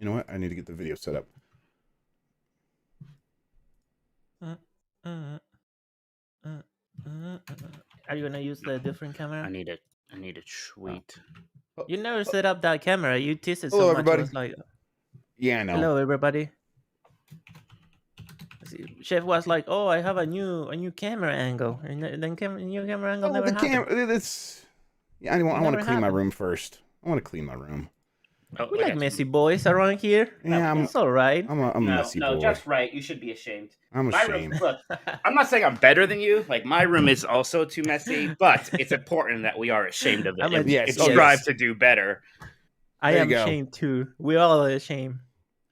You know what? I need to get the video set up. Are you gonna use the different camera? I need a tweet. You never set up that camera. You teased it Hello, so much. everybody. I was like, Yeah, I know. hello, everybody. Chef was like, "Oh, I have a new camera angle," and then new camera angle never happened. Yeah, I want to Never clean my happened. room first. I want to clean my room. Oh, We like messy boys around here. Yeah, It's all right. I'm a messy boy. just right. You should be ashamed. I'm My ashamed. room, look, I'm not saying I'm better than you. Like my room is also too messy, but it's important that we are ashamed of it. I'm and yes, strive to do better. I There am you go. ashamed too. We all are ashamed.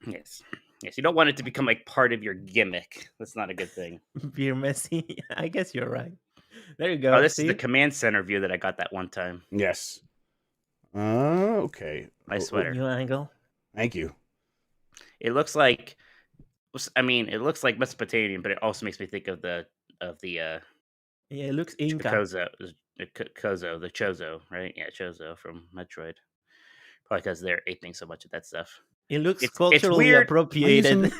Yes. Yes, you don't want it to become like part of your gimmick. That's not a good thing. You're messy. I guess you're right. There you go. Oh, this is the command center view that I got that one time. Yes. Okay. Nice sweater. New angle. Thank you. It looks like, I mean, it looks like Mesopotamian, but it also makes me think of the Yeah, it looks Inca. the Chozo, right? Yeah, Chozo from Metroid. Probably because they're aping so much of that stuff. It looks It's culturally weird. appropriated.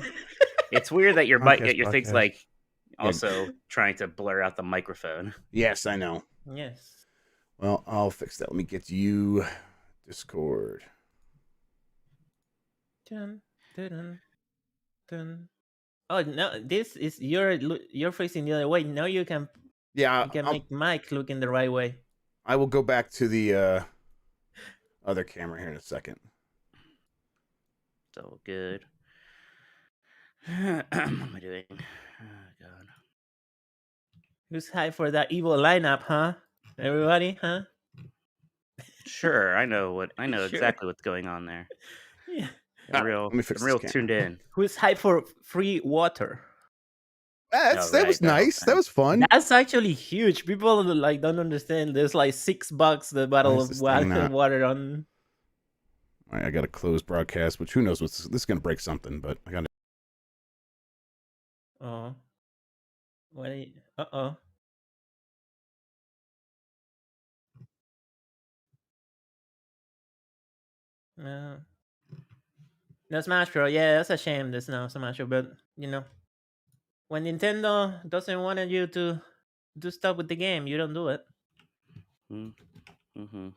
It's weird that your Podcast. thing's like also trying to blur out the microphone. Yes, I know. Yes. Well, I'll fix that. Let me get you Discord. Dun, dun, dun. Oh no! This is you're facing the other way. Now you can make Mike look in the right way. I will go back to the other camera here in a second. So good. What am I doing? Oh God. Who's hyped for that evil lineup, huh? Everybody, huh? Sure, I know Sure. exactly what's going on there. Yeah. I'm real tuned in. Who's hyped for free water? That was nice. That was fun. That's actually huge. People like don't understand. There's like $6 the bottle of water on. All right, I got a closed broadcast, which who knows what's this is gonna break something, but I got it. Oh. Wait. Uh-oh. No Smash Bros. Yeah, that's a shame there's no Smash Bros. But, you know, when Nintendo doesn't want you to do stuff with the game, you don't do it. Mm-hmm.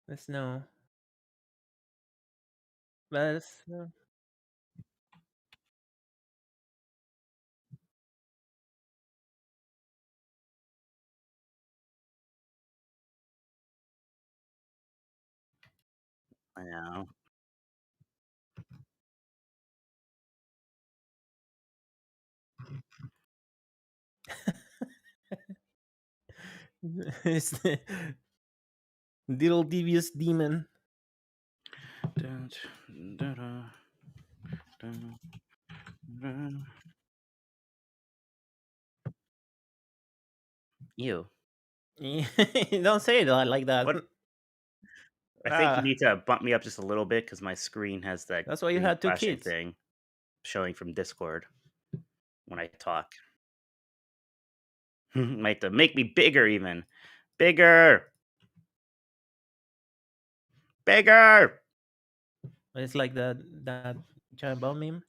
There's no... But it's, no. I know. It's the little devious demon. You. Don't say it like that. What? I think you need to bump me up just a little bit because my screen has that. That's why you had 2 kids. Thing showing from Discord when I talk. Might have to make me bigger, even bigger. It's like that giant bomb meme.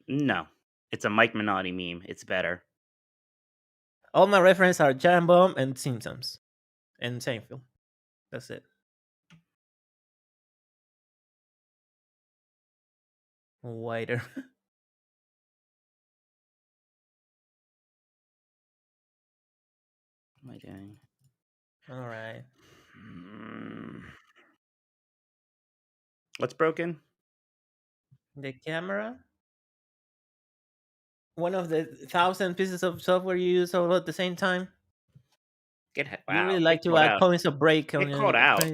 No, it's a Mike Minotti meme. It's better. All my references are Giant Bomb and Simpsons and Seinfeld. That's it. Wider. What am I doing? All right. What's broken? The camera. One of the 1,000 pieces of software you use all at the same time. Wow. You really like to add points of break. Get called out.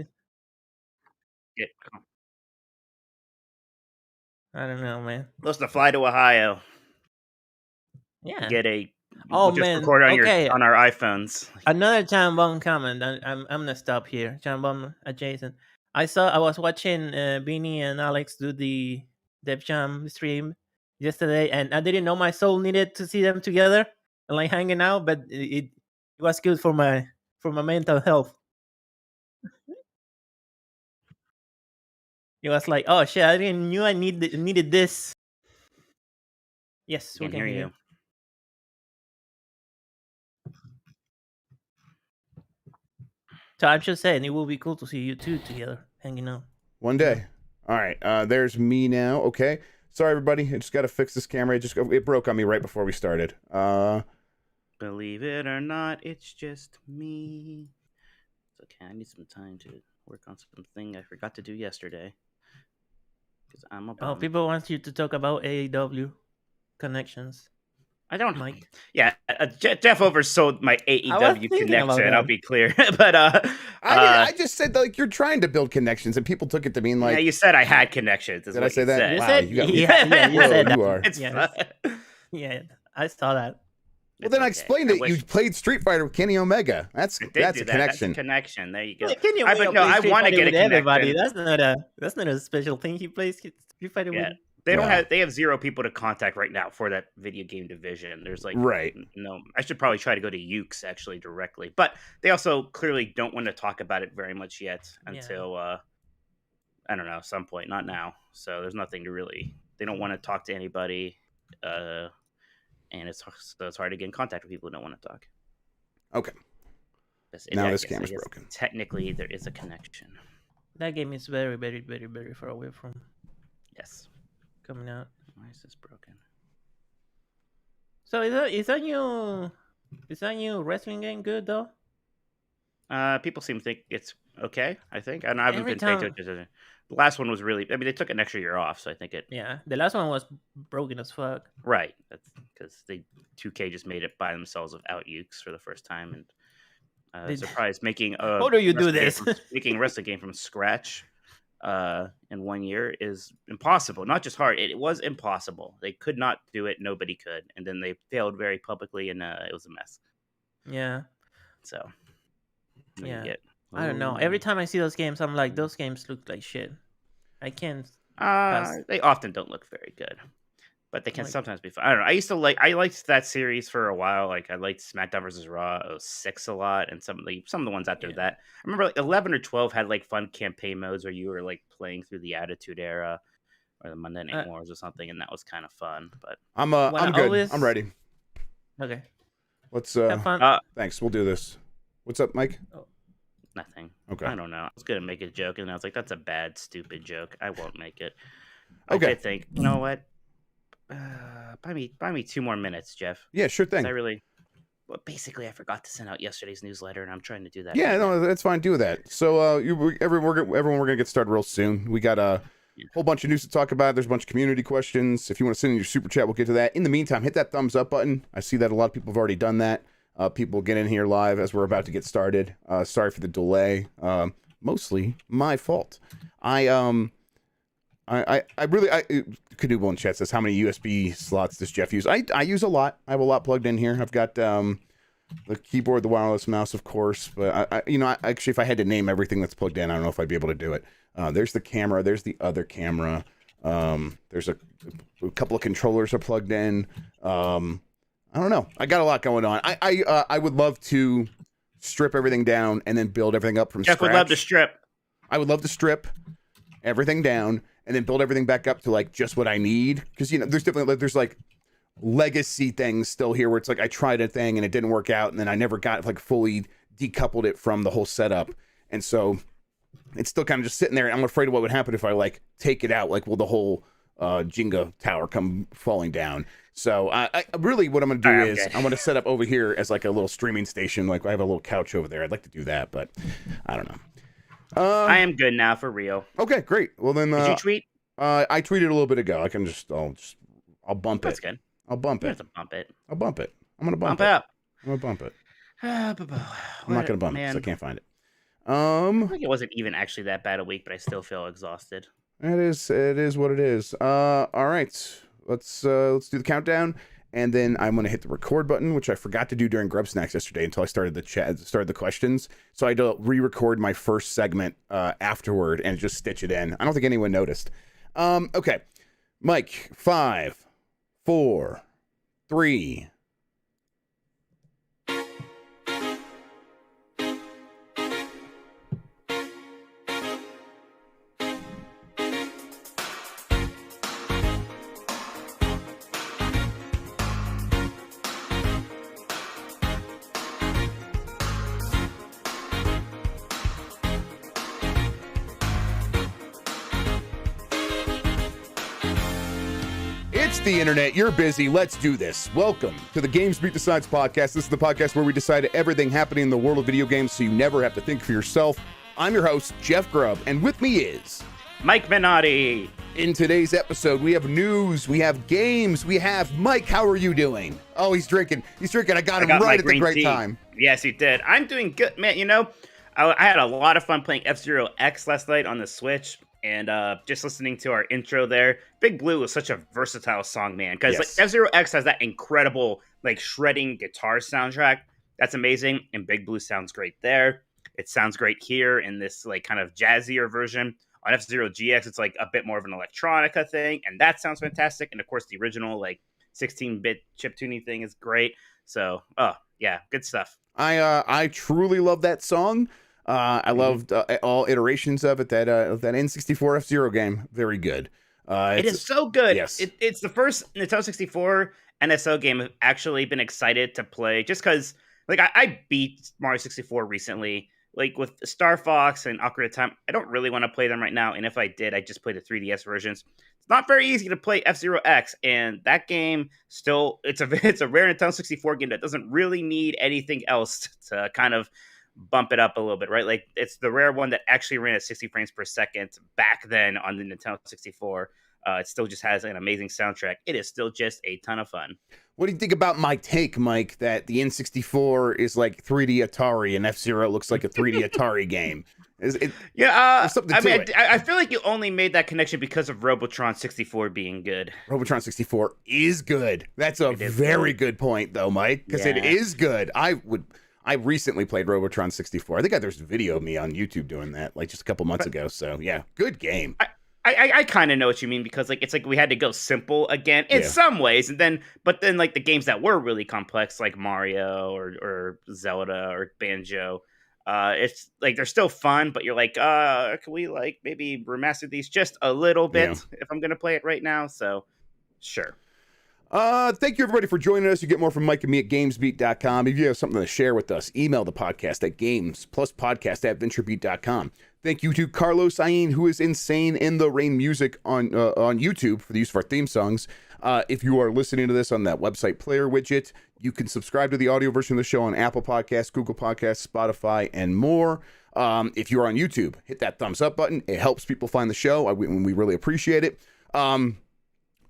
I don't know, man. Supposed to fly to Ohio. Yeah. Get a. Oh, just man. Record on our iPhones. Another Giant Bomb comment. I'm gonna stop here. Giant Bomb adjacent. I was watching Beanie and Alex do the Def Jam stream yesterday, and I didn't know my soul needed to see them together and like hanging out, but it was good for my mental health. It was like, oh shit, I didn't knew I needed this. Yes, we Can can hear hear you. you. So I'm just saying, it will be cool to see you two together hanging out. One day. All right. There's me now. Okay. Sorry, everybody. I just got to fix this camera. It broke on me right before we started. Believe it or not, it's just me. It's okay. I need some time to work on something I forgot to do yesterday. Because I'm a bum. Oh, people want you to talk about AEW connections. I don't. Mike. Yeah, Jeff oversold my I was AEW thinking about connection. I'll that. be clear, but I just said like you're trying to build connections, and people took it to mean yeah, like. you said I had connections. Is Did I what say you that? said. You Wow, said, you got yeah, you Whoa, said that. you are. It's Yes. fun. Yeah, I saw that. Well, then I okay. explained it. You played Street Fighter with Kenny Omega. I did That's do a that. connection. That's a connection. There you go. Can you But no, play I Street want to Fighter get a with everybody? connection. That's not a special thing. He plays Street Fighter Yeah. with. They don't Wow. have. They have 0 people to contact right now for that video game division. There's like Right. no. I should probably try to go to Ukes actually directly, but they also clearly don't want to talk about it very much yet until I don't know, some point. Not now. So there's nothing to really. They don't want to talk to anybody, and it's hard to get in contact with people who don't want to talk. Okay. Now this camera's broken. Technically, there is a connection. That game is very, very, very, very far away from Yes. coming out. Why is this broken? So is that new wrestling game good though? People seem to think it's okay. I think I haven't Every been paying time- attention. The last one was really. I mean, they took an extra year off, so I think it. Yeah, the last one was broken as fuck. Right. That's because 2K just made it by themselves without Ukes for the first time, and surprised making a. How do you do wrestling game this? making a wrestling game from scratch, in 1 year is impossible. Not just hard; it was impossible. They could not do it. Nobody could, and then they failed very publicly, and it was a mess. Yeah, So. yeah. I don't know. Every time I see those games, I'm like, those games look like shit. I can't. They often don't look very good, but they can sometimes be fun. I don't know. I liked that series for a while. Like I liked SmackDown vs. Raw 06 a lot, and some of the ones after that. I remember like 11 or 12 had like fun campaign modes where you were like playing through the Attitude Era or the Monday Night Wars or something, and that was kind of fun. But I'm good. I'm ready. Okay. Let's Have fun. Thanks. We'll do this. What's up, Mike? nothing. Okay. I don't know. I was gonna make a joke, and I was like, "That's a bad, stupid joke. I won't make it." Okay. I did think, you know what? Buy me 2 more minutes, Jeff. Yeah, sure thing. Well, basically, I forgot to send out yesterday's newsletter, and I'm trying to do that. Yeah, no, that's fine. Do that. So, everyone, we're gonna get started real soon. We got a whole bunch of news to talk about. There's a bunch of community questions. If you want to send in your super chat, we'll get to that. In the meantime, hit that thumbs up button. I see that a lot of people have already done that. People get in here live as we're about to get started. Sorry for the delay. Mostly my fault. I Canoodle in chat says, how many USB slots does Jeff use? I use a lot. I have a lot plugged in here. I've got the keyboard, the wireless mouse, of course. But actually, if I had to name everything that's plugged in, I don't know if I'd be able to do it. There's the camera. There's the other camera. There's a couple of controllers are plugged in. I don't know. I got a lot going on. I would love to strip everything down and then build everything up from scratch. Jeff would love to strip. I would love to strip everything down and then build everything back up to like just what I need. Because there's definitely there's like legacy things still here where it's like I tried a thing and it didn't work out, and then I never got like fully decoupled it from the whole setup, and so it's still kind of just sitting there. And I'm afraid of what would happen if I like take it out. Like, will the whole Jenga tower come falling down? So I really what I'm gonna do is I'm gonna set up over here as like a little streaming station. Like I have a little couch over there. I'd like to do that, but I don't know. I am good now for real. Okay, great. Well then, did you tweet? I tweeted a little bit ago. I'll bump That's it. good. I'll bump You it. have to bump it. I'll bump it. I'm gonna bump Bump it. up. I'm gonna bump it. I'm I'm not gonna bump it because I can't find it. I think it wasn't even actually that bad a week, but I still feel exhausted. It is what it is. All right. Let's do the countdown, and then I'm gonna hit the record button, which I forgot to do during Grubb Snacks yesterday until I started the questions. So I had to re-record my first segment afterward and just stitch it in. I don't think anyone noticed. Okay, Mike, 5, 4, 3. It's the internet. You're busy. Let's do this. Welcome to the GamesBeat Decides podcast. This is the podcast where we decide everything happening in the world of video games so you never have to think for yourself. I'm your host, Jeff Grubb, and with me is Mike Minotti. In today's episode, we have news, we have games, we have Mike. How are you doing? Oh, he's drinking. I got him right at the great time. Yes, he did. I'm doing good, man. You know, I had a lot of fun playing F-Zero X last night on the Switch. And just listening to our intro there, Big Blue was such a versatile song, man. Because like F-Zero X has that incredible like shredding guitar soundtrack. That's amazing. And Big Blue sounds great there. It sounds great here in this like kind of jazzier version. On F-Zero GX, it's like a bit more of an electronica thing. And that sounds fantastic. And of course, the original like 16-bit chiptune thing is great. So, oh, yeah, good stuff. I truly love that song. I loved all iterations of it. That N64 F-Zero game, very good. It is so good. Yes, it's the first Nintendo 64 NSO game I've actually been excited to play. Just because, like, I beat Mario 64 recently, like with Star Fox and Ocarina of Time. I don't really want to play them right now, and if I did, I just play the 3DS versions. It's not very easy to play F-Zero X, and that game still it's a rare Nintendo 64 game that doesn't really need anything else to kind of bump it up a little bit, right? Like it's the rare one that actually ran at 60 frames per second back then on the Nintendo 64. It still just has an amazing soundtrack. It is still just a ton of fun. What do you think about my take, Mike, that the N64 is like 3D Atari and F-Zero looks like a 3D Atari game? I feel like you only made that connection because of Robotron 64 being good. Robotron 64 is good. That's a very good point, though, Mike, because it is good. I recently played Robotron 64. I think there's a video of me on YouTube doing that, like just a couple months ago. So yeah, good game. I kind of know what you mean because like it's like we had to go simple again in some ways, but then like the games that were really complex, like Mario or Zelda or Banjo, it's like they're still fun, but you're like, can we like maybe remaster these just a little bit if I'm gonna play it right now? So sure. Thank you everybody for joining us. You get more from Mike and me at GamesBeat.com. If you have something to share with us, email the podcast at games+podcast@venturebeat.com. Thank you to Carlos Ayin, who is insane in the rain music on YouTube for the use of our theme songs. If you are listening to this on that website player widget, you can subscribe to the audio version of the show on Apple Podcasts, Google Podcasts, Spotify, and more. If you're on YouTube, hit that thumbs up button. It helps people find the show. We really appreciate it.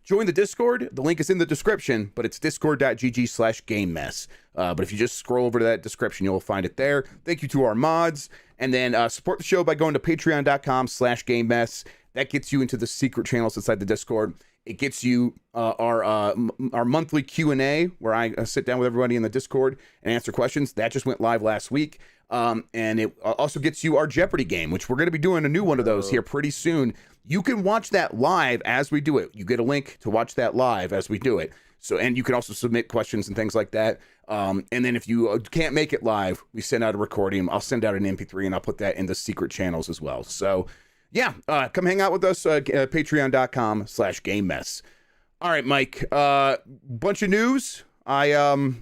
Join the Discord. The link is in the description, but it's discord.gg/gamemess. But if you just scroll over to that description, you'll find it there. Thank you to our mods. And then support the show by going to patreon.com/gamemess. That gets you into the secret channels inside the Discord. It gets you our monthly Q&A, where I sit down with everybody in the Discord and answer questions. That just went live last week. And it also gets you our Jeopardy game, which we're going to be doing a new one of those here pretty soon. You can watch that live as we do it. You get a link to watch that live as we do it. So, and you can also submit questions and things like that. And then if you can't make it live, we send out a recording. I'll send out an MP3 and I'll put that in the secret channels as well. So yeah, come hang out with us, patreon.com/gamemess. All right, Mike, bunch of news. I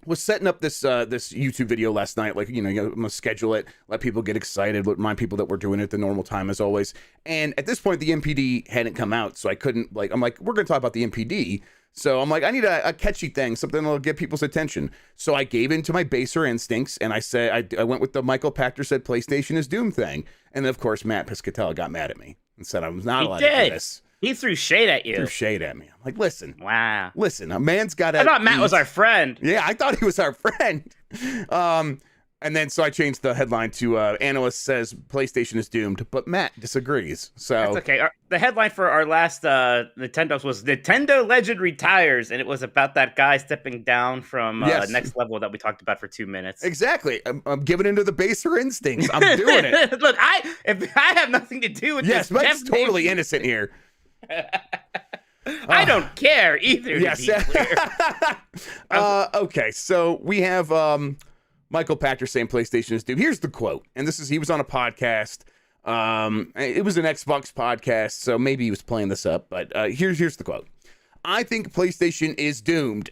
was setting up this YouTube video last night. Like, I'm gonna schedule it, let people get excited, remind people that we're doing it at the normal time as always. And at this point, the MPD hadn't come out, so I couldn't I'm like, we're gonna talk about the MPD. So I'm like, I need a catchy thing, something that'll get people's attention. So I gave in to my baser instincts, and I said, I went with the Michael Pachter said PlayStation is doomed thing. And then, of course, Matt Piscatella got mad at me and said I was not allowed to do this. He threw shade at you. Threw shade at me. I'm like, listen. Wow. Listen, a man's got to. I thought Matt was our friend. Yeah, I thought he was our friend. And then so I changed the headline to Analyst says PlayStation is doomed, but Matt disagrees. So that's okay. The headline for our last Nintendo's was Nintendo Legend retires, and it was about that guy stepping down from Next Level that we talked about for 2 minutes. Exactly. I'm giving into the baser instincts. I'm doing it. Look, if I have nothing to do with this. Yes, Matt's totally innocent here. I don't care either. Yes. Okay, so we have Michael Pachter saying PlayStation is doomed. Here's the quote, and he was on a podcast. It was an Xbox podcast, so maybe he was playing this up, but here's the quote. I think PlayStation is doomed.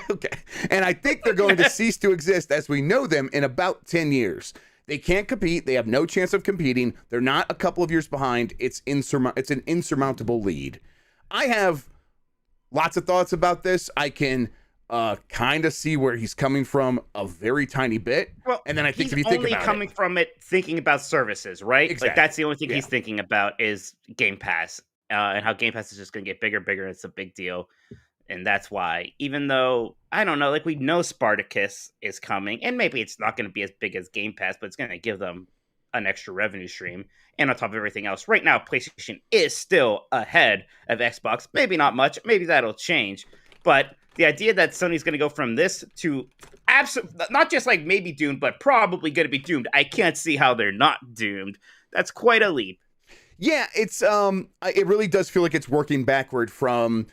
Okay. And I think they're going to cease to exist as we know them in about 10 years. They can't compete. They have no chance of competing. They're not a couple of years behind. It's an insurmountable lead. I have lots of thoughts about this. I can kind of see where he's coming from a very tiny bit. Well, and then I think he's if you think only about coming it, from it thinking about services, right? Exactly. Like that's the only thing Yeah. he's thinking about is Game Pass, and how Game Pass is just going to get bigger, bigger. It's a big deal, and that's why. Even though I don't know, like we know Spartacus is coming, and maybe it's not going to be as big as Game Pass, but it's going to give them an extra revenue stream. And on top of everything else, right now PlayStation is still ahead of Xbox. Maybe not much. Maybe that'll change, but the idea that Sony's going to go from this to not just like maybe doomed, but probably going to be doomed. I can't see how they're not doomed. That's quite a leap. Yeah, it's it really does feel like it's working backward from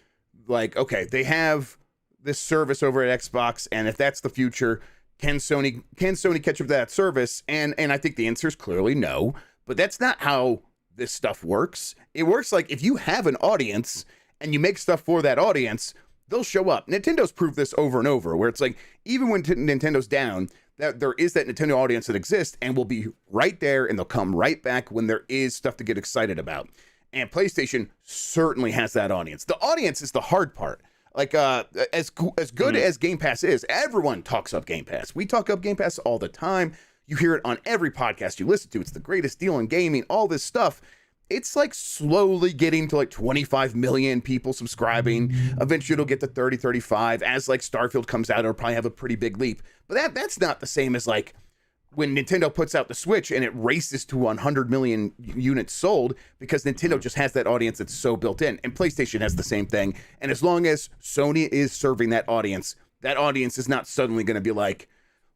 like, okay, they have this service over at Xbox, and if that's the future, can Sony catch up to that service? And I think the answer is clearly no. But that's not how this stuff works. It works like if you have an audience and you make stuff for that audience, they'll show up. Nintendo's proved this over and over, where it's like, even when Nintendo's down, that there is that Nintendo audience that exists and will be right there, and they'll come right back when there is stuff to get excited about. And PlayStation certainly has that audience. The audience is the hard part. Like, as good as Game Pass is, everyone talks up Game Pass. We talk up Game Pass all the time. You hear it on every podcast you listen to. It's the greatest deal in gaming, all this stuff. It's like slowly getting to like 25 million people subscribing. Eventually it'll get to 30, 35. As like Starfield comes out, it'll probably have a pretty big leap. But that's not the same as like when Nintendo puts out the Switch and it races to 100 million units sold, because Nintendo just has that audience that's so built in. And PlayStation has the same thing. And as long as Sony is serving that audience is not suddenly going to be like,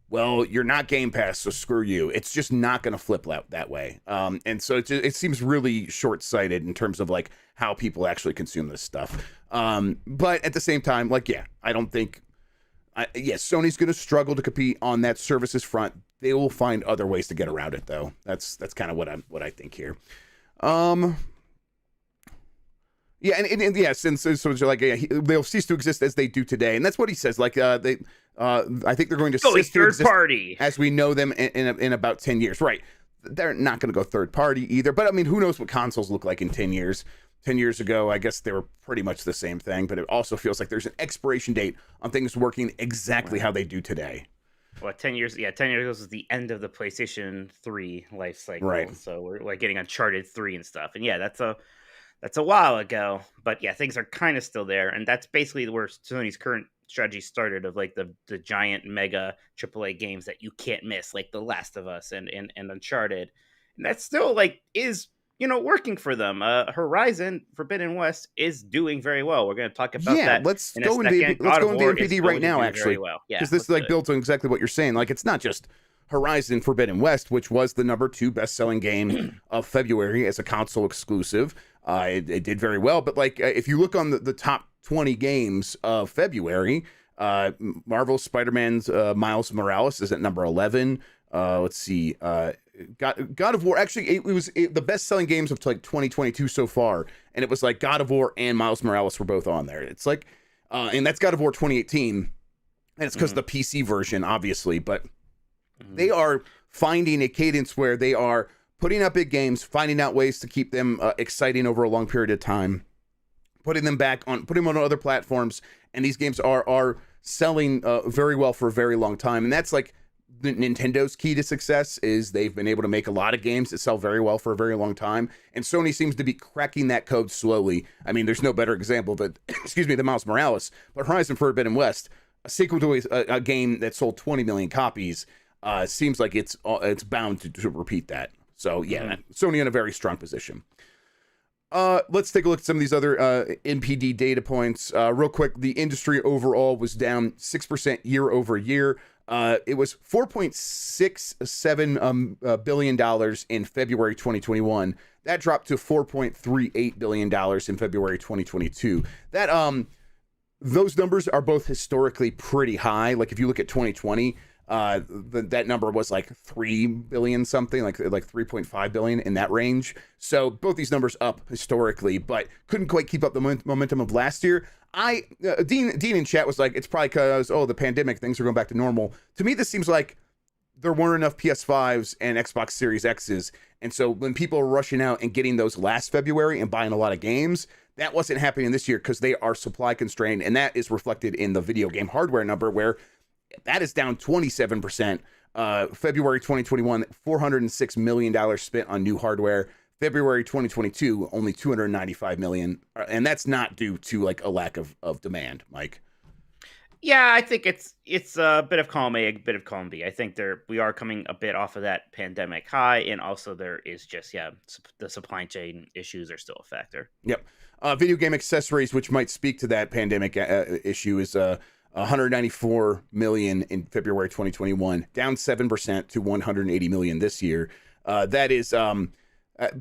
well, you're not Game Pass, so screw you. It's just not going to flip out that way. And so it seems really short-sighted in terms of like how people actually consume this stuff. But at the same time, like, yeah, I don't think, Sony's going to struggle to compete on that services front. They will find other ways to get around it, though. That's kind of what I think here. Yeah, and yes, and so it's like they'll cease to exist as they do today, and that's what he says. Like I think they're going to cease to exist party as we know them in about 10 years. Right? They're not going to go third party either. But I mean, who knows what consoles look like in 10 years? 10 years ago, I guess they were pretty much the same thing. But it also feels like there's an expiration date on things working exactly how they do today. Well, 10 years. Yeah, 10 years ago was the end of the PlayStation 3 life cycle. Right. So we're like getting Uncharted 3 and stuff. And yeah, that's a while ago, but yeah, things are kind of still there, and that's basically where Sony's current strategy started, of like the giant mega AAA games that you can't miss, like The Last of Us and Uncharted, and that still like is working for them. Horizon Forbidden West is doing very well. We're going to talk about that. Let's go into NPD right now, actually, because this like builds on exactly what you're saying. Like, it's not just Horizon Forbidden West, which was the number 2 best-selling game of February as a console exclusive. It did very well, but like if you look on the top 20 games of February, Marvel's Spider-Man's Miles Morales is at number 11. Let's see, God of War. Actually, it was the best-selling games of like 2022 so far, and it was like God of War and Miles Morales were both on there. It's like, and that's God of War 2018, and it's because the PC version, obviously, but they are finding a cadence where they are putting out big games, finding out ways to keep them exciting over a long period of time, putting them on other platforms, and these games are selling very well for a very long time. And that's like Nintendo's key to success, is they've been able to make a lot of games that sell very well for a very long time, and Sony seems to be cracking that code slowly. I mean, there's no better example than than Miles Morales, but Horizon Forbidden West, a sequel to a game that sold 20 million copies, seems like it's bound to repeat that. So yeah, Sony in a very strong position. Let's take a look at some of these other NPD data points real quick. The industry overall was down 6% year over year. It was $4.67 billion in February 2021. That dropped to $4.38 billion in February 2022. That those numbers are both historically pretty high. Like if you look at 2020. That number was like 3 billion something, like 3.5 billion, in that range. So both these numbers up historically, but couldn't quite keep up the momentum of last year. Dean in chat was like, it's probably because the pandemic, things are going back to normal. To me, this seems like there weren't enough PS5s and Xbox Series X's, and so when people are rushing out and getting those last February and buying a lot of games, That wasn't happening this year because they are supply constrained, and that is reflected in the video game hardware number, where that is down 27%. February 2021, $406 million spent on new hardware. February 2022, only $295 million, and that's not due to like a lack of demand, Mike. Yeah, I think it's a bit of column A, a bit of column B. I think we are coming a bit off of that pandemic high, and also there is just the supply chain issues are still a factor. Yep. Video game accessories, which might speak to that pandemic issue, is 194 million in February 2021, down 7% to 180 million this year. That is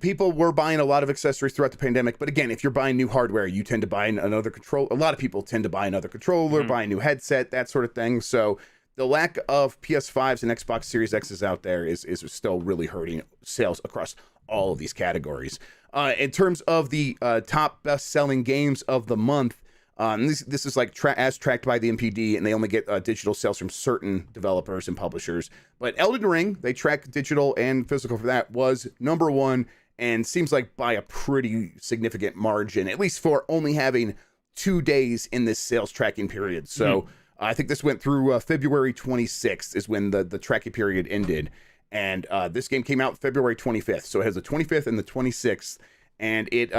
people were buying a lot of accessories throughout the pandemic, but again, if you're buying new hardware, you tend to buy another control. A lot of people tend to buy another controller, buy a new headset, that sort of thing. So the lack of PS5s and Xbox Series X's out there is still really hurting sales across all of these categories. In terms of the top best-selling games of the month, this is like as tracked by the NPD, and they only get digital sales from certain developers and publishers. But Elden Ring, they track digital and physical for that, was number one, and seems like by a pretty significant margin, at least for only having 2 days in this sales tracking period. So I think this went through February 26th is when the tracking period ended. And this game came out February 25th. So it has the 25th and the 26th. And it,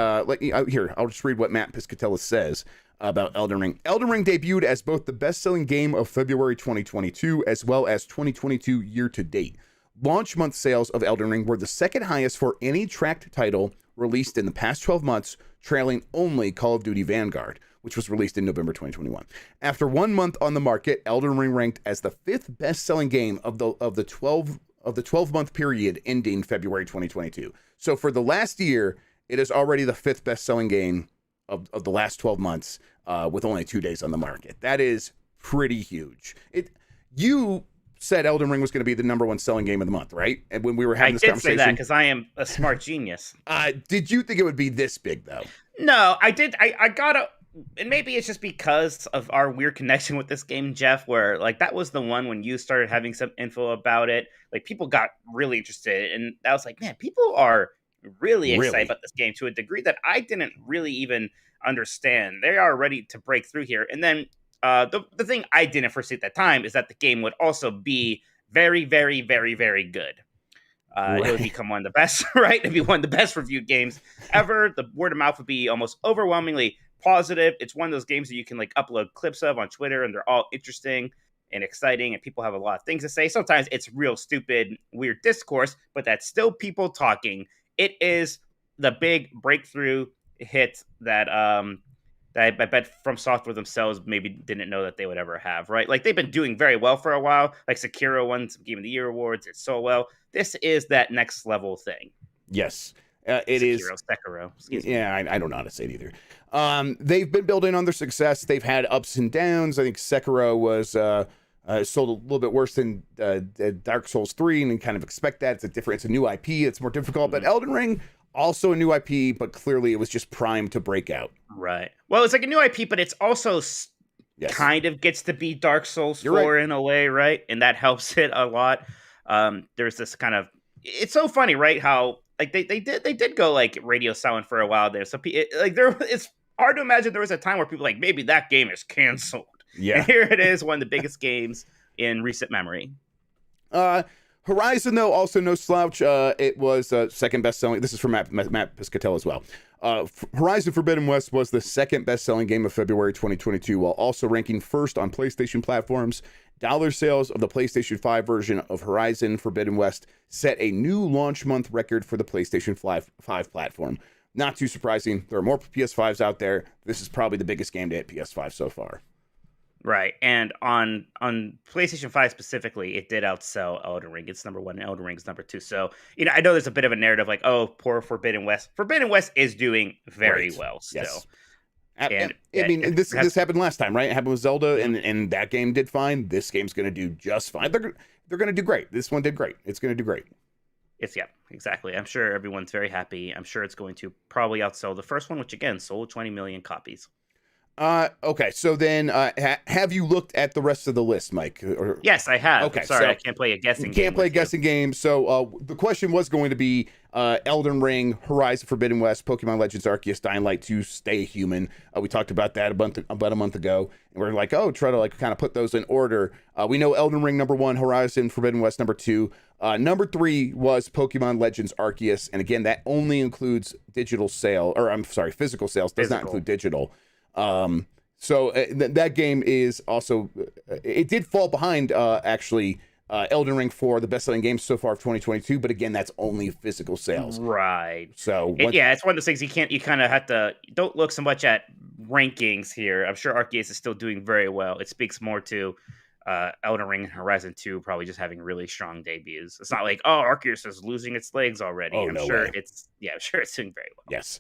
here, I'll just read what Matt Piscatella says about Elden Ring. Elden Ring debuted as both the best-selling game of February 2022 as well as 2022 year-to-date. Launch month sales of Elden Ring were the second highest for any tracked title released in the past 12 months, trailing only Call of Duty Vanguard, which was released in November 2021. After 1 month on the market, Elden Ring ranked as the fifth best-selling game of the 12-month period ending February 2022. So for the last year, it is already the fifth best-selling game of the last 12 months with only 2 days on the market. That is pretty huge. You said Elden Ring was going to be the number one selling game of the month, right? And when we were having this conversation, I did say that because I am a smart genius. Did you think it would be this big, though? No, I did. I gotta, and maybe it's just because of our weird connection with this game, Jeff, where like that was the one when you started having some info about it. Like people got really interested, and I was like, man, people are really excited about this game to a degree that I didn't really even understand. They are ready to break through here. And then the thing I didn't foresee at that time is that the game would also be very, very, very, very good. It would become one of the best, right? It'd be one of the best reviewed games ever. The word of mouth would be almost overwhelmingly positive. It's one of those games that you can like upload clips of on Twitter, and they're all interesting and exciting, and people have a lot of things to say. Sometimes it's real stupid, weird discourse, but that's still people talking. It is the big breakthrough hit that I bet From Software themselves maybe didn't know that they would ever have, right? Like they've been doing very well for a while. Like Sekiro won some Game of the Year awards. It's so well. This is that next level thing. Yes, it is. Sekiro. Excuse me. Yeah, I don't know how to say it either. They've been building on their success. They've had ups and downs. I think Sekiro was sold a little bit worse than Dark Souls 3, and you kind of expect that. It's a new IP. It's more difficult. But Elden Ring, also a new IP, but clearly it was just primed to break out. Right. Well, it's like a new IP, but it's also kind of gets to be Dark Souls 4 in a way, right? And that helps it a lot. There's this kind of, it's so funny, right? How like they did go like radio silent for a while there. So it's hard to imagine there was a time where people like maybe that game is canceled. Yeah. And here it is, one of the biggest games in recent memory. Horizon, though, also no slouch. It was second best-selling. This is from Matt Piscatella as well. Horizon Forbidden West was the second best-selling game of February 2022, while also ranking first on PlayStation platforms. Dollar sales of the PlayStation 5 version of Horizon Forbidden West set a new launch month record for the PlayStation 5 platform. Not too surprising. There are more PS5s out there. This is probably the biggest game to hit PS5 so far. Right, and on PlayStation 5 specifically, it did outsell Elden Ring. It's number one, and Elden Ring's number two. So, I know there's a bit of a narrative like, oh, poor Forbidden West. Forbidden West is doing very well still. Yes. And this happened last time, right? It happened with Zelda, and that game did fine. This game's going to do just fine. They're going to do great. This one did great. It's going to do great. Exactly. I'm sure everyone's very happy. I'm sure it's going to probably outsell the first one, which again sold 20 million copies. Okay, so then have you looked at the rest of the list, Mike? Yes, I have. Okay, Sorry, so I can't play a guessing you game. can't play a with you. guessing game. So the question was going to be Elden Ring, Horizon Forbidden West, Pokemon Legends Arceus, Dying Light 2, Stay Human. We talked about that about a month ago, and we're like, oh, try to like kind of put those in order. We know Elden Ring number 1, Horizon Forbidden West number 2. Number 3 was Pokemon Legends Arceus, and again, that only includes digital sale, or I'm sorry, physical sales, does not include digital. So that game is also, it did fall behind actually Elden Ring for the best-selling games so far of 2022, but again, that's only physical sales. Right. So yeah, it's one of those things you kind of have to, don't look so much at rankings here. I'm sure Arceus is still doing very well. It speaks more to Elden Ring and Horizon 2 probably just having really strong debuts. It's not like, oh, Arceus is losing its legs already. Oh, I'm no sure way. I'm sure it's doing very well. Yes.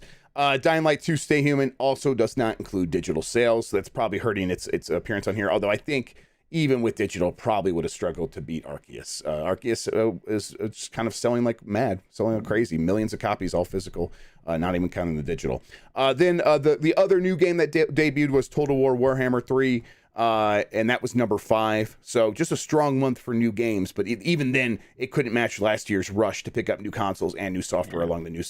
Dying Light 2 Stay Human also does not include digital sales. So that's probably hurting its appearance on here. Although I think even with digital, probably would have struggled to beat Arceus. Arceus is kind of selling like mad, selling like crazy. Millions of copies, all physical, not even counting the digital. Then the other new game that debuted was Total War Warhammer 3. And that was number 5. So just a strong month for new games, but even then, it couldn't match last year's rush to pick up new consoles and new software along the new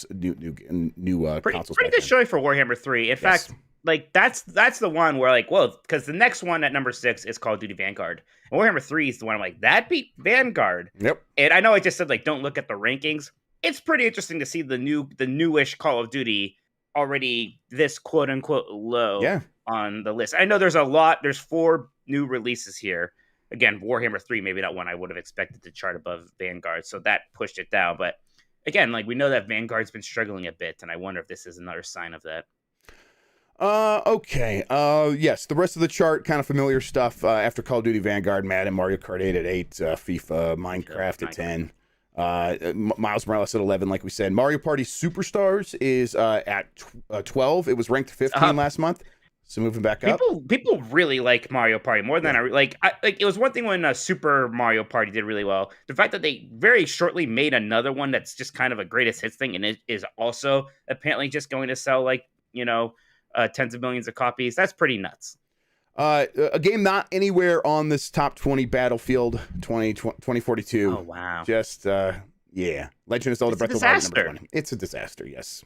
consoles. Pretty good showing for Warhammer 3. In fact, like that's the one where like, whoa, because the next one at number 6 is Call of Duty Vanguard. And Warhammer 3 is the one I'm like, that beat Vanguard. Yep. And I know I just said like, don't look at the rankings. It's pretty interesting to see the newish Call of Duty already this quote unquote low on the list. I know there's 4 new releases here. Again, Warhammer 3, maybe not one I would have expected to chart above Vanguard, so that pushed it down. But again, like we know that Vanguard's been struggling a bit, and I wonder if this is another sign of that. Okay. Yes, the rest of the chart, kind of familiar stuff. After Call of Duty Vanguard, Madden, Mario Kart 8 at 8, FIFA, Minecraft at 10. Miles Morales at 11, like we said. Mario Party Superstars is at 12. It was ranked 15 last month, so moving back up. People really like Mario Party more than it was one thing when Super Mario Party did really well. The fact that they very shortly made another one that's just kind of a greatest hits thing, and it is also apparently just going to sell like tens of millions of copies. That's pretty nuts. A game not anywhere on this top 20 Battlefield 2042. Oh, wow. Just, Legend of Zelda Breath of the Wild number 20. It's a disaster, yes.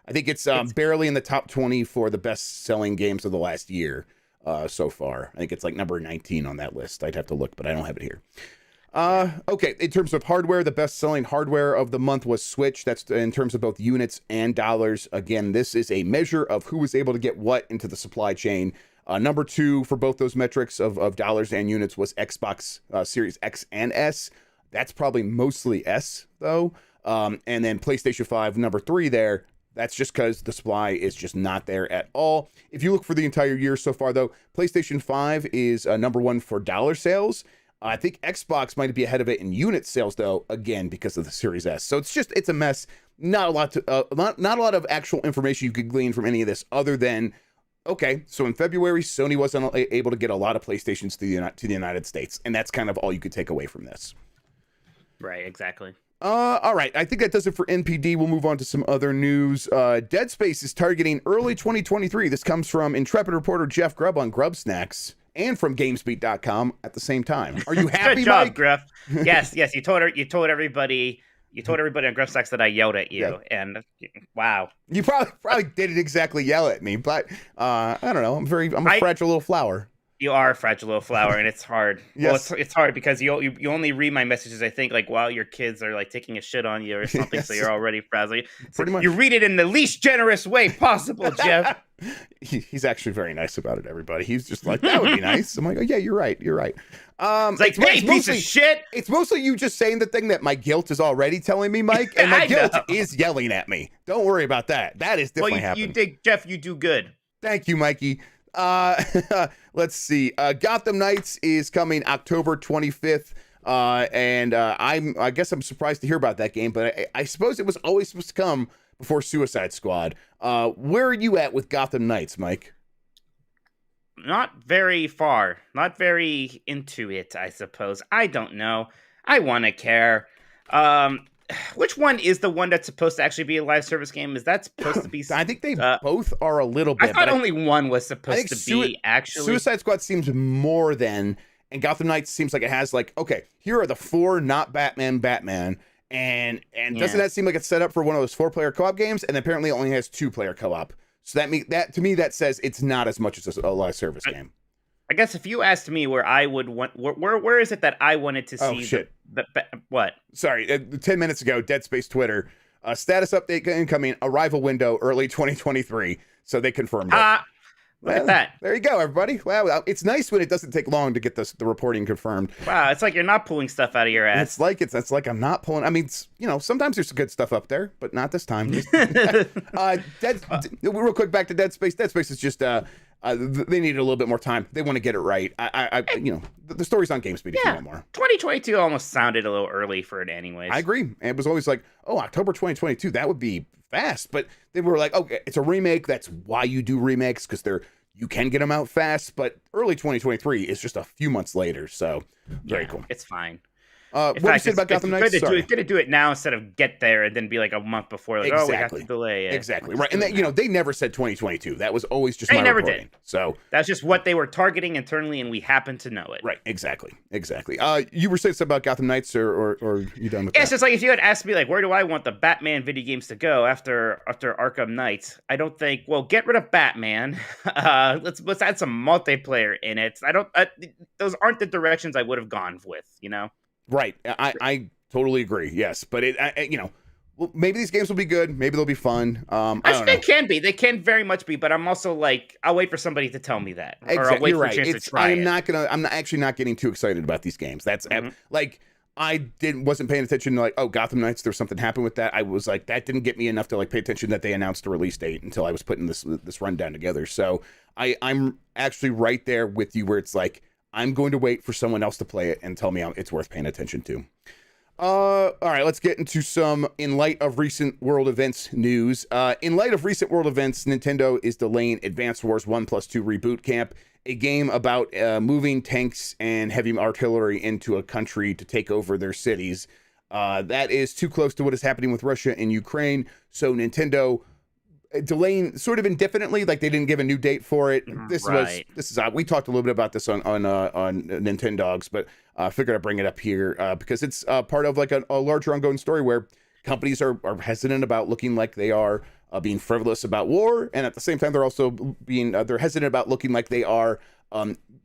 I think it's barely in the top 20 for the best-selling games of the last year so far. I think it's like number 19 on that list. I'd have to look, but I don't have it here. Okay, in terms of hardware, the best-selling hardware of the month was Switch. That's in terms of both units and dollars. Again, this is a measure of who was able to get what into the supply chain. Number 2 for both those metrics of dollars and units was Xbox Series X and S. That's probably mostly S, though. And then PlayStation 5, number 3 there. That's just because the supply is just not there at all. If you look for the entire year so far, though, PlayStation 5 is number 1 for dollar sales. I think Xbox might be ahead of it in unit sales, though, again, because of the Series S. So it's a mess. Not a lot of actual information you could glean from any of this other than, okay, so in February, Sony wasn't able to get a lot of PlayStations to the United States, and that's kind of all you could take away from this. Right, exactly. All right, I think that does it for NPD. We'll move on to some other news. Dead Space is targeting early 2023. This comes from intrepid reporter Jeff Grubb on Grubb Snacks and from GamesBeat.com at the same time. Are you happy, Good job, Mike? Grubb. Yes, you told everybody on Grubb Snacks that I yelled at you, and wow. You probably didn't exactly yell at me, but I don't know. I'm a fragile little flower. You are a fragile little flower, and it's hard. Yes. Well, it's hard because you only read my messages, I think, like while your kids are like taking a shit on you or something, Yes. so you're already frazzled. Pretty much. You read it in the least generous way possible, Jeff. He's actually very nice about it, everybody. He's just like, that would be nice. I'm like, oh, yeah, you're right. It's like, hey, piece of shit. It's mostly you just saying the thing that my guilt is already telling me, Mike, and my guilt is yelling at me. Don't worry about that. That is definitely happening. Jeff, you do good. Thank you, Mikey. Let's see. Gotham Knights is coming October 25th. And I guess I'm surprised to hear about that game, but I suppose it was always supposed to come before Suicide Squad. Where are you at with Gotham Knights, Mike? Not very far. Not very into it, I suppose. I don't know. I want to care. which one is the one that's supposed to actually be a live service game? Is that supposed to be? I think they both are a little bit. I thought only one was supposed to be actually. Suicide Squad seems more than, and Gotham Knights seems like it has like, okay, here are the 4 not Batman, and doesn't that seem like it's set up for one of those 4-player co-op games? And apparently it only has 2-player co-op. So that to me that says it's not as much as a live service game. I guess if you asked me where I would want, where is it that I wanted to see? Oh shit! What? Sorry, 10 minutes ago, Dead Space Twitter status update incoming, arrival window early 2023. So they confirmed it. Look at that. There you go, everybody. Wow, it's nice when it doesn't take long to get the reporting confirmed. Wow, it's like you're not pulling stuff out of your ass. It's like I'm not pulling. I mean, sometimes there's good stuff up there, but not this time. Real quick, back to Dead Space. Dead Space is just they needed a little bit more time. They want to get it right. The story's on GamesBeat if you want more. 2022 almost sounded a little early for it anyways. I agree. It was always like, oh, October 2022, that would be fast. But they were like, okay, it's a remake. That's why you do remakes, because you can get them out fast. But early 2023 is just a few months later. So very cool. It's fine. What did you say about Gotham Knights? It's good to do it now instead of get there and then be like a month before. Like, exactly. Oh, we have to delay it. Exactly. Right. And they never said 2022. That was always just my reporting. Did. So that's just what they were targeting internally, and we happen to know it. Right. Exactly. You were saying something about Gotham Knights, or you done with that? It's just like if you had asked me, like, where do I want the Batman video games to go after Arkham Knights? I don't think. Well, get rid of Batman. Let's add some multiplayer in it. Those aren't the directions I would have gone with. Right. I totally agree. Yes. But well, maybe these games will be good. Maybe they'll be fun. I think they can be. They can very much be. But I'm also like, I'll wait for somebody to tell me that. Exactly. Or I'll wait You're for right. a chance to try it. I'm actually not getting too excited about these games. That's like, I wasn't paying attention to like, oh, Gotham Knights, there's something happened with that. I was like, that didn't get me enough to like pay attention that they announced a release date until I was putting this rundown together. So I'm actually right there with you where it's like, I'm going to wait for someone else to play it and tell me it's worth paying attention to. All right, let's get into some in light of recent world events news. In light of recent world events, Nintendo is delaying Advance Wars 1+2 Reboot Camp, a game about moving tanks and heavy artillery into a country to take over their cities. That is too close to what is happening with Russia and Ukraine, so Nintendo delaying sort of indefinitely, like they didn't give a new date for it. We talked a little bit about this on Nintendogs, but I figured I'd bring it up here because it's part of like a larger ongoing story where companies are hesitant about looking like they are being frivolous about war, and at the same time they're also being they're hesitant about looking like they are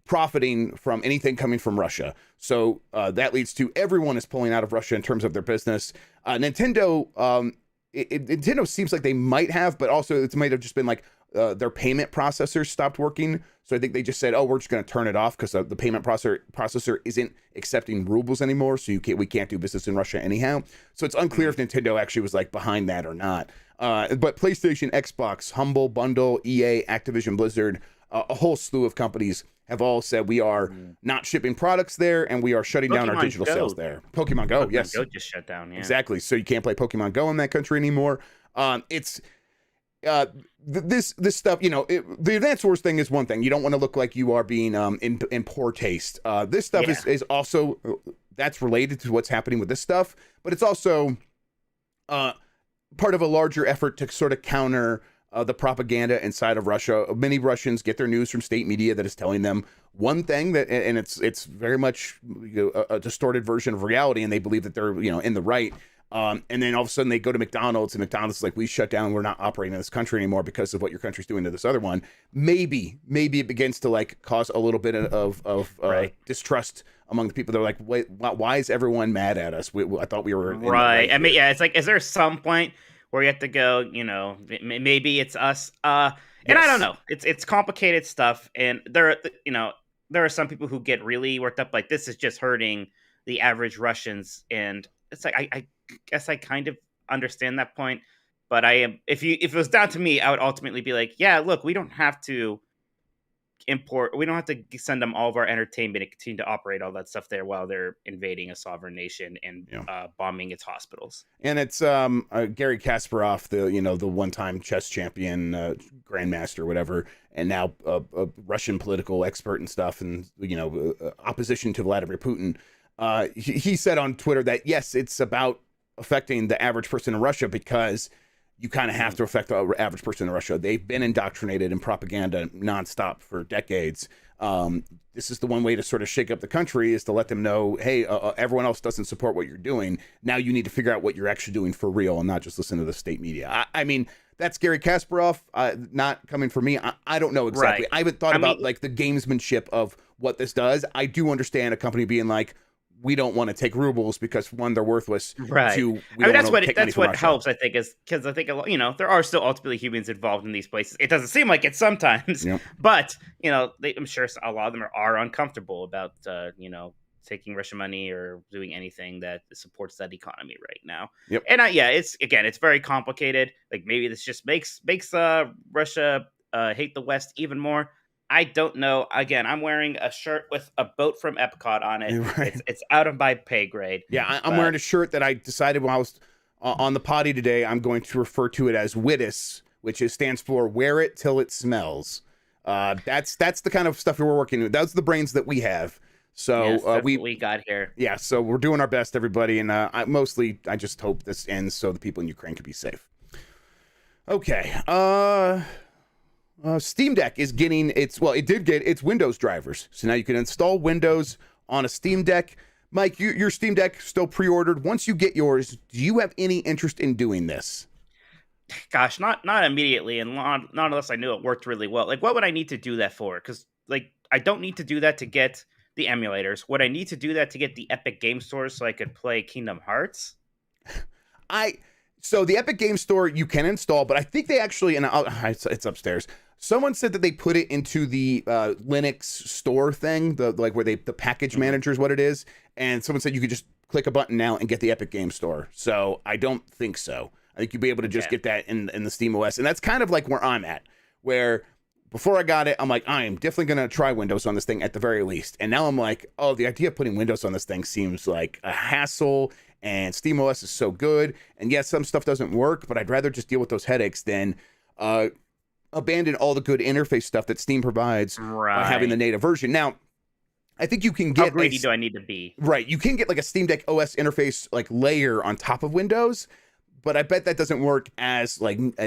profiting from anything coming from Russia. So that leads to everyone is pulling out of Russia in terms of their business. Nintendo Nintendo seems like they might have, but also it might have just been like their payment processor stopped working. So I think they just said, oh, we're just going to turn it off because the payment processor isn't accepting rubles anymore. So we can't do business in Russia anyhow. So it's unclear if Nintendo actually was like behind that or not. But PlayStation, Xbox, Humble Bundle, EA, Activision Blizzard, a whole slew of companies have all said we are not shipping products there and we are shutting down our digital sales there. Pokemon Go, yes. Go just shut down, yeah. Exactly. So you can't play Pokemon Go in that country anymore. This stuff, the Advance Wars thing is one thing. You don't want to look like you are being in poor taste. This stuff is also, that's related to what's happening with this stuff, but it's also part of a larger effort to sort of counter the propaganda inside of Russia. Many Russians get their news from state media that is telling them one thing that, and it's very much a distorted version of reality, and they believe that they're in the right. And then all of a sudden they go to McDonald's, and McDonald's is like, we shut down. We're not operating in this country anymore because of what your country's doing to this other one. Maybe it begins to like cause a little bit of distrust among the people. They're like, wait, why is everyone mad at us? I thought we were right. I mean, it's like, is there some point where you have to go, maybe it's us. And I don't know. It's complicated stuff. And there are some people who get really worked up. Like, this is just hurting the average Russians. And it's like, I guess I kind of understand that point. But if it was down to me, I would ultimately be like, yeah, look, we don't have to send them all of our entertainment and continue to operate all that stuff there while they're invading a sovereign nation and bombing its hospitals. And it's Gary Kasparov, the one-time chess champion, grandmaster, whatever, and now a Russian political expert and stuff, and opposition to Vladimir Putin. He said on Twitter that yes, it's about affecting the average person in Russia because you kind of have to affect the average person in Russia. They've been indoctrinated in propaganda nonstop for decades. This is the one way to sort of shake up the country, is to let them know, hey, everyone else doesn't support what you're doing. Now you need to figure out what you're actually doing for real and not just listen to the state media. I mean, that's Gary Kasparov, not coming from me. I don't know exactly. Right. I haven't thought about like the gamesmanship of what this does. I do understand a company being like, we don't want to take rubles because, one, they're worthless. Right. Two, I mean, that's what helps, I think, is because I think there are still ultimately humans involved in these places. It doesn't seem like it sometimes, Yep. but I'm sure a lot of them are uncomfortable about taking Russian money or doing anything that supports that economy right now. Yep. And it's very complicated. Like maybe this just makes Russia hate the West even more. I don't know. Again, I'm wearing a shirt with a boat from Epcot on it. Right. It's out of my pay grade. Yeah, I'm wearing a shirt that I decided when I was on the potty today, I'm going to refer to it as WITIS, which stands for Wear It Till It Smells. That's the kind of stuff we're working with. That's the brains that we have. So yes, that's what we got here. Yeah, so we're doing our best, everybody, and I just hope this ends so the people in Ukraine can be safe. Okay. Steam Deck is getting it did get its Windows drivers. So now you can install Windows on a Steam Deck. Mike, your Steam Deck still pre-ordered. Once you get yours, do you have any interest in doing this? Gosh, not immediately, and not unless I knew it worked really well. Like, what would I need to do that for? Because, I don't need to do that to get the emulators. Would I need to do that to get the Epic Game Store so I could play Kingdom Hearts? So the Epic Game Store you can install, but I think they actually, it's upstairs. Someone said that they put it into the Linux store thing, where the package manager is what it is. And someone said you could just click a button now and get the Epic Game Store. So I don't think so. I think you'd be able to just get that in the Steam OS. And that's kind of like where I'm at, where before I got it, I'm like, I am definitely going to try Windows on this thing at the very least. And now I'm like, oh, the idea of putting Windows on this thing seems like a hassle. And SteamOS is so good. And yes, some stuff doesn't work, but I'd rather just deal with those headaches than abandon all the good interface stuff that Steam provides by having the native version. Now, I think you can get... How greedy do I need to be? Right. You can get like a Steam Deck OS interface layer on top of Windows, but I bet that doesn't work as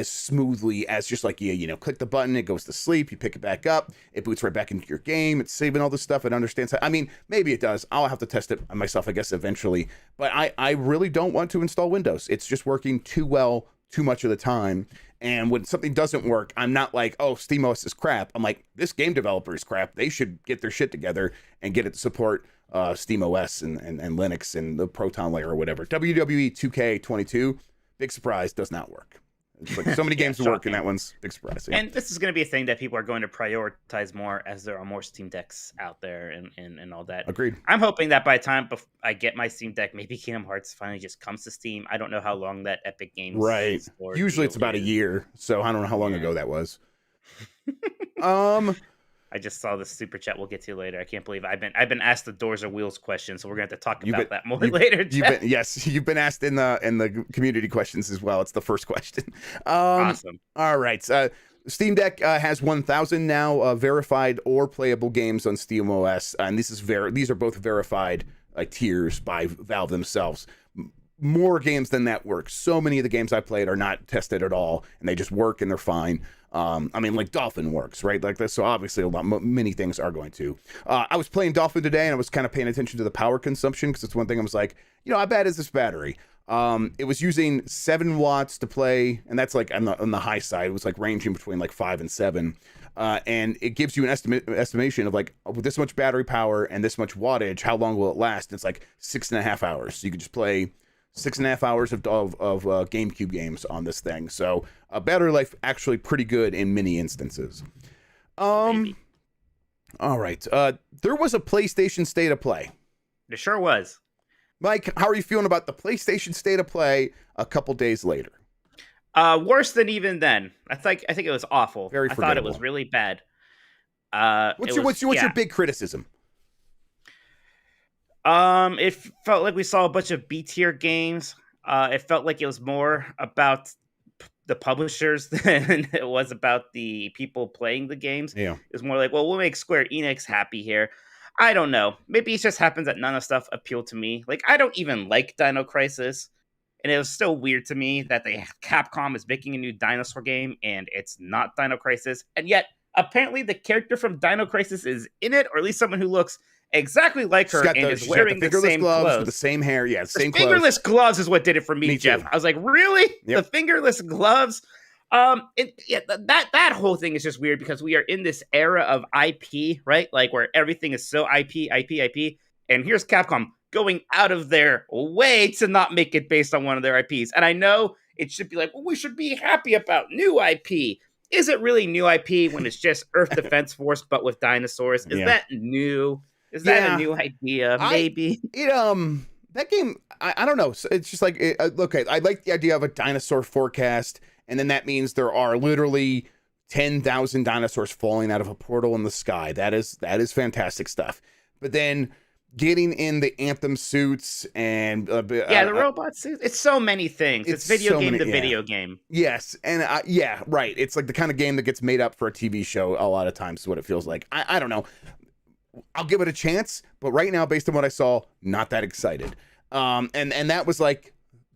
smoothly as just you click the button, it goes to sleep, you pick it back up, it boots right back into your game, it's saving all this stuff, it understands how, I mean, maybe it does. I'll have to test it myself, I guess, eventually. But I really don't want to install Windows. It's just working too well, too much of the time. And when something doesn't work, I'm not like, oh, SteamOS is crap. I'm like, this game developer is crap. They should get their shit together and get it to support SteamOS and Linux and the Proton layer or whatever. WWE 2K22, big surprise, does not work. It's like so many games to work, and that one's big surprise. Yeah. And this is going to be a thing that people are going to prioritize more as there are more Steam Decks out there and all that. Agreed. I'm hoping that by the time I get my Steam Deck, maybe Kingdom Hearts finally just comes to Steam. I don't know how long that Epic Games Usually it's about a year, so I don't know how long ago that was. I just saw the super chat we'll get to later. I can't believe I've been asked the Doors or Wheels question, so we're going to have to talk about that more later. You've been asked in the community questions as well. It's the first question. Awesome. All right. Steam Deck has 1,000 now verified or playable games on SteamOS, and these are both verified tiers by Valve themselves. More games than that work. So many of the games I played are not tested at all, and they just work and they're fine. I mean, like Dolphin works, right? Like this. So obviously many things are going to. I was playing Dolphin today and I was kind of paying attention to the power consumption because it's one thing I was like, how bad is this battery? It was using 7 watts to play, and that's like on the high side. It was like ranging between 5 and 7. And it gives you an estimation of with this much battery power and this much wattage, how long will it last? And it's 6.5 hours. So you can just play 6.5 hours of GameCube games on this thing. So battery life actually pretty good in many instances. All right. There was a PlayStation State of Play. There sure was. Mike, how are you feeling about the PlayStation State of Play a couple days later? Worse than even then. I think it was awful. Very forgettable. I thought it was really bad. What's your big criticism? It felt like we saw a bunch of B-tier games. It felt like it was more about the publishers than it was about the people playing the games. Yeah. It was more like, well, we'll make Square Enix happy here. I don't know. Maybe it just happens that none of stuff appealed to me. I don't even like Dino Crisis. And it was still weird to me that Capcom is making a new dinosaur game and it's not Dino Crisis. And yet, apparently the character from Dino Crisis is in it, or at least someone who looks exactly like her and is wearing the same gloves clothes. with the same hair. Yeah, same clothes. Fingerless gloves is what did it for me, Jeff. Too. I was like, really? Yep. The fingerless gloves? That whole thing is just weird because we are in this era of IP, right? Like where everything is so IP, and here's Capcom going out of their way to not make it based on one of their IPs. And I know it should be like, well, we should be happy about new IP. Is it really new IP when it's just Earth Defense Force but with dinosaurs? Is that new? Is that a new idea? Maybe that game. I don't know. So it's just like okay. I like the idea of a dinosaur forecast. And then that means there are literally 10,000 dinosaurs falling out of a portal in the sky. That is fantastic stuff. But then getting in the Anthem suits and the robot suits. It's so many things. It's video game to video game. Yes, and right. It's like the kind of game that gets made up for a TV show a lot of times. Is what it feels like. I don't know. I'll give it a chance, but right now, based on what I saw, not that excited. And that was like.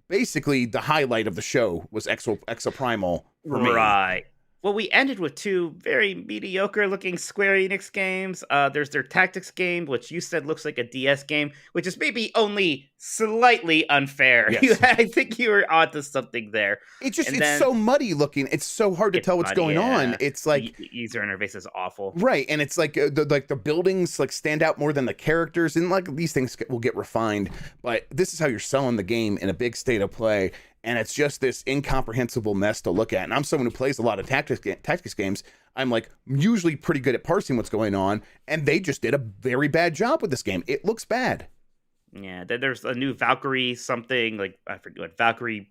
Basically, the highlight of the show was Exoprimal for me. Right. Well, we ended with two very mediocre-looking Square Enix games. There's their Tactics game, which you said looks like a DS game, which is maybe only slightly unfair. Yes. I think you were onto something there. It's so muddy looking. It's so hard to tell what's going on. It's like the user interface is awful. Right, and it's like the buildings like stand out more than the characters, and like these things will get refined. But this is how you're selling the game in a big state of play. And it's just this incomprehensible mess to look at. And I'm someone who plays a lot of tactics games. I'm like usually pretty good at parsing what's going on. And they just did a very bad job with this game. It looks bad. Yeah, there's a new Valkyrie something, like I forget what Valkyrie.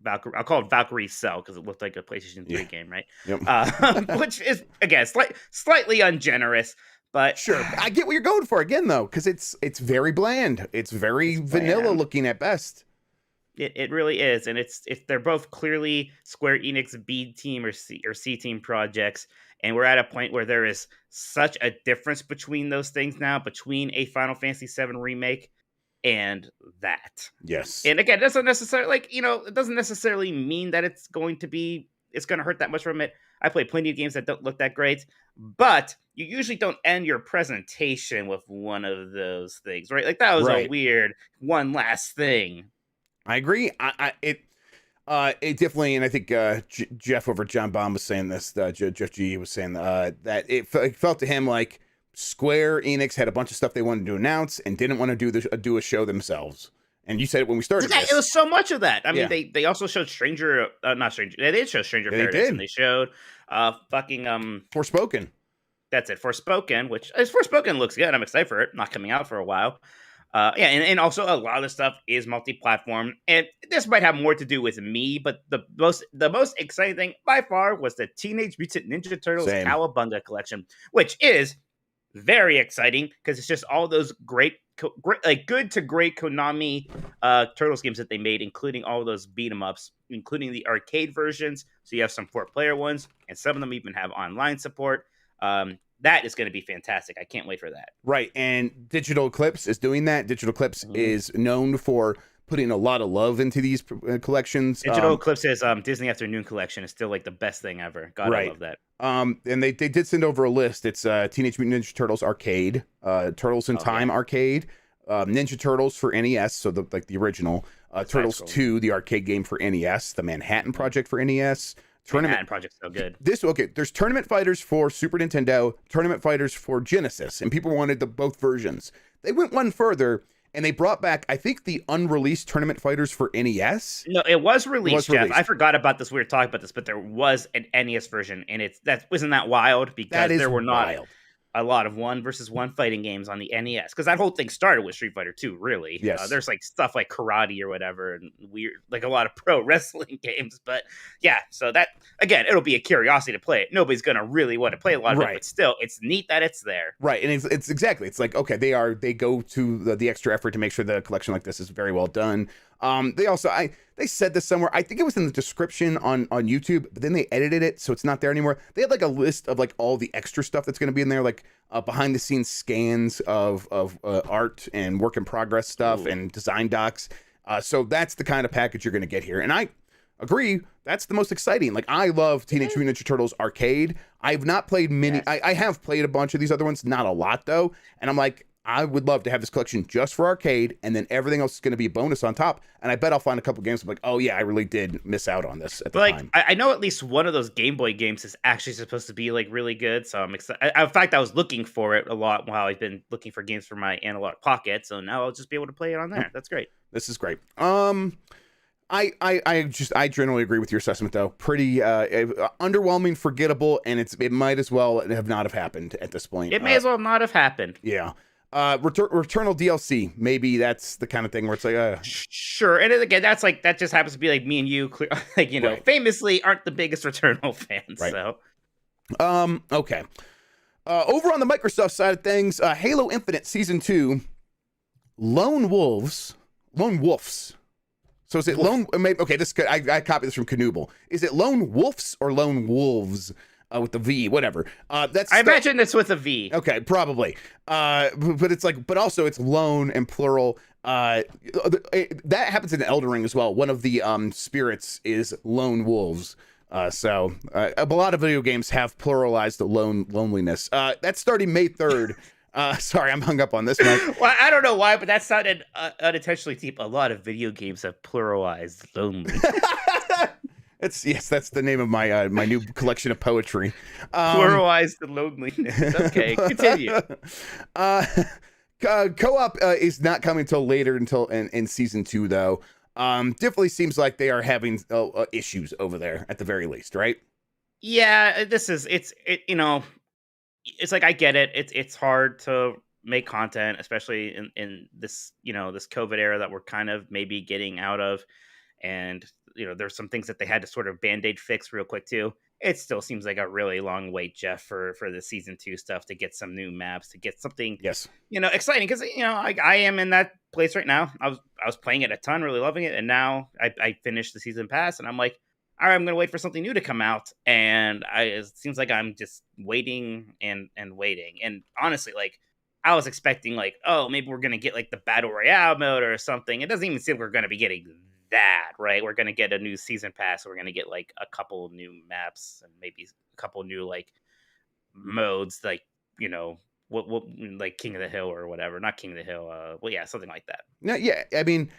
I'll call it Valkyrie Cell because it looked like a PlayStation 3 game, right? Yep. Which is, again, slightly ungenerous. But sure, I get what you're going for again, though, because it's very bland. It's very vanilla looking at best. It really is, and it's they're both clearly Square Enix B team or C team projects, and we're at a point where there is such a difference between those things now, between a Final Fantasy VII remake and that. Yes, and again, it doesn't necessarily mean that it's going to hurt that much from it. I play plenty of games that don't look that great, but you usually don't end your presentation with one of those things, right? Like that was a weird one last thing. I agree. It definitely, and I think Jeff over at John Baum was saying this. Jeff G was saying that it felt to him like Square Enix had a bunch of stuff they wanted to announce and didn't want to do a show themselves. And you said it when we started. It was so much of that. I mean, they also showed They did show Stranger Paradise, and they showed Forspoken. That's it. Forspoken, which Forspoken looks good. I'm excited for it. Not coming out for a while. And also a lot of the stuff is multi-platform, and this might have more to do with me, but the most exciting thing by far was the Teenage Mutant Ninja Turtles Cowabunga collection, which is very exciting because it's just all those great good to great Konami Turtles games that they made, including all those beat 'em ups, including the arcade versions. So you have some 4-player ones, and some of them even have online support. That is going to be fantastic. I can't wait for that. Right, and Digital Eclipse is doing that. Digital Eclipse is known for putting a lot of love into these collections. Digital Eclipse is Disney Afternoon Collection is still like the best thing ever. God, I love that. And they did send over a list. It's Teenage Mutant Ninja Turtles Arcade, Turtles in Time Arcade, Ninja Turtles for NES, so the original, Turtles 2, the arcade game for NES, the Manhattan Project for NES. Manhattan Project's so good. There's Tournament Fighters for Super Nintendo, Tournament Fighters for Genesis, and people wanted both versions. They went one further, and they brought back, I think, the unreleased Tournament Fighters for NES. No, it was released, Jeff. I forgot about this. We were talking about this, but there was an NES version, and wasn't that wild? Because there were not a lot of 1v1 fighting games on the NES, because that whole thing started with Street Fighter 2, really. Yes. There's like stuff like karate or whatever, and weird, like a lot of pro wrestling games. But yeah, so that, again, it'll be a curiosity to play it. Nobody's going to really want to play a lot of it, but still, it's neat that it's there. Right, and it's exactly, it's like, okay, they go to the extra effort to make sure that a collection like this is very well done. They also, they said this somewhere, I think it was in the description on YouTube, but then they edited it, so it's not there anymore. They had like a list of like all the extra stuff that's going to be in there, like behind the scenes scans of art and work in progress stuff and design docs. So that's the kind of package you're going to get here. And I agree, that's the most exciting. Like, I love Teenage Mutant Ninja Turtles Arcade. I've not played many. Yes. I have played a bunch of these other ones, not a lot though. And I'm like, I would love to have this collection just for arcade, and then everything else is going to be a bonus on top. And I bet I'll find a couple games I'm like, oh yeah, I really did miss out on this at the time. I know at least one of those Game Boy games is actually supposed to be like really good, so I'm excited. In fact, I was looking for it a lot while I've been looking for games for my analog pocket, so now I'll just be able to play it on there. That's great. This is great. I generally agree with your assessment though. Pretty underwhelming, forgettable, and it might as well have happened at this point. It may as well not have happened. Yeah. Returnal DLC. Maybe that's the kind of thing where it's like, sure. And again, that just happens to be like me and you, like, you know, right. famously aren't the biggest Returnal fans. Right. So, okay. Over on the Microsoft side of things, Halo Infinite Season 2, Lone Wolves. So is it Lone? Okay, I copied this from Knuble. Is it Lone Wolves or Lone Wolves? With the V, whatever. I imagine it's with a V. Okay, probably. But it's like, but also it's lone and plural. That happens in Elden Ring as well. One of the spirits is lone wolves. So a lot of video games have pluralized the loneliness. That's starting May 3rd. Sorry, I'm hung up on this one. Well, I don't know why, but that sounded unintentionally deep. A lot of video games have pluralized lonely. That's the name of my my new collection of poetry. Pluralized the loneliness. Okay, continue. Co-op is not coming until later, in Season 2 though. Definitely seems like they are having issues over there at the very least, right? Yeah, you know, it's like, I get it. It's hard to make content, especially in this, you know, this COVID era that we're kind of maybe getting out of. And, you know, there's some things that they had to sort of Band-Aid fix real quick too. It still seems like a really long wait, Jeff, for the Season 2 stuff, to get some new maps, to get something, yes, you know, exciting. Because, you know, I am in that place right now. I was playing it a ton, really loving it, and now I finished the season pass, and I'm like, all right, I'm gonna wait for something new to come out, and it seems like I'm just waiting and waiting. And honestly, like, I was expecting, like, oh, maybe we're gonna get like the Battle Royale mode or something. It doesn't even seem we're gonna be getting that, right? We're gonna get a new season pass, so we're gonna get like a couple new maps and maybe a couple new like modes, like, you know, what like King of the Hill or whatever. Not King of the Hill, well, yeah, something like that. No, yeah, I mean,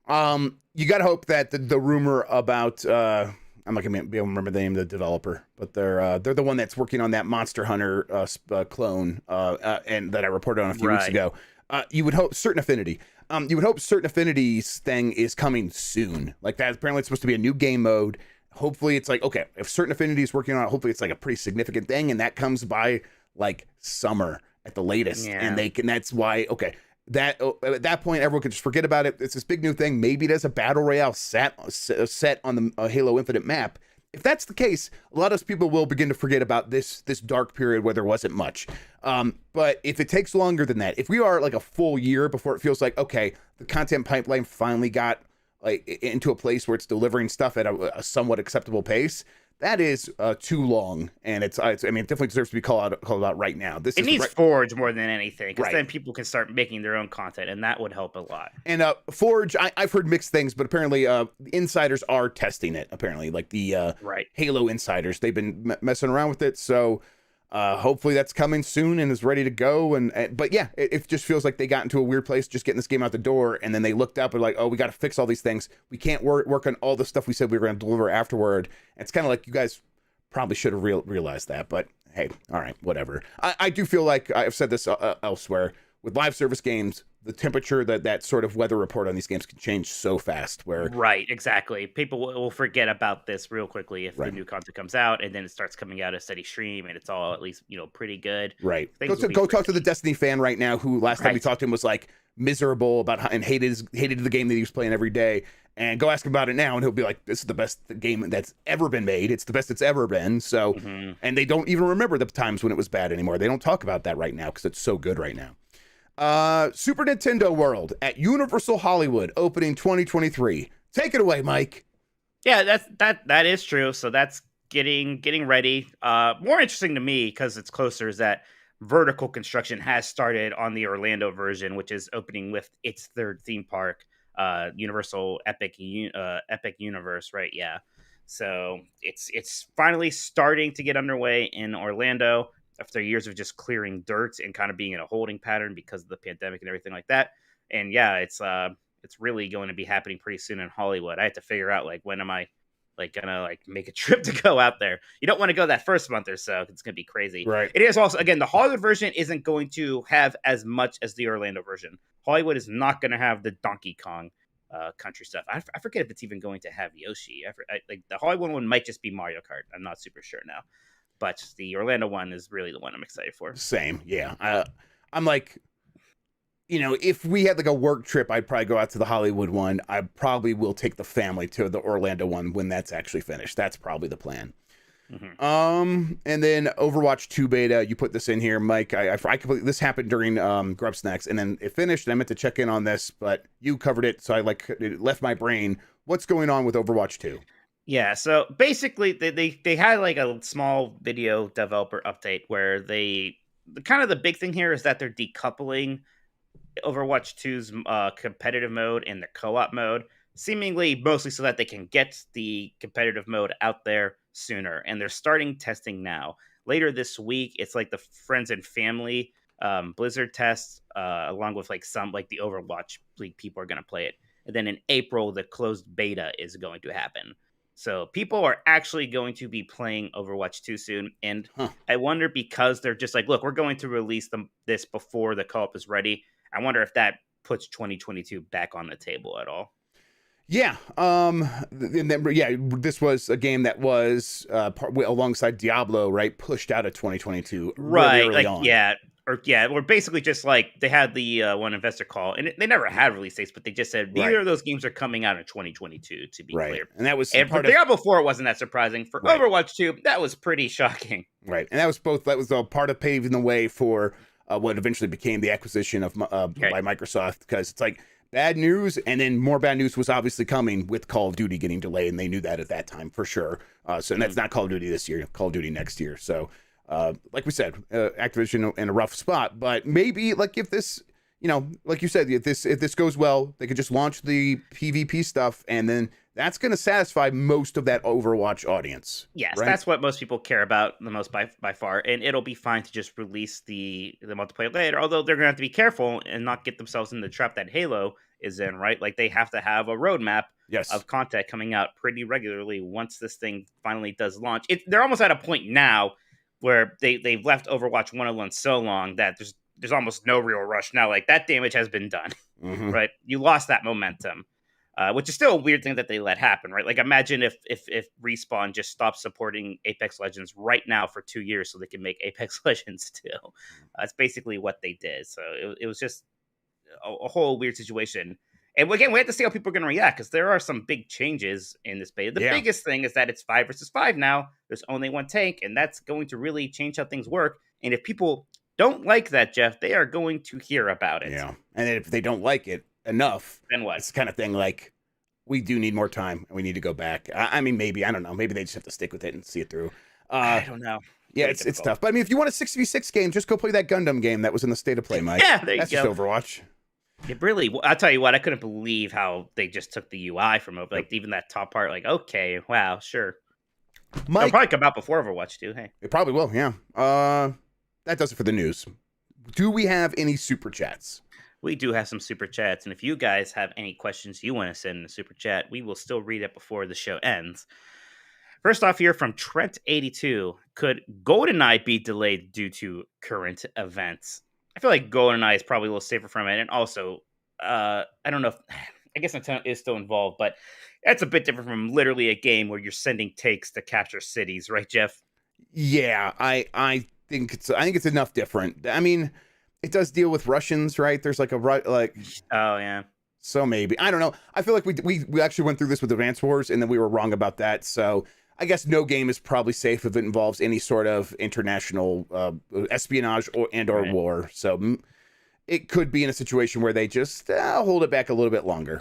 you gotta hope that the rumor about I'm not gonna be able to remember the name of the developer, but they're the one that's working on that Monster Hunter clone and that I reported on a few weeks ago. You would hope Certain Affinity. You would hope Certain Affinity's thing is coming soon. Like that, apparently it's supposed to be a new game mode. Hopefully it's like, okay, if Certain Affinity is working on it, hopefully it's like a pretty significant thing, and that comes by like summer at the latest. Yeah. And that's why, okay, that at that point everyone can just forget about it. It's this big new thing. Maybe it has a battle royale set on the Halo Infinite map. If that's the case, a lot of people will begin to forget about this dark period where there wasn't much. But if it takes longer than that, if we are like a full year before it feels like, okay, the content pipeline finally got like into a place where it's delivering stuff at a somewhat acceptable pace, that is too long, and it definitely deserves to be called out right now. It needs Forge more than anything, because then people can start making their own content, and that would help a lot. And Forge, I've heard mixed things, but apparently the insiders are testing it. Apparently, like the Halo insiders, they've been messing around with it. So hopefully that's coming soon and is ready to go. But yeah, it just feels like they got into a weird place just getting this game out the door, and then they looked up and like, oh, we got to fix all these things. We can't work on all the stuff we said we were going to deliver afterward. And it's kind of like, you guys probably should have realized that, but hey, all right, whatever. I do feel like I've said this elsewhere with live service games. The temperature, that sort of weather report on these games can change so fast. Right, exactly. People will forget about this real quickly if the new content comes out, and then it starts coming out a steady stream, and it's all at least, you know, pretty good. Right. Go talk to the Destiny fan right now, who last time we talked to him was like miserable about and hated the game that he was playing every day. And go ask him about it now, and he'll be like, "This is the best game that's ever been made. It's the best it's ever been." So, and they don't even remember the times when it was bad anymore. They don't talk about that right now because it's so good right now. Super Nintendo World at Universal Hollywood opening 2023. Take it away, Mike. Yeah, that is true. So that's getting ready. More interesting to me, because it's closer, is that vertical construction has started on the Orlando version, which is opening with its third theme park. Universal Epic Epic Universe, right? Yeah. So it's finally starting to get underway in Orlando after years of just clearing dirt and kind of being in a holding pattern because of the pandemic and everything like that. And yeah, it's really going to be happening pretty soon in Hollywood. I had to figure out like when am I like gonna like make a trip to go out there. You don't want to go that first month or so. It's gonna be crazy. Right. It is also, again, the Hollywood version isn't going to have as much as the Orlando version. Hollywood is not going to have the Donkey Kong country stuff. I forget if it's even going to have Yoshi. Like the Hollywood one might just be Mario Kart. I'm not super sure now, but the Orlando one is really the one I'm excited for. Same, yeah. I'm like, if we had like a work trip, I'd probably go out to the Hollywood one. I probably will take the family to the Orlando one when that's actually finished. That's probably the plan. Mm-hmm. And then Overwatch 2 beta, you put this in here, Mike. I completely, this happened during Grubb Snacks, and then it finished. And I meant to check in on this, but you covered it, so it left my brain. What's going on with Overwatch 2? Yeah, so basically they had like a small video developer update where the big thing here is that they're decoupling Overwatch 2's competitive mode and the co-op mode, seemingly mostly so that they can get the competitive mode out there sooner. And they're starting testing now. Later this week, it's like the friends and family Blizzard test, along with like some like the Overwatch League people are going to play it. And then in April, the closed beta is going to happen. So people are actually going to be playing Overwatch 2 soon. And I wonder, because they're just like, look, we're going to release this before the co-op is ready. I wonder if that puts 2022 back on the table at all. Yeah. This was a game that was alongside Diablo, right? Pushed out of 2022. Right. Really early on. Or basically just like they had the one investor call, and they never had release dates, but they just said neither of those games are coming out in 2022, to be clear. And that was for Diablo 4, it wasn't that surprising. For Overwatch 2, that was pretty shocking. Right. And that was a part of paving the way for what eventually became the acquisition of by Microsoft, because it's like bad news, and then more bad news was obviously coming with Call of Duty getting delayed, and they knew that at that time for sure. So that's not Call of Duty this year, Call of Duty next year. So like we said, Activision in a rough spot, but maybe like if this, like you said, if this goes well, they could just launch the PvP stuff, and then that's going to satisfy most of that Overwatch audience. Yes, right? That's what most people care about the most by far, and it'll be fine to just release the multiplayer later, although they're going to have to be careful and not get themselves in the trap that Halo is in, right? Like they have to have a roadmap of content coming out pretty regularly once this thing finally does launch. They're almost at a point now where they've left Overwatch 1 alone so long that there's almost no real rush now. Like that damage has been done, right? You lost that momentum. Which is still a weird thing that they let happen, right? Like, imagine if Respawn just stopped supporting Apex Legends right now for 2 years so they can make Apex Legends 2. That's basically what they did. So it was just a whole weird situation. And again, we have to see how people are going to react, because there are some big changes in this beta. The biggest thing is that it's 5 versus 5 now. There's only one tank, and that's going to really change how things work. And if people don't like that, Jeff, they are going to hear about it. Yeah, and if they don't like it enough, then what? It's the kind of thing like, we do need more time and we need to go back. I mean, maybe, I don't know. Maybe they just have to stick with it and see it through. I don't know. Yeah, it's tough. But I mean, if you want a 6v6 game, just go play that Gundam game that was in the state of play, Mike. Yeah, there you go. That's just Overwatch. It really, I'll tell you what, I couldn't believe how they just took the UI from Overwatch. Like, even that top part, like, okay, wow, sure. Mike, it'll probably come out before Overwatch 2, hey. It probably will, yeah. That does it for the news. Do we have any super chats? We do have some super chats, and if you guys have any questions you want to send in a super chat, we will still read it before the show ends. First off here from Trent82, could GoldenEye be delayed due to current events? I feel like GoldenEye is probably a little safer from it, and also, I don't know if, I guess Nintendo is still involved, but that's a bit different from literally a game where you're sending takes to capture cities, right, Jeff? Yeah, I think it's enough different. I mean, it does deal with Russians, right? There's like oh yeah. So maybe, I don't know. I feel like we actually went through this with Advance Wars, and then we were wrong about that. So I guess no game is probably safe if it involves any sort of international espionage or war. So it could be in a situation where they just hold it back a little bit longer.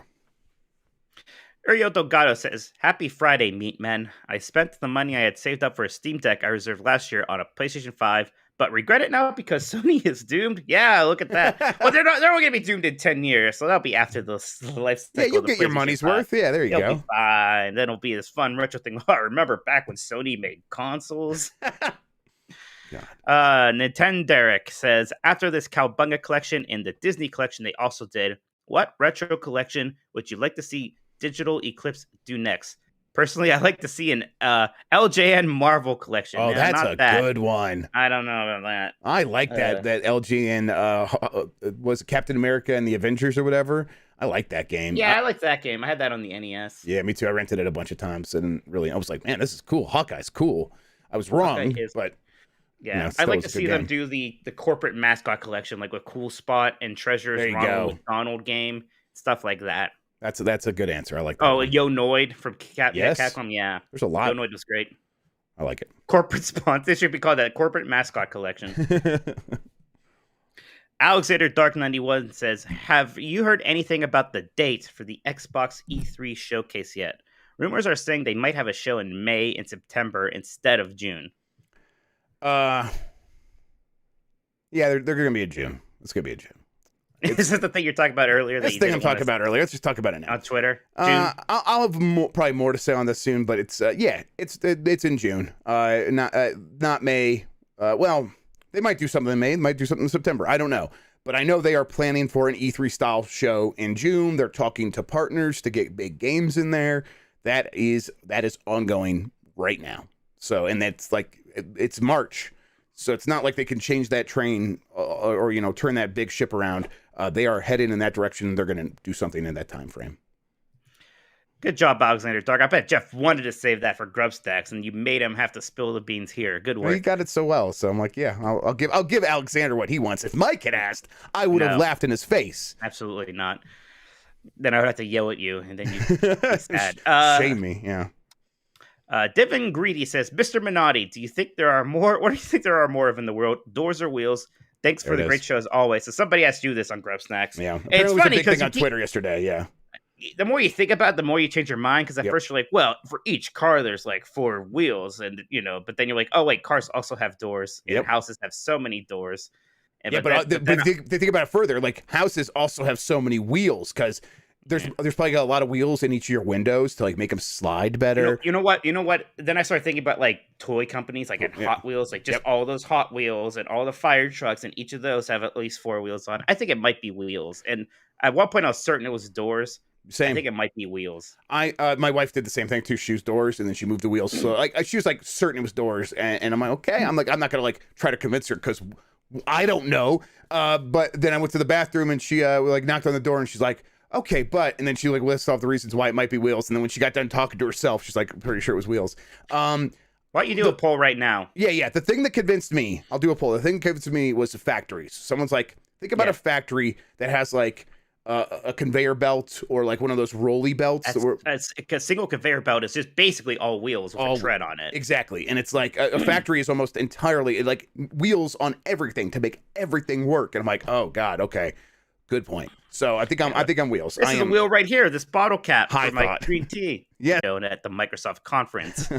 Uriel Delgado says, "Happy Friday, meat men. I spent the money I had saved up for a Steam Deck I reserved last year on a PlayStation 5, but regret it now because Sony is doomed. Yeah, look at that. Well, they're not. They're only gonna be doomed in 10 years, so that'll be after the life cycle. Yeah, you'll of the get your PlayStation money's 5. worth. Yeah, there you It'll go. be fine. Then it'll be this fun retro thing. I remember back when Sony made consoles. Nintendo Derek says, after this Cowabunga collection and the Disney collection they also did, what retro collection would you like to see Digital Eclipse do next? Personally, I'd like to see an LJN Marvel collection. Oh, No, that's not a that. good one. I don't know about that. I like that LGN was Captain America and the Avengers or whatever. I like that game. Yeah, I like that game. I had that on the NES. Yeah, me too. I rented it a bunch of times and really, I was like, man, this is cool. Hawkeye's cool. I was wrong, but yeah, you know, I'd like still to see them do the corporate mascot collection, like with Cool Spot and Treasures, There you Ronald go. McDonald game, stuff like that. That's a good answer. I like that. Oh, one. Yo Noid from Yes. Capcom. Yeah, There's a lot. Yo Noid was great. I like it. Corporate sponsor. This should be called that corporate mascot collection. Alexander Dark 91 says, have you heard anything about the date for the Xbox E3 showcase yet? Rumors are saying they might have a show in May and September instead of June. Yeah, they're gonna be in June. It's gonna be in June. Is this the thing you're talking about earlier? This thing I'm talking about earlier. Let's just talk about it now. On Twitter? June? I'll have probably more to say on this soon, but it's it's in June. Not May. Well, they might do something in May. They might do something in September. I don't know. But I know they are planning for an E3 style show in June. They're talking to partners to get big games in there. That is ongoing right now. So, and that's like, it's March. So it's not like they can change that train or you know, turn that big ship around. They are headed in that direction. They're going to do something in that time frame. Good job, Alexander Dark. I bet Jeff wanted to save that for Grubb Stacks, and you made him have to spill the beans here. Good work. Well, he got it so well, so I'm like, yeah, I'll give Alexander what he wants. If Mike had asked, I would have laughed in his face. Absolutely not. Then I would have to yell at you, and then you'd be sad. Shame me, yeah. Divin Greedy says, Mr. Minotti, do you think there are more? What do you think there are more of in the world? Doors or wheels? Thanks for the great show as always. So somebody asked you this on Grub Snacks. Yeah, and it's funny because it was a big thing on Twitter yesterday. Yeah. The more you think about it, the more you change your mind. Because at first you're like, well, for each car there's like 4 wheels, and you know, but then you're like, oh wait, cars also have doors, and houses have so many doors. And, yeah, but they think about it further. Like houses also have so many wheels because there's probably got a lot of wheels in each of your windows to like make them slide better. You know what? Then I started thinking about like toy companies, like Hot Wheels, like just all those Hot Wheels and all the fire trucks, and each of those have at least 4 wheels on. I think it might be wheels. And at one point I was certain it was doors. Same. I think it might be wheels. My wife did the same thing too. She used doors and then she moved the wheels. So like she was like certain it was doors, and I'm like, okay. I'm like, I'm not gonna like try to convince her because I don't know. But then I went to the bathroom and she like knocked on the door and she's like, okay, but, and then she like lists off the reasons why it might be wheels. And then when she got done talking to herself, she's like, pretty sure it was wheels. Why don't you do a poll right now? Yeah. The thing that convinced me, I'll do a poll. The thing that convinced me was the factories. Someone's like, think about a factory that has like a conveyor belt or like one of those rolly belts. A single conveyor belt is just basically all wheels with a tread on it. Exactly. And it's like a factory is almost entirely like wheels on everything to make everything work. And I'm like, oh God, okay. Good point. So I think I'm wheels. This is a wheel right here. This bottle cap for my green tea. Yeah. At the Microsoft conference.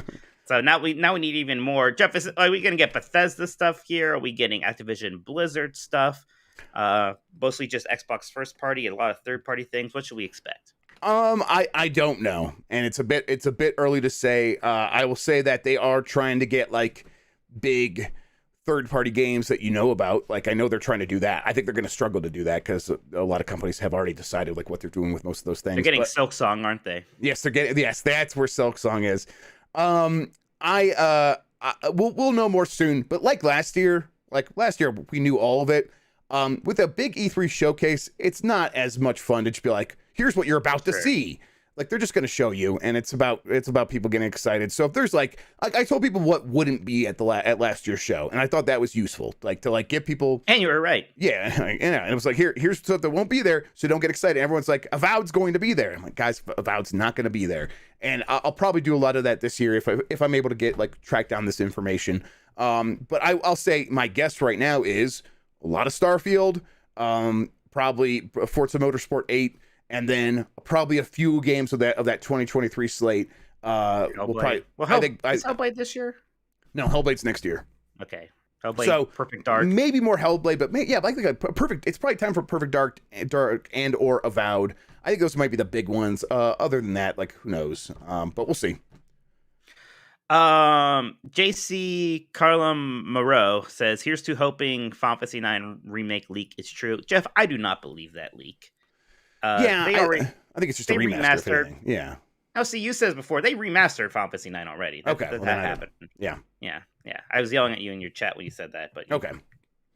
So now we need even more. Jeff, are we going to get Bethesda stuff here? Are we getting Activision Blizzard stuff? Mostly just Xbox first party, a lot of third party things. What should we expect? I don't know, and it's a bit early to say. I will say that they are trying to get like big third-party games that you know about. Like I know they're trying to do that. I think they're going to struggle to do that because a lot of companies have alreely decided like what they're doing with most of those things. They're getting Silksong, aren't they? Yes, they're getting. Yes, that's where Silksong is. We'll know more soon. But like last year we knew all of it. With a big E3 showcase, it's not as much fun to just be like, here's what you're about to see. Like they're just going to show you, and it's about people getting excited. So if there's like I told people what wouldn't be at last year's show, and I thought that was useful, like to like get people. And you were right. Yeah, and it was like here's stuff that won't be there, so don't get excited. Everyone's like, Avowed's going to be there. I'm like, guys, Avowed's not going to be there, and I'll probably do a lot of that this year if I'm able to get like track down this information. But I'll say my guess right now is a lot of Starfield, probably Forza Motorsport 8. And then probably a few games of that 2023 slate. Is Hellblade this year? No, Hellblade's next year. Okay. Hellblade, So Perfect Dark. maybe more Hellblade, but like a perfect. It's probably time for Perfect Dark and or Avowed. I think those might be the big ones. Other than that, like who knows? But we'll see. JC Carlum Moreau says, "Here's to hoping Final Fantasy IX remake leak is true." Jeff, I do not believe that leak. I think it's just a remaster. If anything. Yeah. Oh, see, you said before they remastered Final Fantasy IX already. That happened. Yeah. I was yelling at you in your chat when you said that, but okay.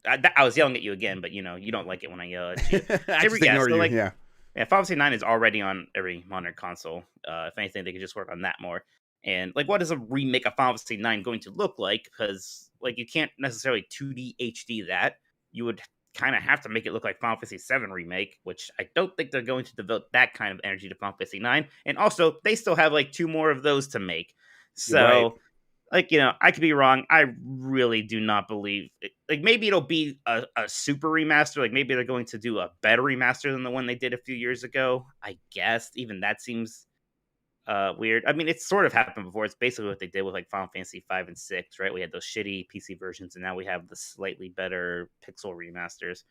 I was yelling at you again, but you don't like it when I yell at you. I just ignore you. Yeah, Final Fantasy IX is already on every modern console. If anything, they could just work on that more. And like, what is a remake of Final Fantasy IX going to look like? Because like, you can't necessarily 2D HD that. You would kind of have to make it look like Final Fantasy VII remake, which I don't think they're going to devote that kind of energy to Final Fantasy IX. And also, they still have like 2 more of those to make. So. Right. Like, I could be wrong. I really do not believe it. Like, maybe it'll be a super remaster. Like, maybe they're going to do a better remaster than the one they did a few years ago. I guess even that seems weird. I mean, it's sort of happened before. It's basically what they did with like Final Fantasy 5 and 6, right? We had those shitty PC versions, and now we have the slightly better pixel remasters.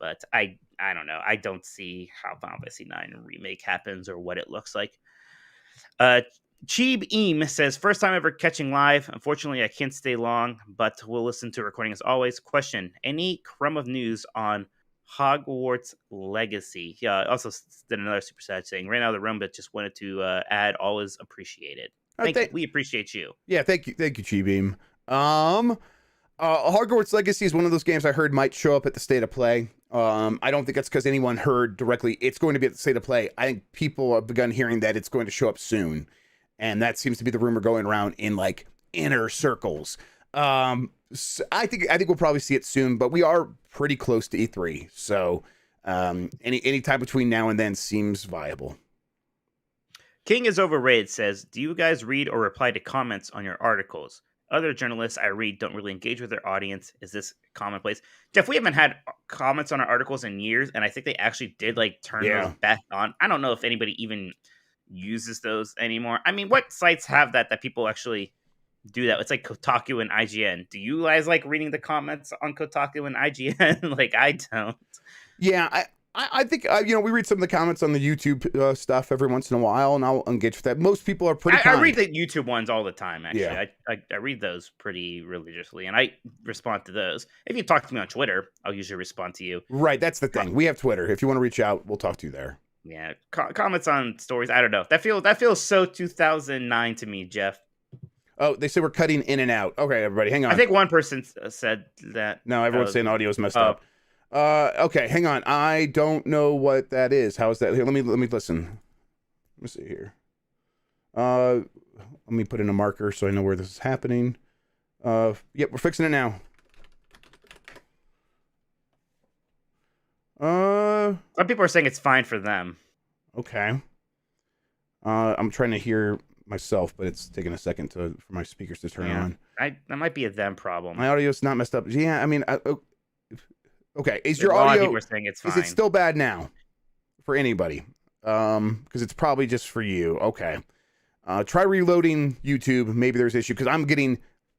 But I don't know. I don't see how Final Fantasy 9 remake happens or what it looks like. Cheeb Eam says, first time ever catching live. Unfortunately, I can't stay long, but we'll listen to a recording as always. Question, any crumb of news on Hogwarts Legacy? Yeah, also did another super sad saying, ran out of the room, but just wanted to add, all is appreciated. We appreciate you. Yeah, thank you, Cheeb Eam. Hogwarts Legacy is one of those games I heard might show up at the State of Play. I don't think that's because anyone heard directly it's going to be at the State of Play. I think people have begun hearing that it's going to show up soon. And that seems to be the rumor going around in like inner circles. So I think we'll probably see it soon, but we are pretty close to E3. So any time between now and then seems viable. King is Overrated says, do you guys read or reply to comments on your articles? Other journalists I read don't really engage with their audience. Is this commonplace? Jeff, we haven't had comments on our articles in years, and I think they actually did like turn those back on. I don't know if anybody even uses those anymore. I mean, what sites have that people actually do that? It's like Kotaku and IGN. Do you guys like reading the comments on Kotaku and IGN? Like, I don't. Yeah, I think we read some of the comments on the YouTube stuff every once in a while, and I'll engage with that. Most people are pretty kind. I read the YouTube ones all the time, actually. Yeah. I read those pretty religiously, and I respond to those. If you talk to me on Twitter, I'll usually respond to you. Right, that's the thing. We have Twitter. If you want to reach out, we'll talk to you there. Yeah, comments on stories. I don't know. That feels so 2009 to me, Jeff. Oh, they say we're cutting in and out. Okay, everybody, hang on. I think one person said that. No, everyone's saying audio is messed up. Okay, hang on. I don't know what that is. How is that? Here, let me listen. Let me see here. Let me put in a marker so I know where this is happening. Yep, we're fixing it now. Some people are saying it's fine for them. Okay. I'm trying to hear myself, but it's taking a second for my speakers to turn on. That might be a them problem. My audio's not messed up. Yeah, I mean, okay. Is your audio? A lot audio? of people are saying it's fine. Is it still bad now for anybody? Because it's probably just for you. Okay. Try reloading YouTube. Maybe there's an issue because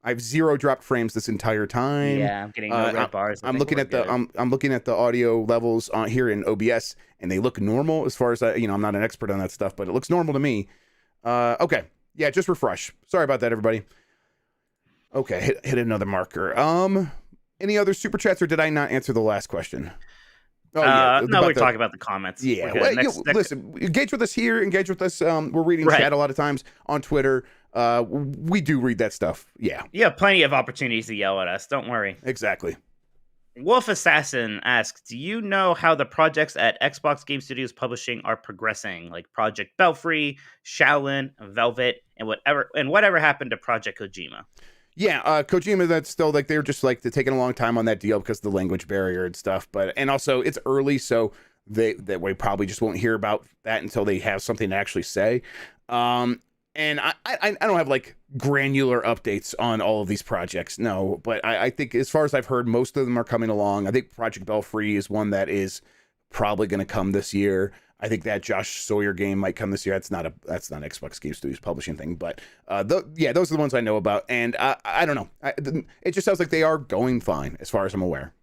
I have 0 dropped frames this entire time. Yeah, I'm getting no red bars. I'm looking at the audio levels on here in OBS, and they look normal as far as I'm not an expert on that stuff, but it looks normal to me. Okay, yeah, just refresh. Sorry about that, everybody. Okay, hit another marker. Any other super chats, or did I not answer the last question? Oh, yeah, no, we're talking about the comments. Yeah, listen, engage with us here. Engage with us. We're reading chat a lot of times on Twitter. We do read that stuff. Yeah. You have plenty of opportunities to yell at us. Don't worry. Exactly. Wolf Assassin asks, do you know how the projects at Xbox Game Studios Publishing are progressing? Like Project Belfry, Shaolin, Velvet, and whatever happened to Project Kojima? Yeah, Kojima, that's still like they're just like they're taking a long time on that deal because of the language barrier and stuff. And also it's early, so we probably just won't hear about that until they have something to actually say. And I don't have like granular updates on all of these projects, no. But I think as far as I've heard, most of them are coming along. I think Project Belfry is one that is probably going to come this year. I think that Josh Sawyer game might come this year. That's not an Xbox Game Studios publishing thing, but those are the ones I know about. And I don't know. It just sounds like they are going fine as far as I'm aware.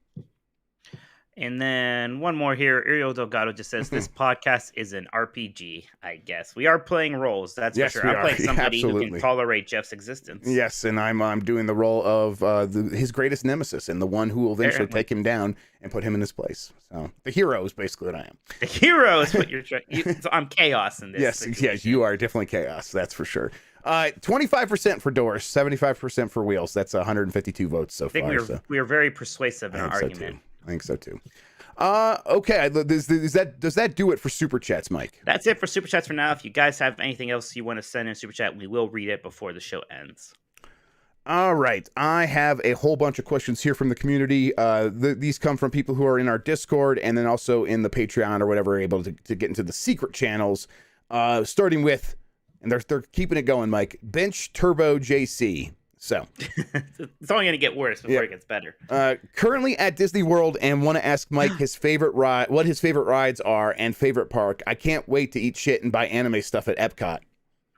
And then one more here. Ariel Delgado just says, this podcast is an RPG, I guess. We are playing roles, that's for sure. I'm playing somebody who can tolerate Jeff's existence. Yes, and I'm doing the role of his greatest nemesis and the one who will eventually take him down and put him in his place. So the hero is basically what I am. The hero is what you're trying. So I'm chaos in this. Yes, you are definitely chaos. That's for sure. 25% for doors, 75% for wheels. That's 152 votes so far. I think we are very persuasive in our argument. I think so too. Okay. Does that do it for super chats, Mike? That's it for super chats for now. If you guys have anything else you want to send in super chat, we will read it before the show ends. All right. I have a whole bunch of questions here from the community. These come from people who are in our Discord and then also in the Patreon or whatever, able to get into the secret channels. Starting with, and they're keeping it going, Mike, Bench Turbo JC. So it's only going to get worse before it gets better. Currently at Disney World and want to ask Mike his favorite ride, what his favorite rides are and favorite park. I can't wait to eat shit and buy anime stuff at Epcot.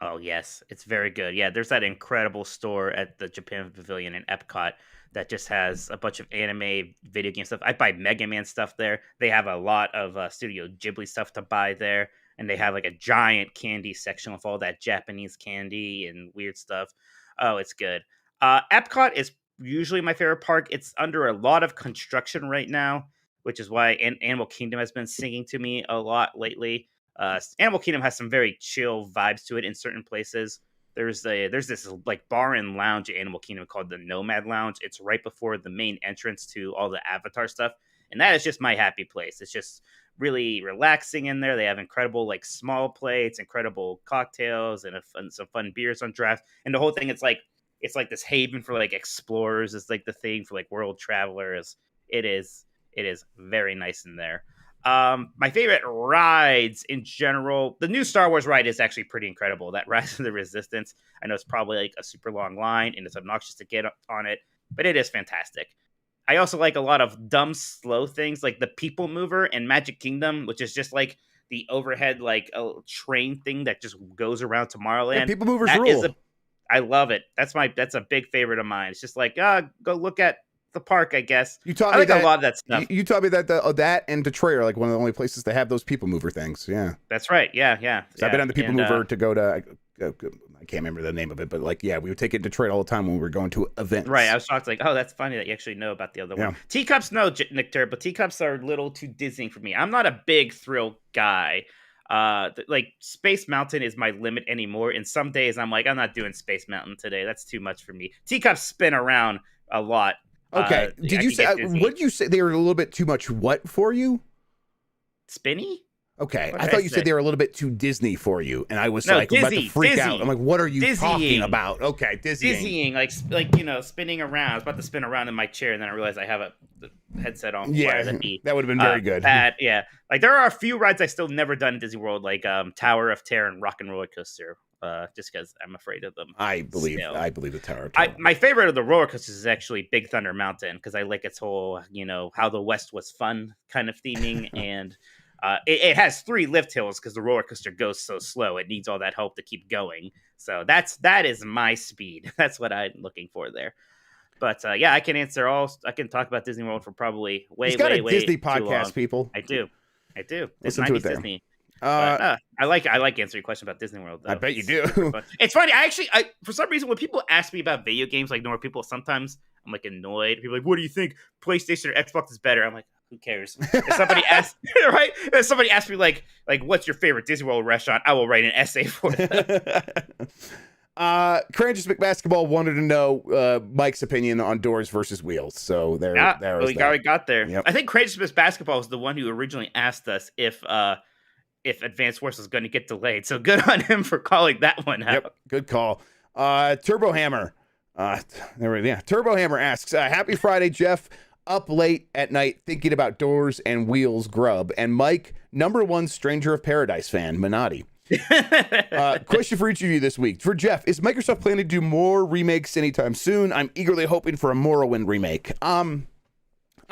Oh, yes. It's very good. Yeah, there's that incredible store at the Japan Pavilion in Epcot that just has a bunch of anime video game stuff. I buy Mega Man stuff there. They have a lot of Studio Ghibli stuff to buy there. And they have like a giant candy section with all that Japanese candy and weird stuff. Oh, it's good. Epcot is usually my favorite park. It's under a lot of construction right now, which is why Animal Kingdom has been singing to me a lot lately. Animal Kingdom has some very chill vibes to it in certain places. There's this like bar and lounge at Animal Kingdom called the Nomad Lounge. It's right before the main entrance to all the Avatar stuff, and that is just my happy place. It's just really relaxing in there. They have incredible like small plates, incredible cocktails, and some fun beers on draft. And the whole thing, it's like this haven for like explorers. It's like the thing for like world travelers. It is very nice in there. My favorite rides in general, the new Star Wars ride is actually pretty incredible. That Rise of the Resistance. I know it's probably like a super long line and it's obnoxious to get on it, but it is fantastic. I also like a lot of dumb, slow things like the People Mover and Magic Kingdom, which is just like the overhead like a train thing that just goes around Tomorrowland. Yeah, People Movers rule. I love it. That's a big favorite of mine. It's just like, go look at the park, I guess. I like a lot of that stuff. You taught me that that and Detroit are like one of the only places to have those People Mover things. Yeah, that's right. Yeah. So I've been on the People Mover to go to. I can't remember the name of it, but like, yeah, we would take it to Detroit all the time when we were going to events. Right. I was shocked, like, oh, that's funny that you actually know about the other one. Teacups, no, Nick Turb, but teacups are a little too dizzying for me. I'm not a big thrill guy. Like Space Mountain is my limit anymore. And some days I'm like, I'm not doing Space Mountain today. That's too much for me. Teacups spin around a lot. Okay. What did you say? They were a little bit too much what for you? Spinny? Okay. I thought you said they were a little bit too Disney for you. And I was about to freak out. I'm like, what are you talking about? Okay. Dizzying. Like, spinning around. I was about to spin around in my chair and then I realized I have the headset on. Yeah. That would have been very good. Bad. Yeah. Like there are a few rides I still never done in Disney World, like Tower of Terror and Rock and Roller Coaster. Just because I'm afraid of them. I believe the Tower of Terror. My favorite of the roller coasters is actually Big Thunder Mountain because I like its whole, how the West was fun kind of theming. And it has 3 lift hills because the roller coaster goes so slow. It needs all that help to keep going. So that is my speed. That's what I'm looking for there. But I can answer all. I can talk about Disney World for probably way Disney podcast, people. I do. Listen to it there. Disney. I like answering your question about Disney World, though. I bet you do. It's funny. I for some reason, when people ask me about video games, like normal people, sometimes I'm like annoyed. People are like, what do you think? PlayStation or Xbox is better? I'm like, who cares? If somebody asks, right? If somebody asks me like, what's your favorite Disney World restaurant? I will write an essay for them. Courageous McBasketball wanted to know Mike's opinion on doors versus wheels. So there we already got there. Yep. I think Courageous McBasketball was the one who originally asked us if Advanced Wars was going to get delayed. So good on him for calling that one out. Yep, good call. Turbo Hammer. Turbo Hammer asks, happy Friday, Jeff. Up late at night thinking about doors and wheels, Grubb. And Mike, #1 Stranger of Paradise fan, Minotti. Question for each of you this week. For Jeff, is Microsoft planning to do more remakes anytime soon? I'm eagerly hoping for a Morrowind remake. I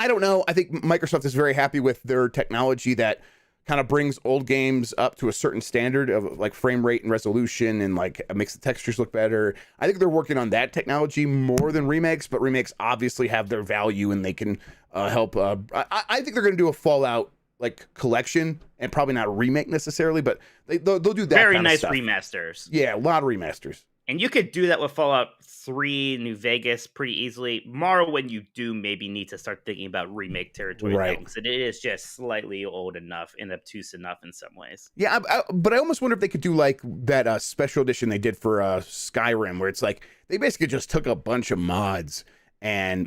don't know. I think Microsoft is very happy with their technology that kind of brings old games up to a certain standard of like frame rate and resolution, and like makes the textures look better. I think they're working on that technology more than remakes, but remakes obviously have their value and they can help. I think they're going to do a Fallout like collection, and probably not a remake necessarily, but they'll do that. Very kind nice of stuff. remasters. Yeah, a lot of remasters. And you could do that with Fallout 3, New Vegas pretty easily. Morrowind, you do maybe need to start thinking about remake territory, right? Because it is just slightly old enough and obtuse enough in some ways. Yeah, but I almost wonder if they could do like that special edition they did for Skyrim, where it's like they basically just took a bunch of mods and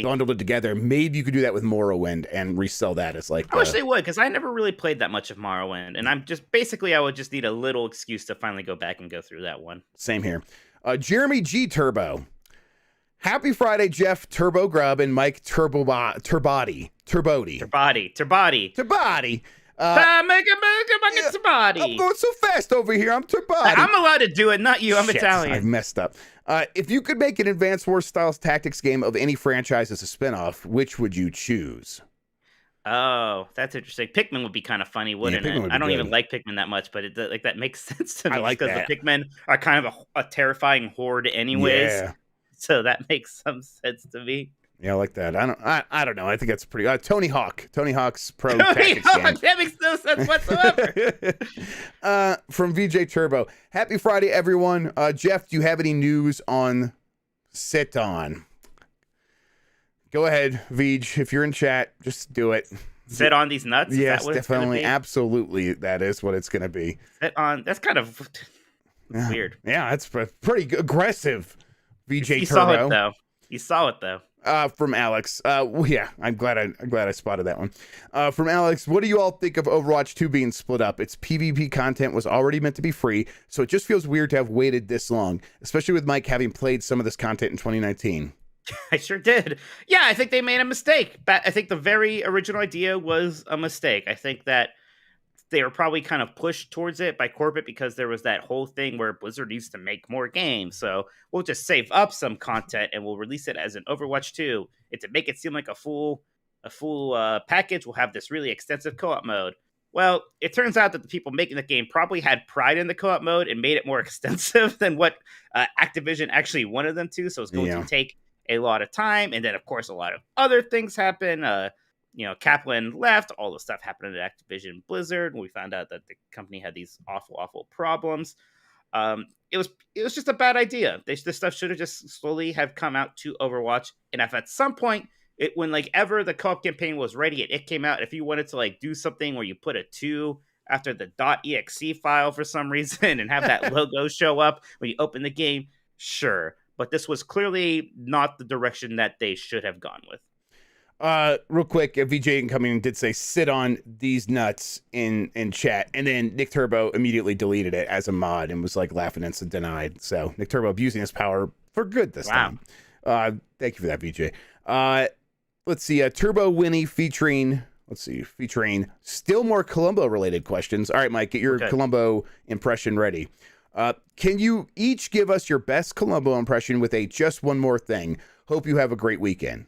bundled it together. Maybe you could do that with Morrowind and resell that as like. I wish they would, because I never really played that much of Morrowind, and I would just need a little excuse to finally go back and go through that one. Same here. Jeremy G. Turbo. Happy Friday, Jeff Turbo Grubb and Mike Turbody. I'm going so fast over here. I'm Turbody. I'm allowed to do it, not you. I'm Italian. I messed up. If you could make an Advanced Wars styles tactics game of any franchise as a spinoff, which would you choose? Oh, that's interesting. Pikmin would be kind of funny, wouldn't it? I don't even like Pikmin that much, but that makes sense to me. I like because that. the Pikmin are kind of a terrifying horde anyways. Yeah. So that makes some sense to me. Yeah, I like that. I don't know. I think that's pretty. Tony Hawk's Pro Tony Tactics Hawk, game. that makes no sense whatsoever. From VJ Turbo. Happy Friday, everyone. Jeff, do you have any news on Sit On? Go ahead, Vij. If you're in chat, just do it. Sit on these nuts? Yes, definitely. Absolutely. That is what it's going to be. Sit on. That's kind of weird. Yeah, that's pretty aggressive, VJ Turbo. You saw it, though. From Alex. Yeah, I'm glad I spotted that one. From Alex, what do you all think of Overwatch 2 being split up? Its PvP content was already meant to be free, so it just feels weird to have waited this long, especially with Mike having played some of this content in 2019. I sure did. Yeah, I think they made a mistake. But I think the very original idea was a mistake. I think that they were probably kind of pushed towards it by corporate because there was that whole thing where Blizzard needs to make more games. So we'll just save up some content and we'll release it as an Overwatch 2. And to make it seem like a full package, we'll have this really extensive co-op mode. Well, it turns out that the people making the game probably had pride in the co-op mode and made it more extensive than what Activision actually wanted them to. So it's going to take a lot of time, and then of course a lot of other things happen. Kaplan left, all the stuff happened at Activision Blizzard, and we found out that the company had these awful problems. It was just a bad idea. This stuff should have just slowly have come out to Overwatch, and if at some point when like ever the co-op campaign was ready, it came out, if you wanted to like do something where you put a 2 after the .exe file for some reason and have that logo show up when you open the game, sure. But this was clearly not the direction that they should have gone with. Real quick, VJ Incoming did say sit on these nuts in chat, and then Nick Turbo immediately deleted it as a mod and was like laughing and denied. So Nick Turbo abusing his power for good this time. Thank you for that, VJ. Let's see, Turbo Winnie featuring still more Columbo related questions. All right, Mike, get your Columbo impression ready. Can you each give us your best Columbo impression with a just one more thing? Hope you have a great weekend.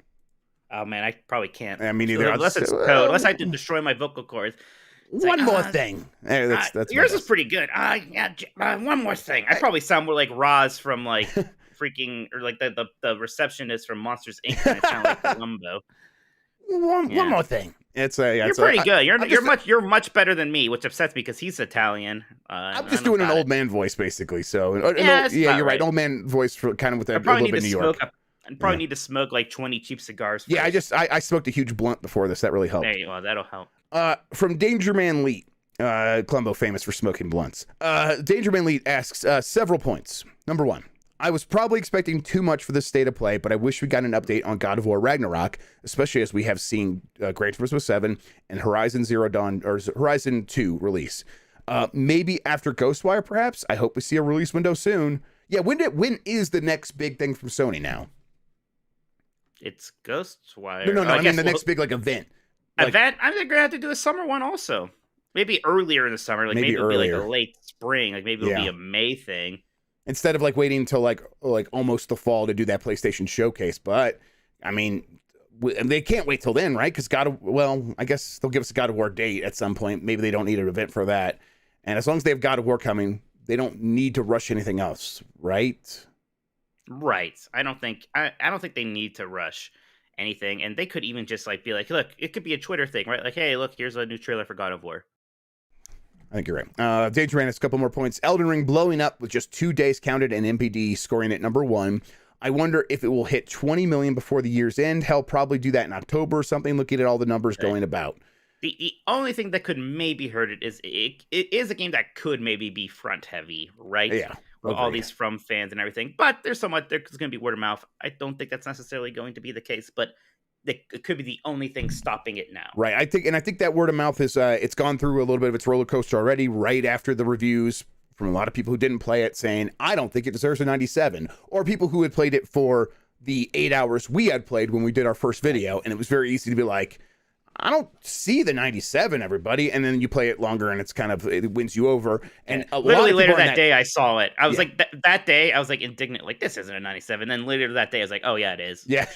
Oh man, I probably can't. I mean, either unless it's code, unless I have to destroy my vocal cords. One more thing. That's yours is pretty good. One more thing. I probably sound more like Roz from like freaking, or like the receptionist from Monsters Inc. And I sound like Columbo. One more thing. You're pretty good. You're much better than me, which upsets me because he's Italian. I'm just doing an old man voice, basically. So you're right. Old man voice for kind of with a little bit New York. I probably need to smoke like 20 cheap cigars first. Yeah, I smoked a huge blunt before this. That really helped. There you go. That'll help. From Danger Man Leet, Columbo famous for smoking blunts. Danger Man Leet asks several points. Number 1. I was probably expecting too much for this state of play, but I wish we got an update on God of War Ragnarok, especially as we have seen Gran Turismo 7 and Horizon Zero Dawn or Horizon 2 release. Maybe after Ghostwire, perhaps. I hope we see a release window soon. Yeah, when is the next big thing from Sony now? It's Ghostwire. No. I mean the next big event. Event? I think they're gonna have to do a summer one also. Maybe earlier in the summer. Like maybe it'll be like a late spring. Like maybe it'll be a May thing. Instead of like waiting until like almost the fall to do that PlayStation showcase. But I mean, and they can't wait till then, right? Because I guess they'll give us a God of War date at some point. Maybe they don't need an event for that. And as long as they have God of War coming, they don't need to rush anything else, right? Right. I don't think they need to rush anything, and they could even just like be like, look, it could be a Twitter thing, right? Like, hey, look, here's a new trailer for God of War. I think you're right. Danger ran us a couple more points. Elden Ring blowing up with just 2 days counted and MPD scoring at number 1. I wonder if it will hit 20 million before the year's end. Hell, probably do that in October or something, looking at all the numbers going about. The only thing that could maybe hurt it is it is a game that could maybe be front heavy, right? Yeah. With all these From fans and everything. But there's going to be word of mouth. I don't think that's necessarily going to be the case, but it could be the only thing stopping it now. Right. I think that word of mouth is it's gone through a little bit of its roller coaster already, right after the reviews from a lot of people who didn't play it saying, I don't think it deserves a 97, or people who had played it for the 8 hours we had played when we did our first video. And it was very easy to be like, I don't see the 97, everybody. And then you play it longer and it wins you over. And literally later that day I saw it. I was like, that day I was like indignant, like this isn't a 97. Then later that day I was like, oh yeah, it is. Yeah,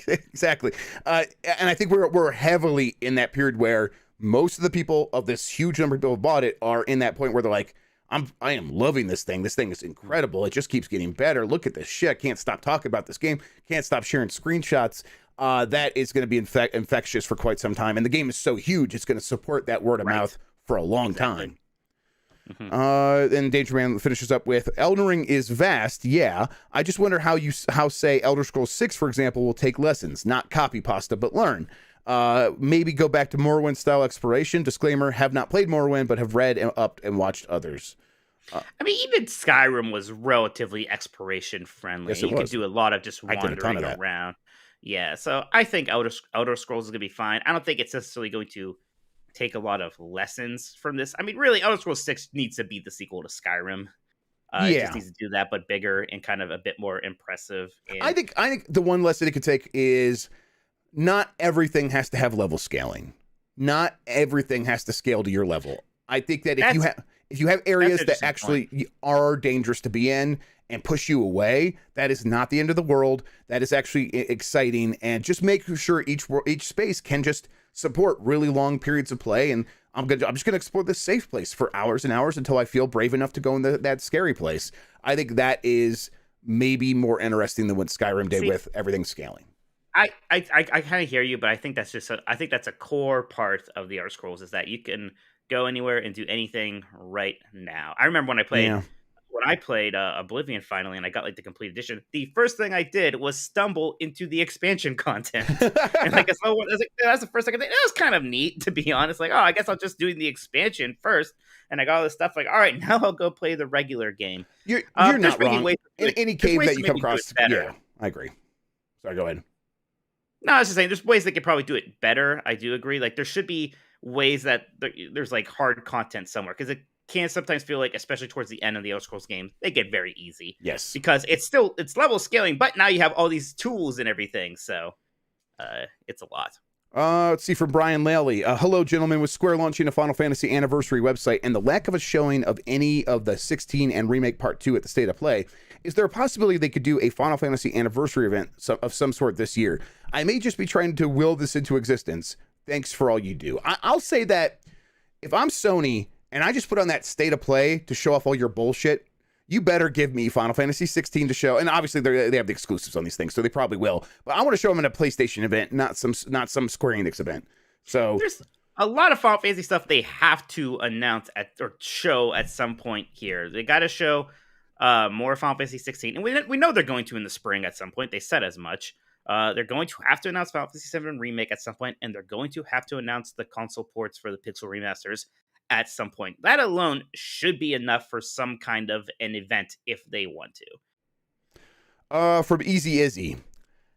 exactly. And I think we're heavily in that period where most of the people of this huge number of people who bought it are in that point where they're like, I am loving this thing. This thing is incredible. It just keeps getting better. Look at this shit. Can't stop talking about this game. Can't stop sharing screenshots. That is going to be infectious for quite some time. And the game is so huge, it's going to support that word of mouth for a long time. Then Danger Man finishes up with, Elden Ring is vast, yeah. I just wonder how say Elder Scrolls 6, for example, will take lessons, not copy pasta, but learn. Maybe go back to Morrowind style exploration. Disclaimer, have not played Morrowind, but have read and watched others. I mean, even Skyrim was relatively exploration friendly. Yes, you could do a lot of just wandering around. Yeah, so I think Elder Scrolls is going to be fine. I don't think it's necessarily going to take a lot of lessons from this. I mean, really, Elder Scrolls 6 needs to be the sequel to Skyrim. It just needs to do that, but bigger and kind of a bit more impressive. And I think the one lesson it could take is not everything has to have level scaling. Not everything has to scale to your level. I think that if you have areas that actually are dangerous to be in and push you away, that is not the end of the world. That is actually exciting, and just make sure each space can just support really long periods of play. And I'm just gonna explore this safe place for hours and hours until I feel brave enough to go in that scary place. I think that is maybe more interesting than what Skyrim did with everything scaling. I kind of hear you, but I think that's a core part of the Elder Scrolls is that you can go anywhere and do anything right now. I remember when I played Oblivion finally, and I got like the complete edition. The first thing I did was stumble into the expansion content, and like that's the first thing I did. It was kind of neat, to be honest. Like, oh, I guess I'll just do the expansion first, and I got all this stuff. Like, all right, now I'll go play the regular game. You're not wrong. Any cave that you come across, yeah, I agree. Sorry, go ahead. No, I was just saying, there's ways they could probably do it better. I do agree. Like, there should be ways that there's like hard content somewhere, because it can sometimes feel like, especially towards the end of the Elder Scrolls games, they get very easy. Yes, because it's level scaling, but now you have all these tools and everything, so it's a lot. Let's see, from Brian Laley. Hello, gentlemen. With Square launching a Final Fantasy Anniversary website and the lack of a showing of any of the 16 and Remake Part 2 at the State of Play, is there a possibility they could do a Final Fantasy Anniversary event of some sort this year? I may just be trying to will this into existence. Thanks for all you do. I'll say that if I'm Sony and I just put on that State of Play to show off all your bullshit, you better give me Final Fantasy 16 to show. And obviously they have the exclusives on these things, so they probably will. But I want to show them at a PlayStation event, not some Square Enix event. So there's a lot of Final Fantasy stuff they have to announce or show at some point here. They got to show more Final Fantasy 16, and we know they're going to in the spring at some point. They said as much. They're going to have to announce Final Fantasy 7 Remake at some point, and they're going to have to announce the console ports for the Pixel remasters at some point. That alone should be enough for some kind of an event if they want to. From Easy Izzy.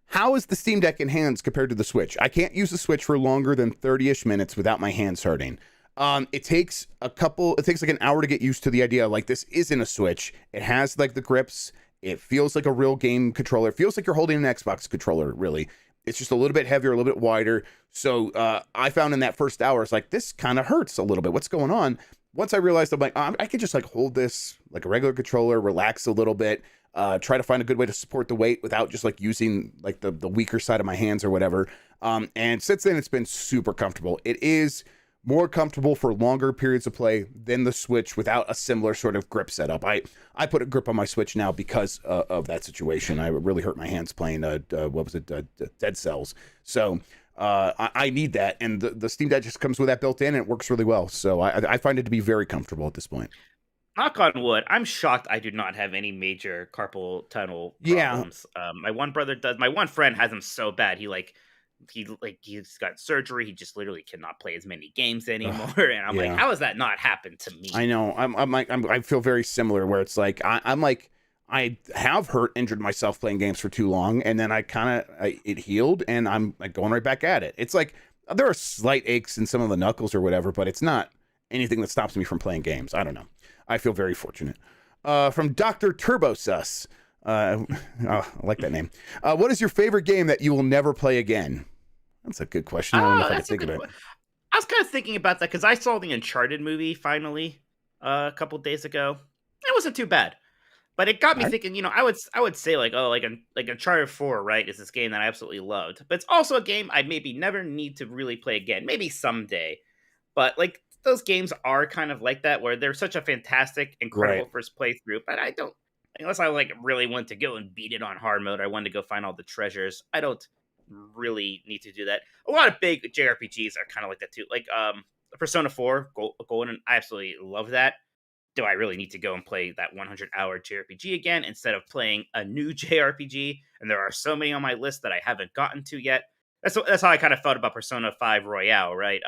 How is the Steam Deck in hands compared to the Switch? I can't use the Switch for longer than 30-ish minutes without my hands hurting. It takes like an hour to get used to the idea. Like, this isn't a Switch. It has like the grips. It feels like a real game controller. It feels like you're holding an Xbox controller, really. It's just a little bit heavier, a little bit wider. So I found in that first hour, it's like, this kind of hurts a little bit. What's going on? Once I realized, I'm like, I could just like hold this like a regular controller, relax a little bit. try to find a good way to support the weight without just like using like the weaker side of my hands or whatever. And since then, it's been super comfortable. It is more comfortable for longer periods of play than the Switch without a similar sort of grip setup. I put a grip on my Switch now because of that situation. I really hurt my hands playing Dead Cells. So I need that, and the Steam Deck just comes with that built in, and it works really well. So I find it to be very comfortable at this point. Knock on wood, I'm shocked I do not have any major carpal tunnel problems. My one brother does. My one friend has them so bad. He's got surgery. He just literally cannot play as many games anymore. And I'm like, how has that not happened to me? I know. I feel very similar where it's like I'm like I have injured myself playing games for too long, and then it healed, and I'm like going right back at it. It's like there are slight aches in some of the knuckles or whatever, but it's not anything that stops me from playing games. I don't know. I feel very fortunate. From Dr. Turbosus. I like that name. What is your favorite game that you will never play again? That's a good question. I don't know if I can think of it. I was kind of thinking about that because I saw the Uncharted movie finally a couple days ago. It wasn't too bad. But it got me thinking, I would say like Uncharted 4, right, is this game that I absolutely loved. But it's also a game I maybe never need to really play again. Maybe someday. But like those games are kind of like that, where they're such a fantastic, incredible first playthrough. But I don't, unless I like really want to go and beat it on hard mode, I wanted to go find all the treasures. I don't really need to do that. A lot of big JRPGs are kind of like that too. Like Persona 4 Golden, I absolutely love that. Do I really need to go and play that 100-hour JRPG again instead of playing a new JRPG? And there are so many on my list that I haven't gotten to yet. That's how I kind of felt about Persona 5 Royale, right?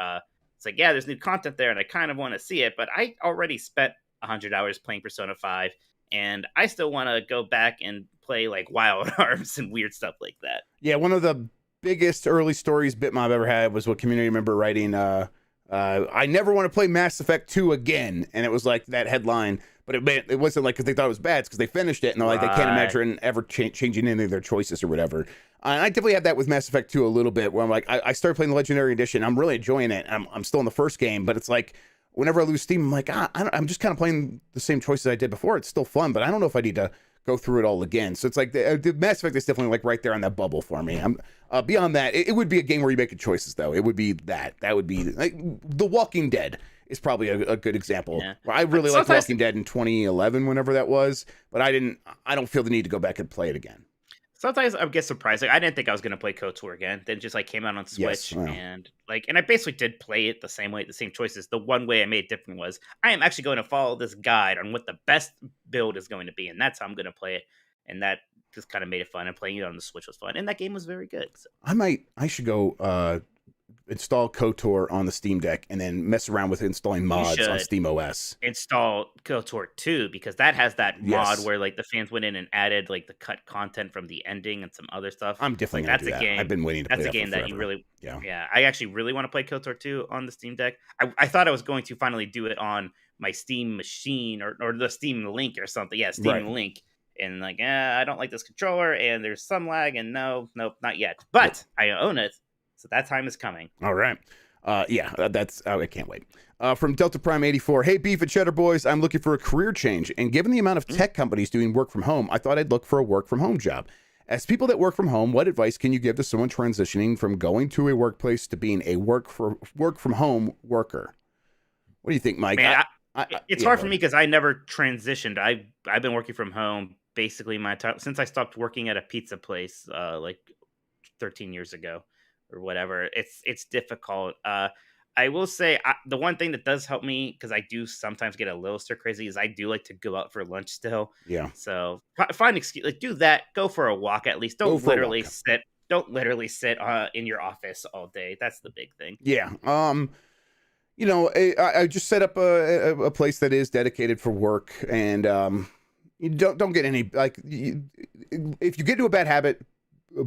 It's like, yeah, there's new content there, and I kind of want to see it, but I already spent 100 hours playing Persona 5, and I still want to go back and play like Wild Arms and weird stuff like that. Yeah, one of the biggest early stories Bitmob ever had was what community member writing, I never want to play Mass Effect 2 again. And it was like that headline, but it wasn't like because they thought it was bad, it's because they finished it and they're like, they can't imagine ever changing any of their choices or whatever. I definitely had that with Mass Effect 2 a little bit, where I'm like, I started playing the Legendary Edition. I'm really enjoying it. I'm still in the first game, but it's like, whenever I lose steam, I'm like, I'm just kind of playing the same choices I did before. It's still fun, but I don't know if I need to go through it all again. So it's like the Mass Effect is definitely like right there on that bubble for me. I'm beyond that. It would be a game where you're making choices, though. It would be that would be like The Walking Dead is probably a good example. Yeah. I really liked Walking Dead in 2011, whenever that was, but I don't feel the need to go back and play it again. Sometimes I get surprised. Like, I didn't think I was going to play KOTOR again. Then just like came out on Switch, and I basically did play it the same way, the same choices. The one way I made it different was I am actually going to follow this guide on what the best build is going to be, and that's how I'm going to play it. And that just kind of made it fun. And playing it on the Switch was fun, and that game was very good. So. I should go install KOTOR on the Steam Deck and then mess around with installing mods on Steam OS. Install KOTOR 2 because that has that mod where like the fans went in and added like the cut content from the ending and some other stuff. I'm definitely gonna do that. Game, I've been waiting to play that. That's a game that you really I actually really want to play KOTOR 2 on the Steam Deck. I thought I was going to finally do it on my Steam machine or the Steam Link or something. Yeah, Steam Link. And like, I don't like this controller and there's some lag and nope, not yet. But I own it. So that time is coming. All right. That's I can't wait. From Delta Prime 84. Hey, Beef and Cheddar Boys, I'm looking for a career change. And given the amount of tech companies doing work from home, I thought I'd look for a work from home job. As people that work from home, what advice can you give to someone transitioning from going to a workplace to being a work from home worker? What do you think, Mike? Man, it's hard for me because I never transitioned. I've been working from home basically my entire since I stopped working at a pizza place like 13 years ago. Or whatever. It's difficult. I will say the one thing that does help me, because I do sometimes get a little stir crazy, is I do like to go out for lunch still. Yeah. So find excuse, like do that. Go for a walk at least. Don't literally sit in your office all day. That's the big thing. Yeah. I just set up a place that is dedicated for work, and you don't get any like if you get into a bad habit,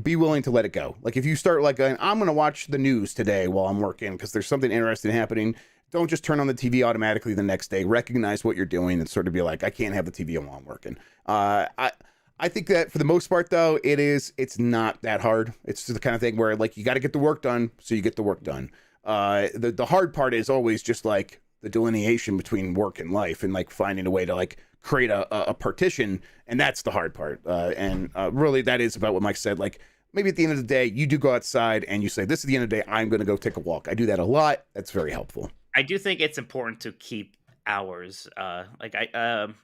be willing to let it go. Like if you start like going, I'm going to watch the news today while I'm working because there's something interesting happening. Don't just turn on the TV automatically the next day. Recognize what you're doing and sort of be like, I can't have the TV on while I'm working. I think that for the most part though, it's not that hard. It's the kind of thing where like you got to get the work done, so you get the work done. The hard part is always just like the delineation between work and life and like finding a way to like create a partition, and that's the hard part. And really, that is about what Mike said. Like, maybe at the end of the day, you do go outside and you say, this is the end of the day, I'm going to go take a walk. I do that a lot. That's very helpful. I do think it's important to keep hours. Don't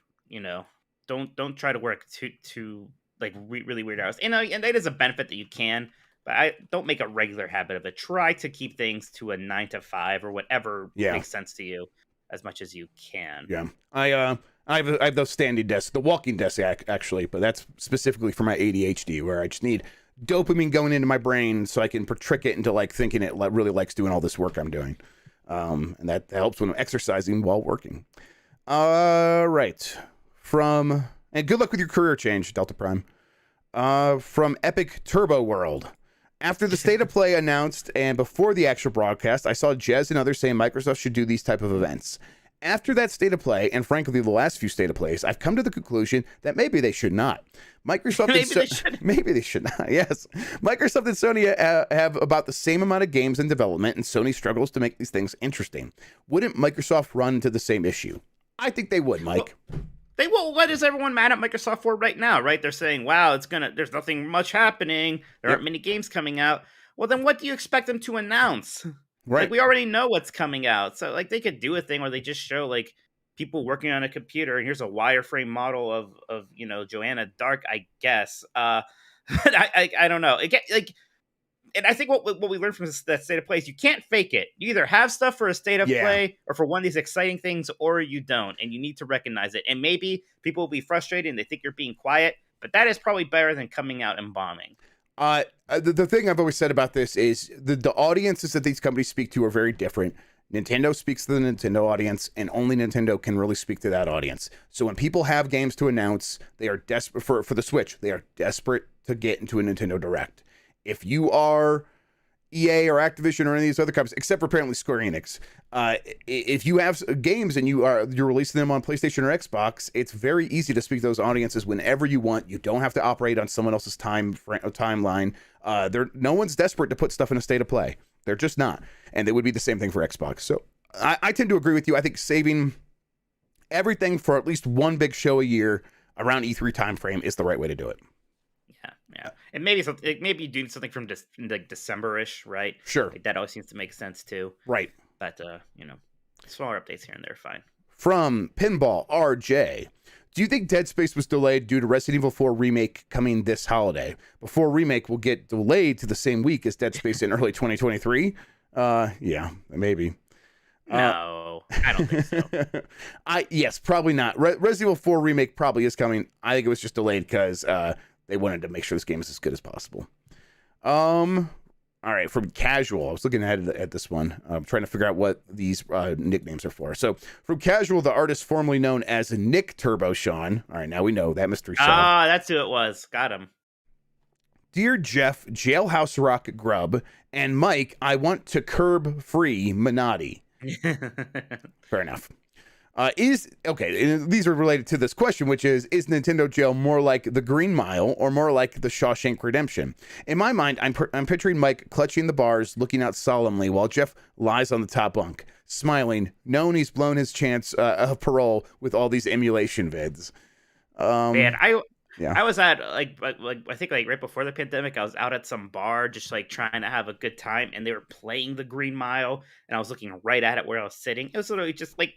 try to work too like really weird hours. And that is a benefit that you can, but I don't make a regular habit of it. Try to keep things to a 9 to 5 or whatever makes sense to you as much as you can. Yeah. I have those standing desks, the walking desk actually, but that's specifically for my ADHD, where I just need dopamine going into my brain so I can trick it into like thinking it really likes doing all this work I'm doing. And that helps when I'm exercising while working. Right. And good luck with your career change, Delta Prime. From Epic Turbo World. After the State of Play announced and before the actual broadcast, I saw Jez and others saying Microsoft should do these type of events. After that State of Play, and frankly the last few State of Plays, I've come to the conclusion that maybe they should not. Microsoft maybe they should not. Yes. Microsoft and Sony have about the same amount of games in development, and Sony struggles to make these things interesting. Wouldn't Microsoft run into the same issue? I think they would, Mike. What is everyone mad at Microsoft for right now, right? They're saying, wow, there's nothing much happening. There aren't many games coming out. Well, then what do you expect them to announce? Right. Like, we already know what's coming out. So, like, they could do a thing where they just show, like, people working on a computer, and here's a wireframe model of Joanna Dark, I guess. But I don't know. And I think what we learned from that State of Play is you can't fake it. You either have stuff for a State of Play or for one of these exciting things, or you don't, and you need to recognize it. And maybe people will be frustrated and they think you're being quiet, but that is probably better than coming out and bombing. The thing I've always said about this is the audiences that these companies speak to are very different. Nintendo speaks to the Nintendo audience, and only Nintendo can really speak to that audience. So when people have games to announce, they are desperate for the Switch. They are desperate to get into a Nintendo Direct. If you are EA or Activision or any of these other companies, except for apparently Square Enix, if you have games and you're releasing them on PlayStation or Xbox, it's very easy to speak to those audiences whenever you want. You don't have to operate on someone else's timeline. No one's desperate to put stuff in a State of Play. They're just not. And it would be the same thing for Xbox. So I tend to agree with you. I think saving everything for at least one big show a year around E3 timeframe is the right way to do it. Yeah, and maybe doing something from like December-ish, right? Sure, like that always seems to make sense too. Right, but smaller updates here and there are fine. From Pinball RJ, do you think Dead Space was delayed due to Resident Evil 4 remake coming this holiday? Before remake will get delayed to the same week as Dead Space in early 2023. Yeah, maybe. No, I don't think so. Yes, probably not. Resident Evil 4 remake probably is coming. I think it was just delayed because they wanted to make sure this game is as good as possible. All right, from Casual. I was looking at this one. I'm trying to figure out what these nicknames are for. So, from Casual, the artist formerly known as Nick Turbo Sean. All right, now we know that mystery solved. Ah, that's who it was. Got him. Dear Jeff, Jailhouse Rock Grubb, and Mike, I want to curb free Minotti. Fair enough. These are related to this question, which is Nintendo Jail more like the Green Mile or more like the Shawshank Redemption? In my mind, I'm picturing Mike clutching the bars, looking out solemnly while Jeff lies on the top bunk, smiling, knowing he's blown his chance of parole with all these emulation vids. Man, I was at like I think like right before the pandemic, I was out at some bar just like trying to have a good time, and they were playing the Green Mile, and I was looking right at it where I was sitting. It was literally just like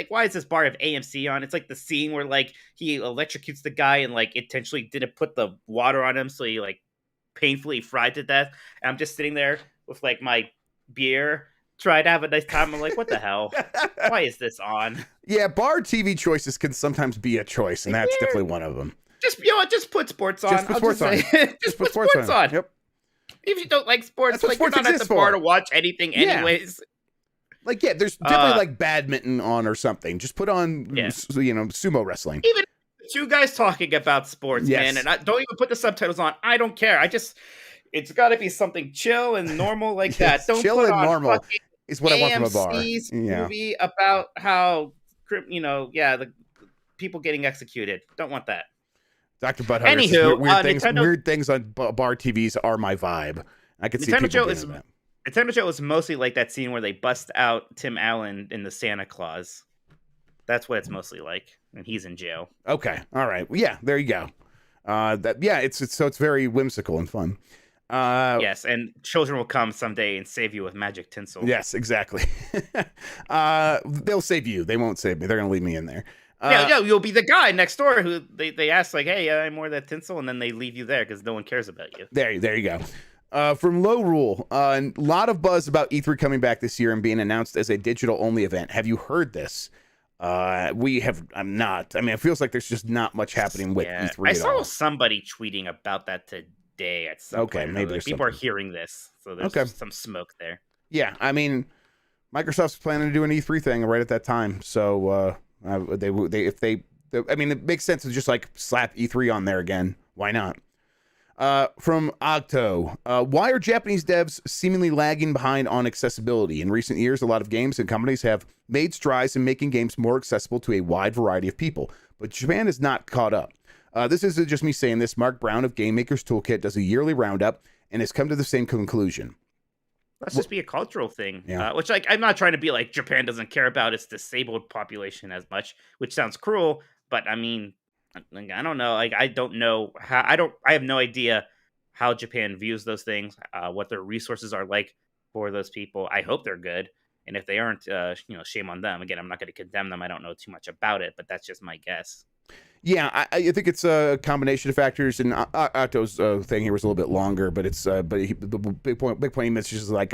why is this bar have AMC on? It's like the scene where like he electrocutes the guy and like intentionally didn't put the water on him, so he like painfully fried to death. And I'm just sitting there with like my beer, try to have a nice time. I'm like, what the hell? Why is this on? Yeah, bar TV choices can sometimes be a choice, and that's definitely one of them. Just put sports on. Just put sports on. Just put sports on. Yep. Even if you don't like sports, That's what like sports you're not at the bar for. to watch anything anyways. Like, yeah, there's definitely like badminton on or something. Just put on, sumo wrestling. Even two guys talking about sports, man, and I don't even put the subtitles on. I don't care. It's got to be something chill and normal like that. Don't chill put and on normal is what I want from a bar. AMC's movie about how, the people getting executed. Don't want that. Dr. Butthunter says weird things on bar TVs are my vibe. I could see people doing that. Nintendo Joe was mostly like that scene where they bust out Tim Allen in the Santa Claus. That's what it's mostly like, and he's in jail. Okay, all right, well, yeah, there you go. It's very whimsical and fun. Yes, and children will come someday and save you with magic tinsel. Yes, exactly. They'll save you. They won't save me. They're gonna leave me in there. Yeah, you'll be the guy next door who they ask like, "Hey, I'm more of that tinsel," and then they leave you there because no one cares about you. There you go. From Low Rule, a lot of buzz about E3 coming back this year and being announced as a digital-only event. Have you heard this? We have. I'm not. I mean, it feels like there's just not much happening with E3. I saw somebody tweeting about that today at some point. Maybe like, people are hearing this, so there's some smoke there. Yeah, I mean, Microsoft's planning to do an E3 thing right at that time, so I mean, it makes sense to just like slap E3 on there again. Why not? From Octo, why are Japanese devs seemingly lagging behind on accessibility? In recent years, a lot of games and companies have made strides in making games more accessible to a wide variety of people, but Japan is not caught up. This isn't just me saying this. Mark Brown of Game Maker's Toolkit does a yearly roundup and has come to the same conclusion. Let's just be a cultural thing, yeah. Which, like, I'm not trying to be like Japan doesn't care about its disabled population as much, which sounds cruel, but I mean, I don't know. Like, I don't know how. I have no idea how Japan views those things, what their resources are like for those people. I hope they're good, and if they aren't, shame on them. Again, I'm not going to condemn them. I don't know too much about it, but that's just my guess. Yeah, I think it's a combination of factors, and Otto's thing here was a little bit longer, but it's the big point he mentions is like,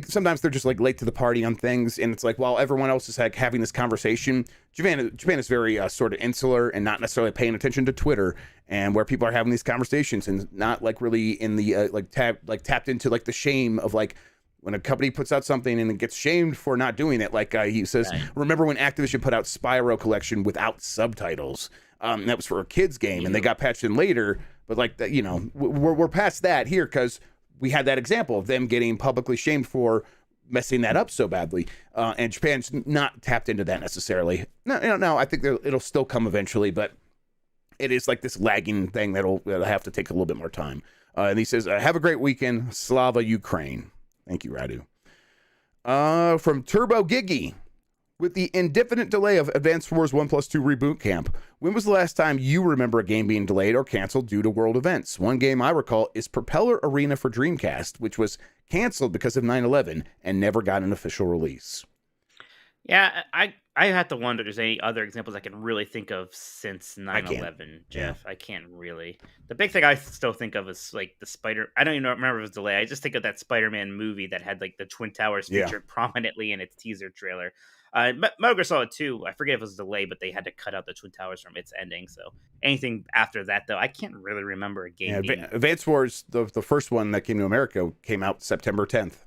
sometimes they're just like late to the party on things, and it's like while everyone else is like having this conversation, Japan is very sort of insular and not necessarily paying attention to Twitter and where people are having these conversations and not like really in the tapped into like the shame of like when a company puts out something and it gets shamed for not doing it. Like he says, right. Remember when Activision put out Spyro Collection without subtitles? That was for a kids game, and they got patched in later. But like that, we're past that here because we had that example of them getting publicly shamed for messing that up so badly. And Japan's not tapped into that necessarily. No, I think it'll still come eventually, but it is like this lagging thing that'll have to take a little bit more time. And he says, have a great weekend. Slava Ukraine. Thank you, Radu. From Turbo Giggy. With the indefinite delay of Advance Wars 1+2 Reboot Camp, when was the last time you remember a game being delayed or canceled due to world events? One game I recall is Propeller Arena for Dreamcast, which was canceled because of 9/11 and never got an official release. Yeah, I have to wonder if there's any other examples I can really think of since 9/11, Jeff. Yeah. I can't really. The big thing I still think of is like the I don't even remember if it was delay. I just think of that Spider-Man movie that had like the Twin Towers featured prominently in its teaser trailer. Metal Gear Solid 2, I forget if it was a delay, but they had to cut out the Twin Towers from its ending. So anything after that, though, I can't really remember a game. Yeah, Advance Wars, the first one that came to America, came out September 10th.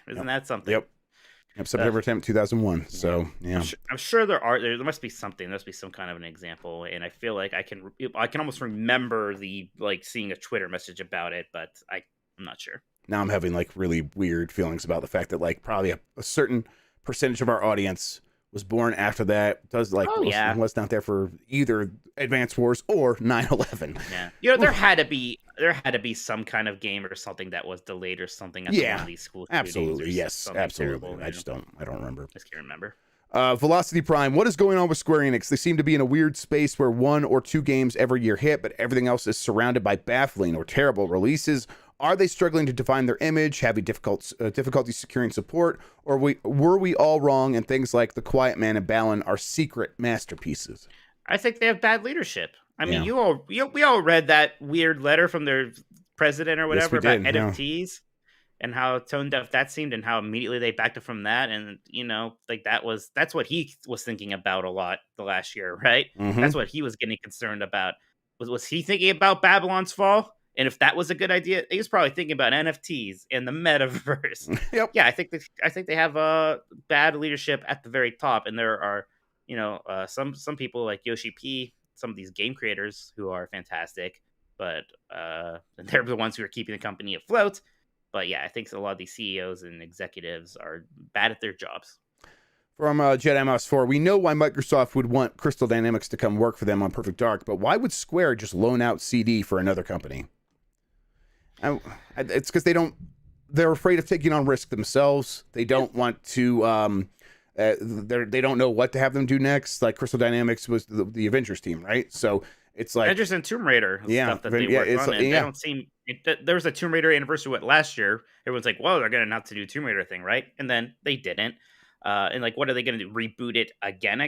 Isn't that something? Yep, September 10th, 2001. So, yeah. I'm sure there must be something. There must be some kind of an example. And I feel like I can almost remember seeing a Twitter message about it, but I'm not sure. Now I'm having like really weird feelings about the fact that like probably a certain percentage of our audience was born after that, was not there for either Advance Wars or 9/11. Yeah, there had to be some kind of game or something that was delayed or something at one of these school shootings. Absolutely, yes, absolutely. Terrible, I don't remember. Just can't remember. Velocity Prime, what is going on with Square Enix? They seem to be in a weird space where 1 or 2 games every year hit, but everything else is surrounded by baffling or terrible releases. Are they struggling to define their image, having difficulty securing support, or were we all wrong and things like The Quiet Man and Balan are secret masterpieces? I think they have bad leadership. I mean, we all read that weird letter from their president or whatever about NFTs and how tone deaf that seemed and how immediately they backed up from that. And, that's what he was thinking about a lot the last year, right? Mm-hmm. That's what he was getting concerned about. Was he thinking about Babylon's Fall? And if that was a good idea, he was probably thinking about NFTs and the metaverse. Yep. Yeah, I think they have bad leadership at the very top, and there are, some people like Yoshi P, some of these game creators who are fantastic, but they're the ones who are keeping the company afloat. But yeah, I think a lot of these CEOs and executives are bad at their jobs. From Jedi Mouse 4, we know why Microsoft would want Crystal Dynamics to come work for them on Perfect Dark, but why would Square just loan out CD for another company? It's because they're afraid of taking on risk themselves. They don't want to They don't know what to have them do next. Like Crystal Dynamics was the Avengers team, right? So it's like Avengers and Tomb Raider stuff that they work on, and they don't seem. There was a Tomb Raider anniversary last year. Everyone's like, "Well, they're going to announce a new Tomb Raider thing, right?" And then they didn't. And like, what are they going to do? Reboot it again?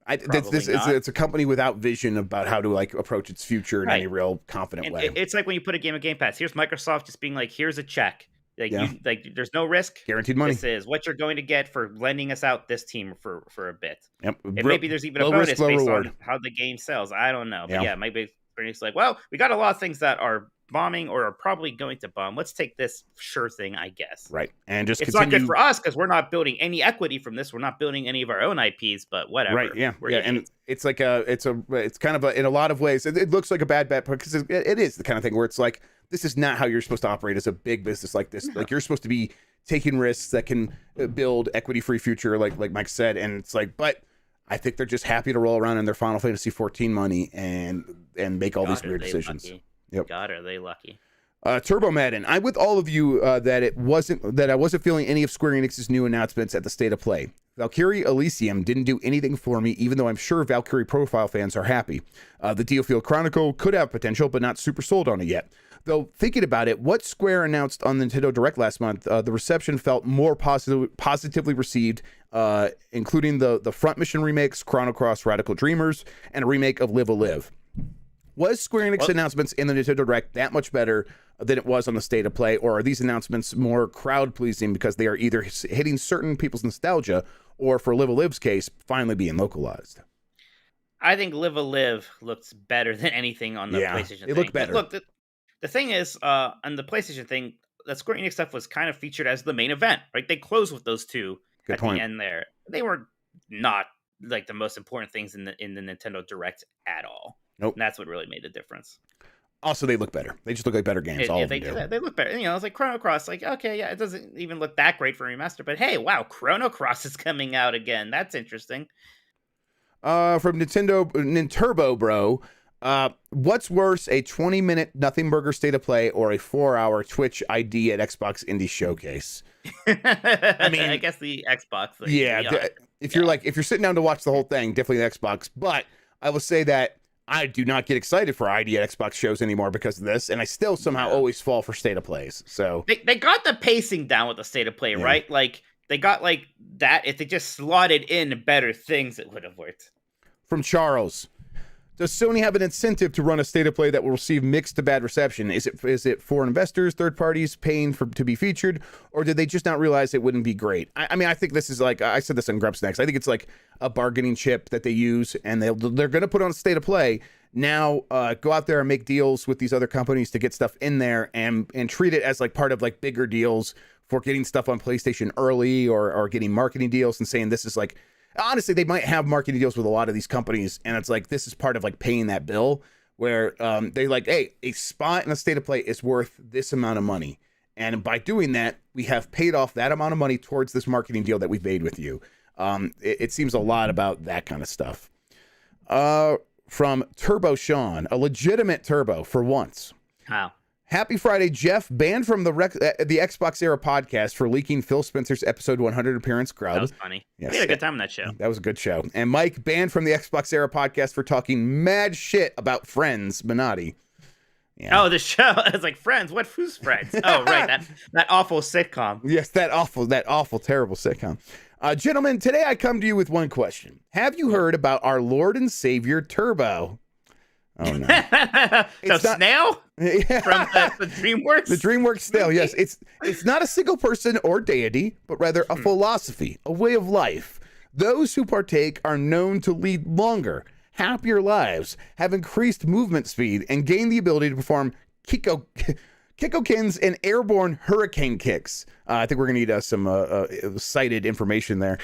It's a company without vision about how to like approach its future in any real confident way. It's like when you put a game of Game Pass. Here's Microsoft just being like, "Here's a check." There's no risk, guaranteed money. This is what you're going to get for lending us out this team for a bit. Yep. And maybe there's even a bonus based on how the game sells. I don't know, but maybe it's like, well, we got a lot of things that are bombing or are probably going to bomb. Let's take this sure thing, I guess. Right, and just it's not good for us because we're not building any equity from this. We're not building any of our own IPs, but whatever. Right, yeah, and it's like it's kind of in a lot of ways. It looks like a bad bet because it is the kind of thing where it's like, this is not how you're supposed to operate as a big business like this. Like, you're supposed to be taking risks that can build equity-free future, like Mike said. And it's like, but I think they're just happy to roll around in their Final Fantasy 14 money and make all these weird decisions. Lucky. Yep. God, are they lucky? Turbo Madden, I'm with all of you that I wasn't feeling any of Square Enix's new announcements at the State of Play. Valkyrie Elysium didn't do anything for me, even though I'm sure Valkyrie profile fans are happy. The Dealfield Chronicle could have potential, but not super sold on it yet. Though, thinking about it, what Square announced on Nintendo Direct last month, the reception felt more positively received, including the Front Mission remakes, Chrono Cross Radical Dreamers, and a remake of Live a Live. Was Square Enix announcements in the Nintendo Direct that much better than it was on the State of Play, or are these announcements more crowd-pleasing because they are either hitting certain people's nostalgia, or for Live a Live's case, finally being localized? I think Live a Live looks better than anything on the PlayStation thing. It looked better. Look, the thing is, on the PlayStation thing, the Square Enix stuff was kind of featured as the main event, right? They closed with those two the end there. They were not like the most important things in the Nintendo Direct at all. Nope. And that's what really made the difference. Also, they look better. They just look like better games. All of them do. They look better. You know, it's like Chrono Cross. Like, okay, yeah, it doesn't even look that great for remaster, but hey, wow, Chrono Cross is coming out again. That's interesting. From Ninturbo, bro. What's worse, a 20-minute Nothing Burger State of Play or a 4-hour Twitch ID at Xbox Indie Showcase? I mean, I guess the Xbox. If you're sitting down to watch the whole thing, definitely the Xbox. But I will say that I do not get excited for ID at Xbox shows anymore because of this, and I still somehow always fall for State of Plays. So they got the pacing down with the State of Play, right? Like they got like that. If they just slotted in better things, it would have worked. From Charles. Does Sony have an incentive to run a State of Play that will receive mixed to bad reception? Is it for investors, third parties paying to be featured, or did they just not realize it wouldn't be great? I mean, I think this is like, I said this on Grubb Snacks, I think it's like a bargaining chip that they use, and they're going to put on a State of Play. Now, go out there and make deals with these other companies to get stuff in there and treat it as like part of like bigger deals for getting stuff on PlayStation early or getting marketing deals and saying this is like, honestly, they might have marketing deals with a lot of these companies, and it's like this is part of like paying that bill where they like, hey, a spot in a State of Play is worth this amount of money, and by doing that, we have paid off that amount of money towards this marketing deal that we've made with you. It seems a lot about that kind of stuff. From Turbo Sean, a legitimate Turbo for once. Wow. Happy Friday, Jeff. Banned from the Xbox Era podcast for leaking Phil Spencer's episode 100 appearance, Grubb. That was funny. Yes. We had a good time on that show. That was a good show. And Mike, banned from the Xbox Era podcast for talking mad shit about Friends, Minotti. Yeah. Oh, the show. It's like Friends. Who's Friends? Oh, right. That awful sitcom. Yes, that awful, terrible sitcom. Gentlemen, today I come to you with one question. Have you heard about our Lord and Savior Turbo? Oh, no. Snail? Yeah. From the DreamWorks? The DreamWorks Snail, yes. It's not a single person or deity, but rather a philosophy, a way of life. Those who partake are known to lead longer, happier lives, have increased movement speed, and gain the ability to perform Kikokins and airborne hurricane kicks. I think we're going to need some cited information there.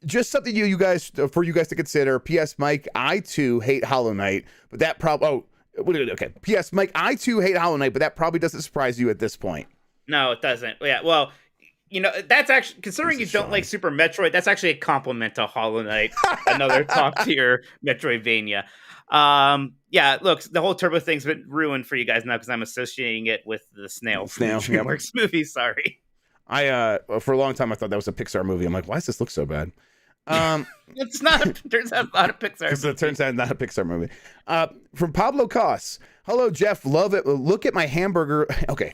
Just something for you guys to consider. P.S. Mike, I too hate Hollow Knight, but that okay. P.S. Mike, I too hate Hollow Knight, but that probably doesn't surprise you at this point. No, it doesn't. Yeah, well, you know, that's actually, considering you don't like Super Metroid, that's actually a compliment to Hollow Knight, another top tier Metroidvania. Yeah, look, the whole Turbo thing's been ruined for you guys now because I'm associating it with the snail from the DreamWorks movie. Sorry. I for a long time I thought that was a Pixar movie. I'm like, why does this look so bad? It's not. Turns out not a Pixar. It turns out not a Pixar movie. From Pablo Cos. Hello, Jeff. Love it. Look at my hamburger. Okay.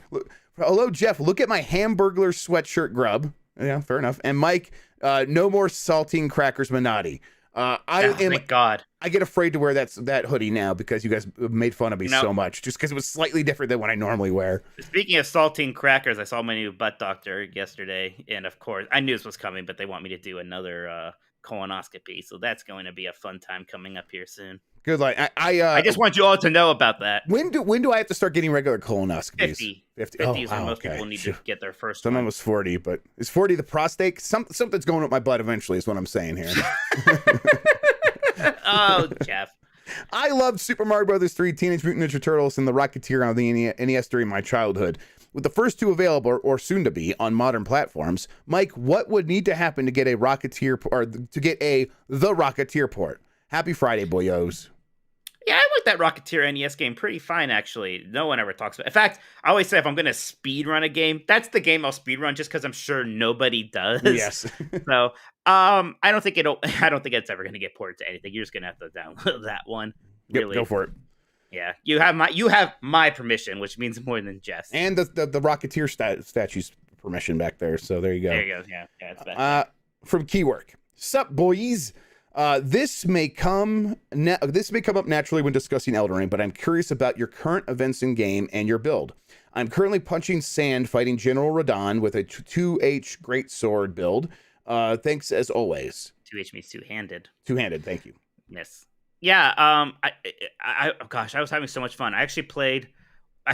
Hello, Jeff. Look at my hamburglar sweatshirt, Grubb. Yeah, fair enough. And Mike, no more saltine crackers, Minotti. Thank God. I get afraid to wear that hoodie now because you guys made fun of me so much, just because it was slightly different than what I normally wear. Speaking of saltine crackers, I saw my new butt doctor yesterday, and of course, I knew this was coming, but they want me to do another colonoscopy, so that's going to be a fun time coming up here soon. Good luck. I just want you all to know about that. When do I have to start getting regular colonoscopies? 50 is when most people need to get their first Someone one. was 40, but is 40 the prostate? Something's going with my blood eventually is what I'm saying here. Oh, Jeff. I loved Super Mario Brothers 3, Teenage Mutant Ninja Turtles, and the Rocketeer on the NES during my childhood. With the first two available, or soon to be, on modern platforms, Mike, what would need to happen to get a Rocketeer, or to get the Rocketeer port? Happy Friday, boyos. Yeah, I like that Rocketeer NES game pretty fine, actually. No one ever talks about it. In fact, I always say if I'm going to speed run a game, that's the game I'll speed run just because I'm sure nobody does. Yes. So, I don't think it's ever going to get ported to anything. You're just going to have to download that one. Really. Yep, go for it. Yeah, you have my permission, which means more than Jeff's. And the Rocketeer statue's permission back there. So there you go. There you go. Yeah, it's back. From Keywork. Sup, boys? This may come up naturally when discussing Elden Ring, but I'm curious about your current events in game and your build. I'm currently punching sand, fighting General Radon with a 2H greatsword build. Thanks as always. 2H means two-handed. Two-handed. Thank you. Yes. Yeah. I was having so much fun. I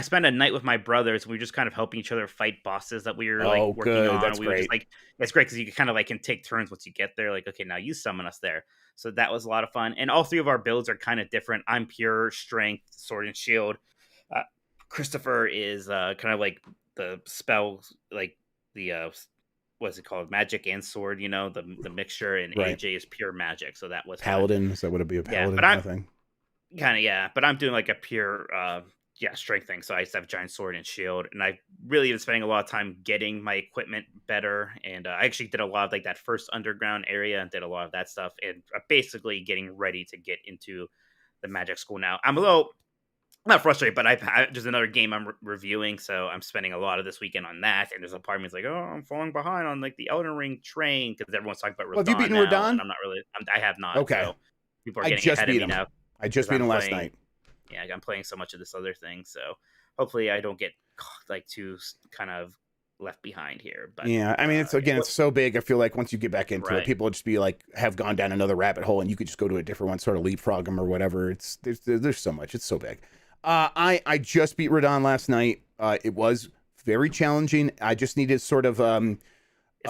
spent a night with my brothers. We were just kind of helping each other fight bosses that we were working on. That's we great. were just that's great because you kind of can take turns once you get there. Like, okay, now you summon us there. So that was a lot of fun. And all three of our builds are kind of different. I'm pure strength, sword and shield. Christopher is kind of like the spells, like the what's it called, magic and sword. The mixture. And right. AJ is pure magic. So that was paladin. fun. Is that what it'd be a paladin? Yeah, Nothing. But I'm doing like a pure. Strength thing. So I used to have giant sword and shield, and I really been spending a lot of time getting my equipment better. And I actually did a lot of that first underground area and did a lot of that stuff, and basically getting ready to get into the magic school now. I'm a little not frustrated, but there's another game I'm reviewing, so I'm spending a lot of this weekend on that. And there's a part of me that's like, oh, I'm falling behind on the Elden Ring train because everyone's talking about Radon. Have you beaten now, Radon? And I'm not really. I have not. Okay. So people are getting ahead of me now. I just beat him last night. Yeah, I'm playing so much of this other thing, so hopefully I don't get too kind of left behind here. But yeah, I mean, it's so big. I feel like once you get back into it, people will just be have gone down another rabbit hole, and you could just go to a different one, sort of leapfrog them or whatever. There's so much. It's so big. I just beat Radon last night. It was very challenging. I just needed sort of. Is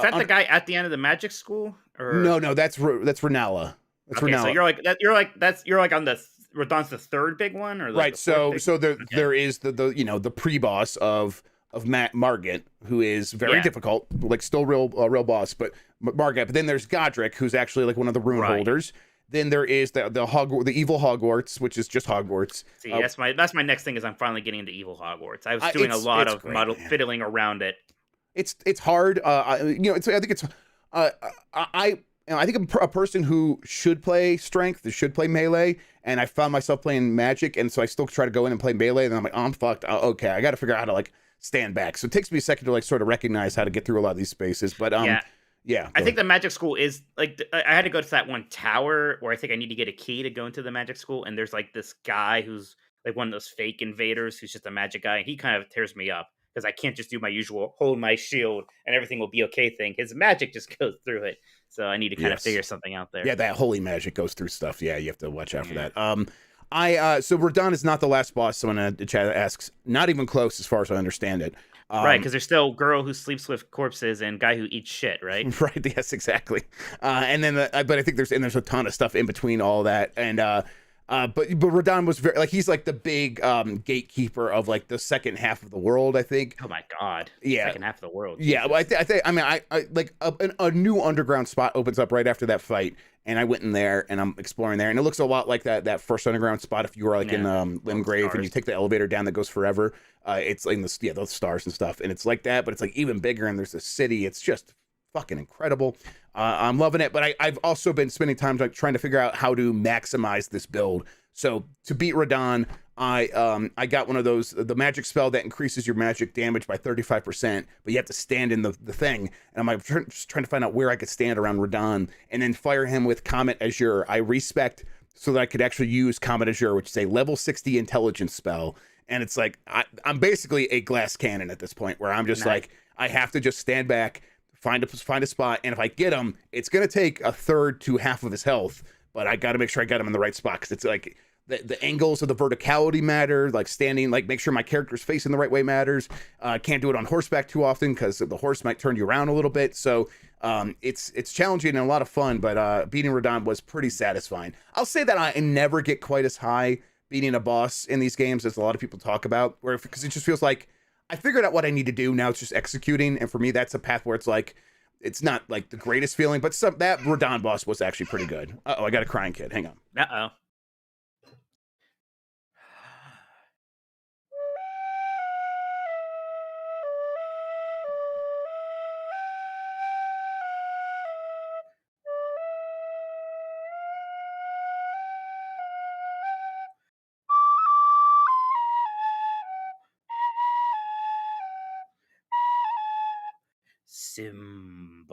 that the guy at the end of the magic school? Or no, that's Renala. That's okay, Renala. So you're like that. You're like on the. Radon's the third big one, or right? So there is the pre-boss of Margit, who is very difficult, still real boss, but Margit. But then there's Godric, who's actually one of the rune holders. Then there is the evil Hogwarts, which is just Hogwarts. See, that's my next thing is I'm finally getting into evil Hogwarts. I was doing a lot of fiddling around it. It's hard. I think a person who should play strength, should play melee, and I found myself playing magic, and so I still try to go in and play melee, and I'm like, oh, I'm fucked. Okay, I got to figure out how to stand back. So it takes me a second to sort of recognize how to get through a lot of these spaces. But yeah. I think the magic school is I had to go to that one tower where I think I need to get a key to go into the magic school, and there's this guy who's one of those fake invaders who's just a magic guy, and he kind of tears me up because I can't just do my usual hold my shield and everything will be okay thing. His magic just goes through it. So I need to kind of figure something out there. Yeah, that holy magic goes through stuff. Yeah, you have to watch out for that. So Radon is not the last boss. Someone in the chat asks, not even close as far as I understand it. Right, because there's still girl who sleeps with corpses and guy who eats shit, right? Right, yes, exactly. And then, but I think there's a ton of stuff in between all that. And But Radahn was very like he's like the big gatekeeper of like the second half of the world, I think. Oh my god. Yeah. Second half of the world. Yeah, well, I think I mean I like a new underground spot opens up right after that fight, and I went in there and I'm exploring there, and it looks a lot like that first underground spot if you were like in Limgrave and you take the elevator down that goes forever. It's in the those stars and stuff, and it's like that, but it's like even bigger, and there's a city. It's just fucking incredible. I'm loving it, but I've also been spending time like trying to figure out how to maximize this build. So to beat Radahn, I got one of those, the magic spell that increases your magic damage by 35%, but you have to stand in the thing. And I'm like just trying to find out where I could stand around Radahn and then fire him with Comet Azure. I respect so that I could actually use Comet Azure, which is a level 60 intelligence spell. And it's like, I'm basically a glass cannon at this point where I'm just like, I have to just stand back, find a spot, and if I get him, it's gonna take a third to half of his health, but I got to make sure I got him in the right spot because it's like the angles of the verticality matter, like standing, like make sure my character's facing the right way matters. Can't do it on horseback too often because the horse might turn you around a little bit. So it's challenging and a lot of fun, but beating Radahn was pretty satisfying. I'll say that I never get quite as high beating a boss in these games as a lot of people talk about, where because it just feels like I figured out what I need to do. Now it's just executing. And for me, that's a path where it's like, it's not like the greatest feeling, but that Radahn boss was actually pretty good. Uh-oh, I got a crying kid. Hang on. Uh-oh. Simba,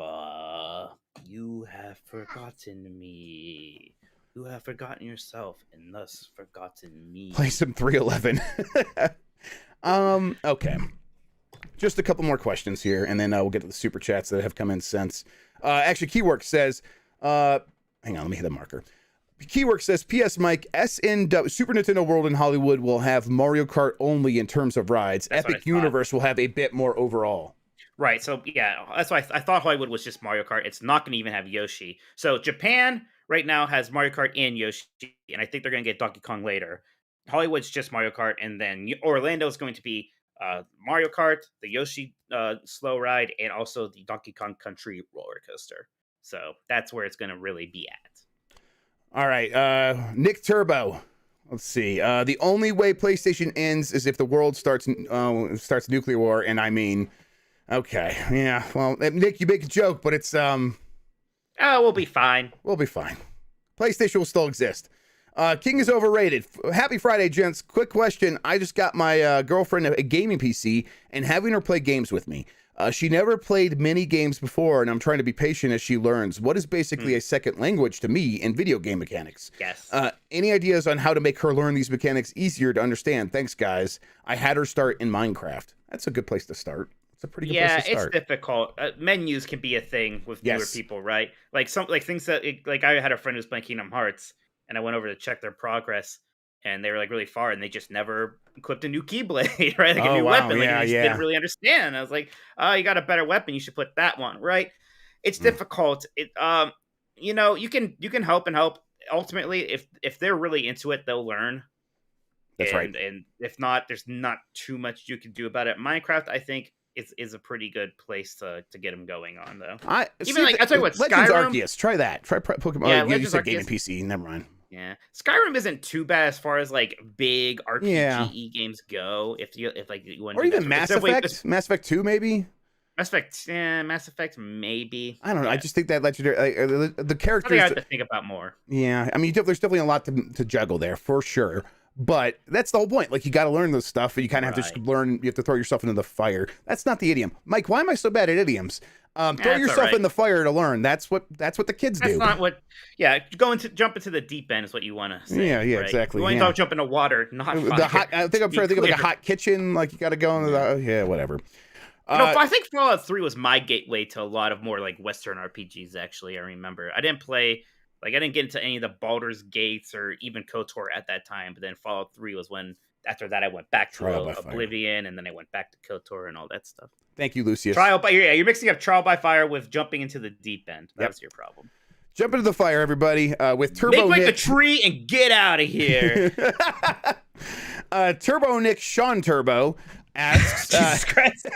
you have forgotten me. You have forgotten yourself and thus forgotten me. Play some 311. Okay. Just a couple more questions here, and then we'll get to the super chats that have come in since. Actually, Keywork says, hang on, let me hit a marker. Keywork says, P.S. Mike, SNW, Super Nintendo World in Hollywood will have Mario Kart only in terms of rides. That's Epic Universe will have a bit more overall. Right, so yeah, that's why I thought Hollywood was just Mario Kart. It's not going to even have Yoshi. So Japan right now has Mario Kart and Yoshi, and I think they're going to get Donkey Kong later. Hollywood's just Mario Kart, and then Orlando is going to be Mario Kart, the Yoshi slow ride, and also the Donkey Kong Country roller coaster. So that's where it's going to really be at. All right, Nick Turbo. Let's see. The only way PlayStation ends is if the world starts nuclear war, and I mean, okay, yeah. Well, Nick, you make a joke, but it's Oh, we'll be fine. We'll be fine. PlayStation will still exist. King is overrated. Happy Friday, gents. Quick question. I just got my girlfriend a gaming PC and having her play games with me. She never played many games before, and I'm trying to be patient as she learns. What is basically a second language to me in video game mechanics? Yes. Any ideas on how to make her learn these mechanics easier to understand? Thanks, guys. I had her start in Minecraft. That's a good place to start. It's a pretty good place to start. It's difficult. Menus can be a thing with newer people, right? Like things that like I had a friend who was playing Kingdom Hearts, and I went over to check their progress, and they were like really far, and they just never equipped a new Keyblade, right? Like a new weapon. Like, they didn't really understand. I was like, oh, you got a better weapon, you should put that one, right? It's difficult. It you know, you can help and help. Ultimately, if they're really into it, they'll learn. That's right. And if not, there's not too much you can do about it. Minecraft, I think, is a pretty good place to get them going on, though. I tell you what, Legends Skyrim, Arceus, try that. Try Pokemon. Yeah, you said Arceus. gaming PC. Never mind. Yeah, Skyrim isn't too bad as far as like big RPG games go. If you want, or even Mass Effect, Mass Effect 2, maybe. Mass Effect, maybe. I don't know. I just think that Legendary, the characters. I have to think about more. Yeah, I mean, there's definitely a lot to juggle there for sure. But that's the whole point. Like, you got to learn this stuff, and you kind of have to just learn. You have to throw yourself into the fire. That's not the idiom, Mike. Why am I so bad at idioms? Throw yourself in the fire to learn. That's what the kids do. That's not what. Yeah, jump into the deep end is what you want to say. Yeah, right? exactly. You want to jump into water, not fire. I think I'm trying to think of like a hot kitchen. Like, you got to go into the whatever. I think Fallout 3 was my gateway to a lot of more like Western RPGs. Actually, I remember I didn't get into any of the Baldur's Gates or even KOTOR at that time. But then Fallout 3 was when, after that, I went back to Oblivion, and then I went back to KOTOR and all that stuff. Thank you, Lucius. You're mixing up Trial by Fire with jumping into the deep end. That was your problem. Jump into the fire, everybody, with Turbo Make like Nick. a tree and get out of here. Turbo Nick Sean Turbo asks. Jesus Christ.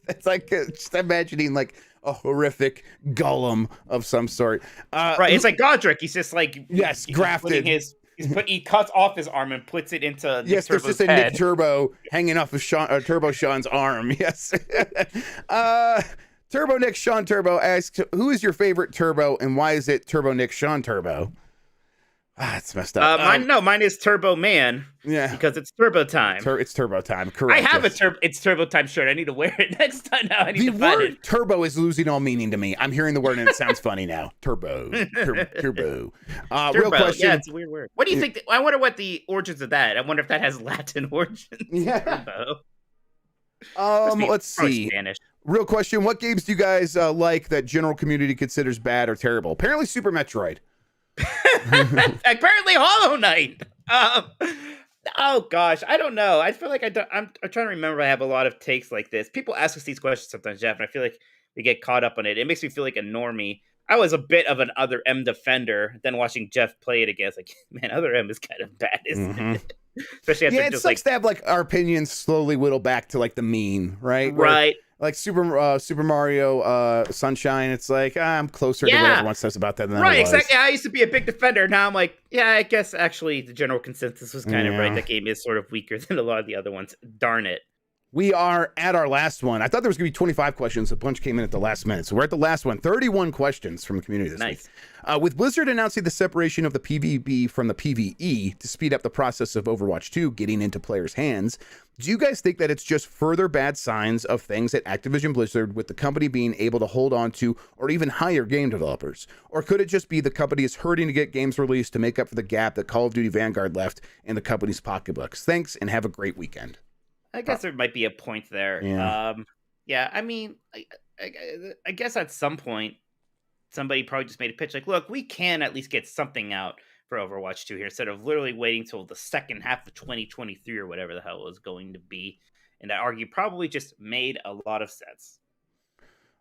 It's like just imagining like a horrific golem of some sort. Right, it's like Godric. He's just like grafted. He cuts off his arm and puts it into Yes, there's just a Nick Turbo hanging off of Turbo Sean's arm. Yes. Turbo Nick Sean Turbo asks, who is your favorite Turbo and why is it Turbo Nick Sean Turbo? It's messed up. Mine is Turbo Man. Yeah, because it's Turbo Time. It's Turbo Time. Correct. I have it's Turbo Time shirt. I need to wear it next time. Now I need to find it. The word turbo is losing all meaning to me. I'm hearing the word and it sounds funny now. Turbo. Turbo. Real question. Yeah, it's a weird word. What do you think? I wonder what the origins of that. I wonder if that has Latin origins. Yeah. Turbo. Let's see. Spanish. Real question. What games do you guys like that general community considers bad or terrible? Apparently Super Metroid. Apparently Hollow Knight. Oh gosh, I don't know. I feel like I'm trying to remember. I have a lot of takes like this. People ask us these questions sometimes, Jeff, and I feel like we get caught up on it. It makes me feel like a normie. I was a bit of an Other M defender. Then watching Jeff play it again, it's like, man, Other M is kind of bad, isn't it? Especially after it sucks to have like our opinions slowly whittle back to like the mean, right? Right. Like Super Mario Sunshine, it's like I'm closer to what everyone says about that than I was. Exactly. I used to be a big defender. Now I'm like, I guess actually the general consensus was kind of right. That game is sort of weaker than a lot of the other ones. Darn it. We are at our last one. I thought there was going to be 25 questions. A bunch came in at the last minute. So we're at the last one. 31 questions from the community this week. With Blizzard announcing the separation of the PvP from the PvE to speed up the process of Overwatch 2 getting into players' hands, do you guys think that it's just further bad signs of things at Activision Blizzard with the company being able to hold on to or even hire game developers? Or could it just be the company is hurting to get games released to make up for the gap that Call of Duty Vanguard left in the company's pocketbooks? Thanks, and have a great weekend. I guess there might be a point there. I mean, I guess at some point, somebody probably just made a pitch like, look, we can at least get something out for Overwatch 2 here instead of literally waiting till the second half of 2023 or whatever the hell it was going to be. And that argument probably just made a lot of sense.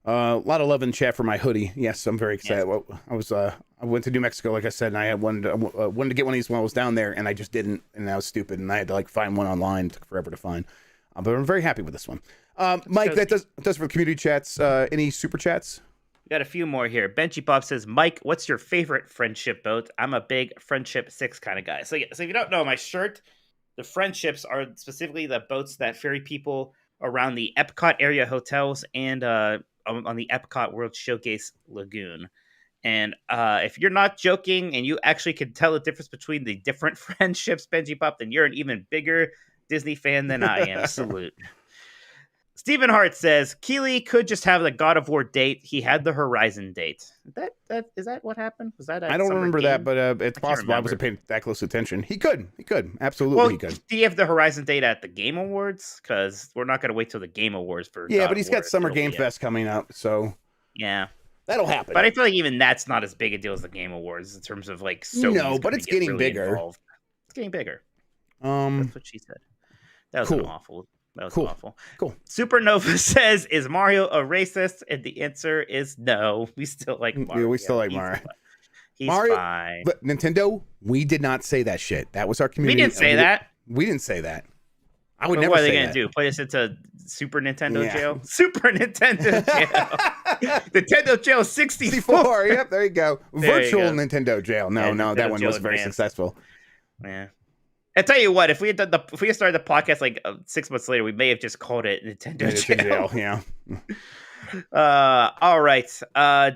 A lot of love in chat for my hoodie. Yes, I'm very excited. Yes. I went to New Mexico, like I said, and I had wanted to get one of these when I was down there, and I just didn't, and I was stupid, and I had to like find one online. It took forever to find, but I'm very happy with this one. Mike, that does for the community chats. Any super chats? We got a few more here. Benchy Bob says, Mike, what's your favorite friendship boat? I'm a big Friendship 6 kind of guy. So if you don't know, my shirt, the Friendships are specifically the boats that ferry people around the Epcot area hotels and on the Epcot World Showcase Lagoon. And if you're not joking and you actually can tell the difference between the different Friendships, Benji Pop, then you're an even bigger Disney fan than I am. Salute. Stephen Hart says, Keeley could just have the God of War date. He had the Horizon date. Is that what happened? Was that? I don't remember that, but it's possible. I wasn't paying that close attention. He could. Absolutely, he could. Do you have the Horizon date at the Game Awards? Because we're not going to wait till the Game Awards for. Yeah, but he's got Summer Game Fest coming up, so yeah, that'll happen. But I feel like even that's not as big a deal as the Game Awards in terms of like. No, but it's getting bigger. Involved. It's getting bigger. That's what she said. That was cool. Awful. That was awful. Cool. Supernova says, is Mario a racist? And the answer is no. We still like Mario. Yeah, we still like Mario. He's fine. But Nintendo, we did not say that shit. That was our community. We didn't say that. We didn't say that. I would never say that. What are they going to do? Put us into Super Nintendo jail? Super Nintendo jail. Nintendo jail 64. Yep, there you go. Virtual Nintendo jail. No, that one wasn't very successful. Yeah. I tell you what, if we had started the podcast like 6 months later, we may have just called it Nintendo jail. Yeah. All right,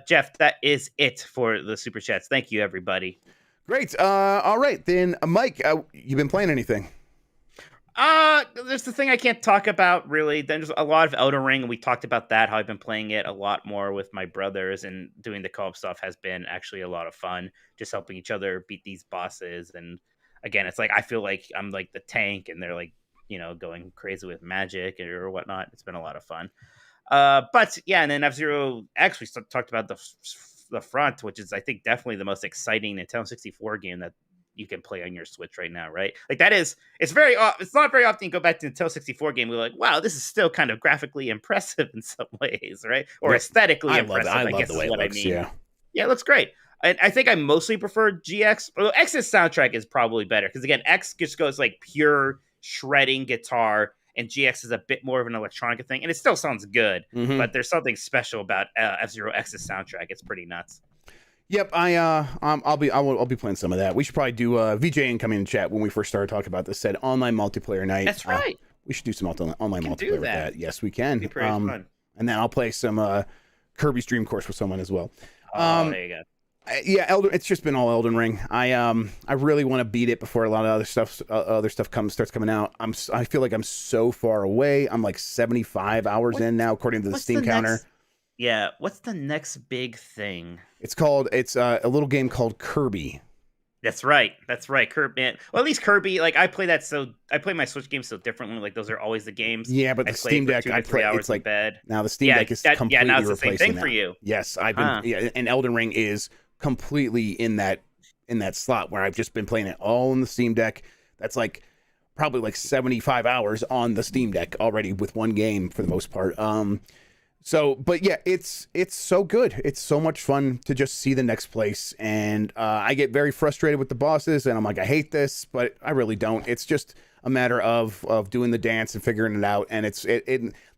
Jeff, that is it for the super chats. Thank you, everybody. Great. All right, then, Mike, you been playing anything? There's the thing I can't talk about really. Then there's a lot of Elden Ring, and we talked about that. How I've been playing it a lot more with my brothers, and doing the co-op stuff has been actually a lot of fun. Just helping each other beat these bosses and. Again, it's like I feel like I'm like the tank, and they're like, going crazy with magic or whatnot. It's been a lot of fun. But yeah, and then F-Zero actually talked about the Front, which is I think definitely the most exciting Nintendo 64 game that you can play on your Switch right now, right? Like that is, it's not very often you go back to Nintendo 64 game. We're like, wow, this is still kind of graphically impressive in some ways, right? Or aesthetically impressive. I guess love the way is it what looks. I mean. Yeah. Yeah, it looks great. I think I mostly prefer GX. Well, X's soundtrack is probably better because again, X just goes like pure shredding guitar, and GX is a bit more of an electronic thing, and it still sounds good. Mhm. But there's something special about F-Zero X's soundtrack. It's pretty nuts. Yep, I'll be playing some of that. We should probably do VJ incoming in chat when we first started talking about this. Said online multiplayer night. That's right. We should do some online We can do multiplayer with that. that. Yes, we can. It'd be pretty fun. And then I'll play some Kirby's Dream Course with someone as well. There you go. Yeah, it's just been all Elden Ring. I really want to beat it before a lot of other stuff starts coming out. I feel like I'm so far away. I'm like 75 hours in now, according to the Steam counter. Yeah, what's the next big thing? It's a little game called Kirby. That's right. Kirby. Well, at least Kirby. Like I play my Switch games so differently. Like those are always the games. Yeah, but the Steam Deck, I play. It's like bed. Now the Steam Deck is completely now it's the replacing same thing that. for you. Yes, I've been. And Elden Ring is completely in that slot where I've just been playing it all on the Steam Deck. That's like probably like 75 hours on the Steam Deck already with one game for the most part. So, but yeah, it's so good. It's so much fun to just see the next place. And I get very frustrated with the bosses and I'm like, I hate this, but I really don't. It's just a matter of doing the dance and figuring it out. And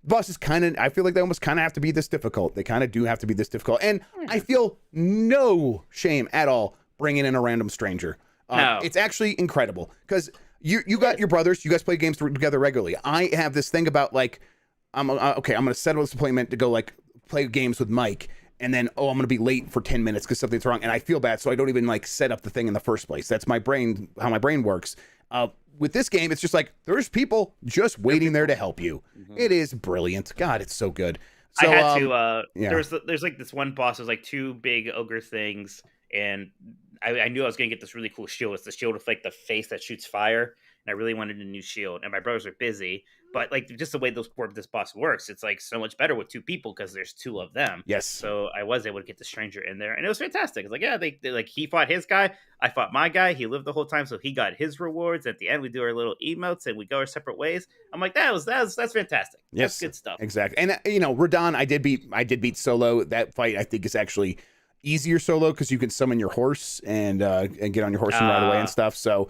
bosses I feel like they almost kind of have to be this difficult. They kind of do have to be this difficult. And I feel no shame at all bringing in a random stranger. No. It's actually incredible because you got your brothers, you guys play games together regularly. I have this thing about like, I'm going to settle this appointment to go like play games with Mike. And then, I'm going to be late for 10 minutes because something's wrong. And I feel bad. So I don't even like set up the thing in the first place. That's how my brain works. With this game, it's just like, there's people just waiting there to help you. Mm-hmm. It is brilliant. God, it's so good. So, I had to, there's like this one boss, there's like two big ogre things. And I knew I was going to get this really cool shield. It's the shield with like the face that shoots fire. And I really wanted a new shield. And my brothers were busy. But like just the way this boss works, it's like so much better with two people because there's two of them. Yes. So I was able to get the stranger in there, and it was fantastic. It's like, yeah, they like he fought his guy, I fought my guy. He lived the whole time, so he got his rewards. At the end, we do our little emotes and we go our separate ways. I'm like, that's fantastic. Yes, that's good stuff. Exactly. And Radon, I did beat solo. That fight I think is actually easier solo because you can summon your horse and get on your horse and ride away and stuff. So.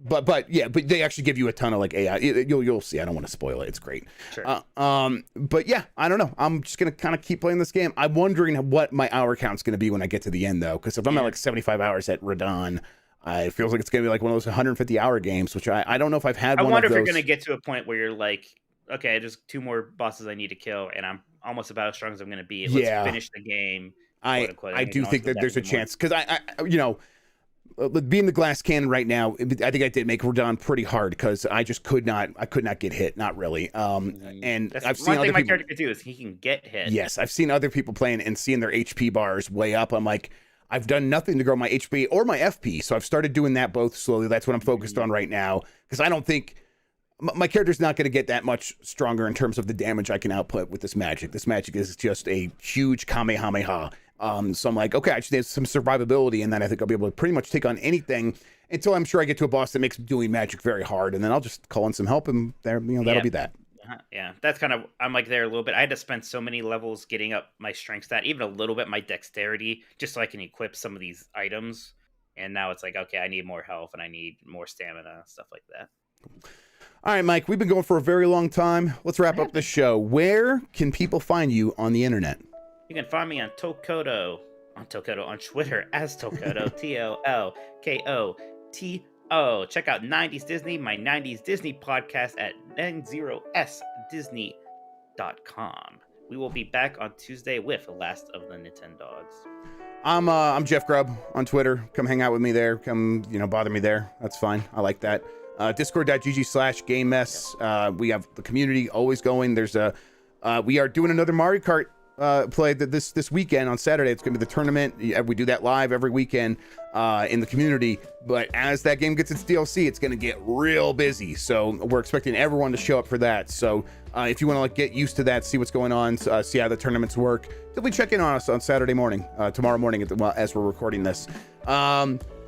But they actually give you a ton of like AI. You'll see. I don't want to spoil it. It's great. Sure. But yeah, I don't know. I'm just gonna kind of keep playing this game. I'm wondering what my hour count's gonna be when I get to the end though, because if I'm at like 75 hours at Radon, it feels like it's gonna be like one of those 150 hour games, which I don't know if I've had. I one wonder of if those. you're gonna get to a point where you're like, okay, just two more bosses I need to kill, and I'm almost about as strong as I'm gonna be. Let's finish the game. I do think that there's a chance because I being the glass cannon right now, I think I did make Radon pretty hard because I just could not get hit. Not really. And that's I've seen one other thing my people. character can do is he can get hit. Yes, I've seen other people playing and seeing their HP bars way up. I'm like, I've done nothing to grow my HP or my FP, so I've started doing that both slowly. That's what I'm focused on right now because I don't think my character's not going to get that much stronger in terms of the damage I can output with this magic. This magic is just a huge Kamehameha. So I'm like, okay, I just need some survivability, and then I think I'll be able to pretty much take on anything until I'm sure I get to a boss that makes doing magic very hard, and then I'll just call in some help, and there, that'll be that. Yeah, that's kind of, I'm like there a little bit. I had to spend so many levels getting up my strength stat, even a little bit my dexterity, just so I can equip some of these items. And now it's like, okay, I need more health and I need more stamina, stuff like that. All right, Mike, we've been going for a very long time. Let's wrap up the show. Where can people find you on the internet? You can find me on Tokoto, on Twitter as Tokoto, TOLKOTO. Check out 90s Disney, my 90s Disney podcast at 90sdisney.com. We will be back on Tuesday with the last of the Nintendogs. I'm Jeff Grubb on Twitter. Come hang out with me there. Come, bother me there. That's fine. I like that. Discord.gg/GameMess. We have the community always going. We are doing another Mario Kart play this weekend on Saturday. It's gonna be the tournament. We do that live every weekend in the community, but as that game gets its DLC, it's gonna get real busy, so we're expecting everyone to show up for that. So if you want to get used to that, see what's going on, see how the tournaments work, definitely check in on us on Saturday morning, tomorrow morning as we're recording this.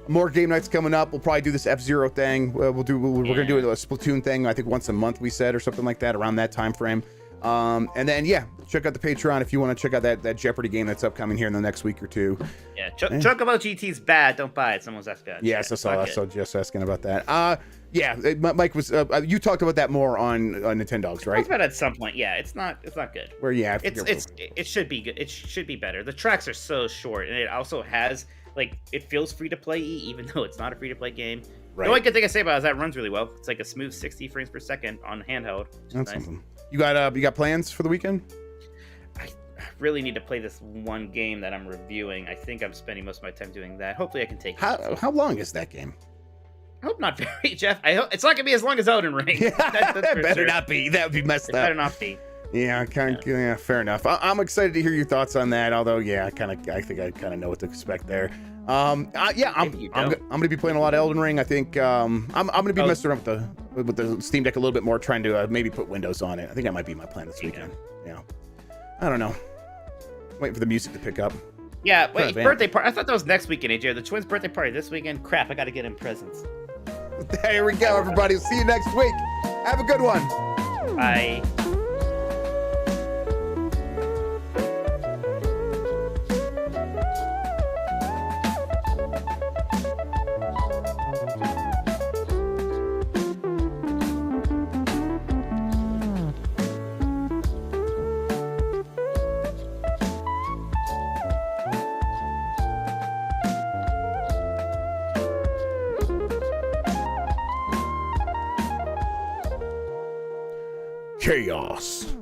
More game nights coming up. We'll probably do this F-Zero thing. We're gonna do a Splatoon thing, I think once a month we said, or something like that, around that time frame. And then yeah, check out the Patreon if you want to check out that Jeopardy game that's upcoming here in the next week or two. Yeah, Chocobo GT's bad. Don't buy it. Someone's asking about it. Yes, I saw just asking about that. Yeah, Mike was. You talked about that more on Nintendogs, right? Talked about it at some point. Yeah, it's not good. Where yeah, it should be good. It should be better. The tracks are so short, and it also has like it feels free to play, even though it's not a free to play game. Right. The only good thing I say about it is that it runs really well. It's like a smooth 60 frames per second on handheld. That's nice. something. You got plans for the weekend? I really need to play this one game that I'm reviewing. I think I'm spending most of my time doing that. Hopefully, I can take. How long is that game? I hope not very, Jeff. I hope it's not gonna be as long as Elden Ring. That better not be. That would be messed up. Better not be. Yeah, yeah, fair enough. I'm excited to hear your thoughts on that. Although, yeah, I think I kind of know what to expect there. Yeah, I'm gonna be playing a lot of Elden Ring. I think I'm gonna be messing around with the Steam Deck a little bit more, trying to maybe put Windows on it. I think that might be my plan this weekend. Yeah, I don't know. Waiting for the music to pick up. Yeah, wait, birthday party. I thought that was next weekend, AJ. The twins' birthday party this weekend. Crap, I gotta get him presents. There we go, everybody. See you next week. Have a good one. Bye. Chaos.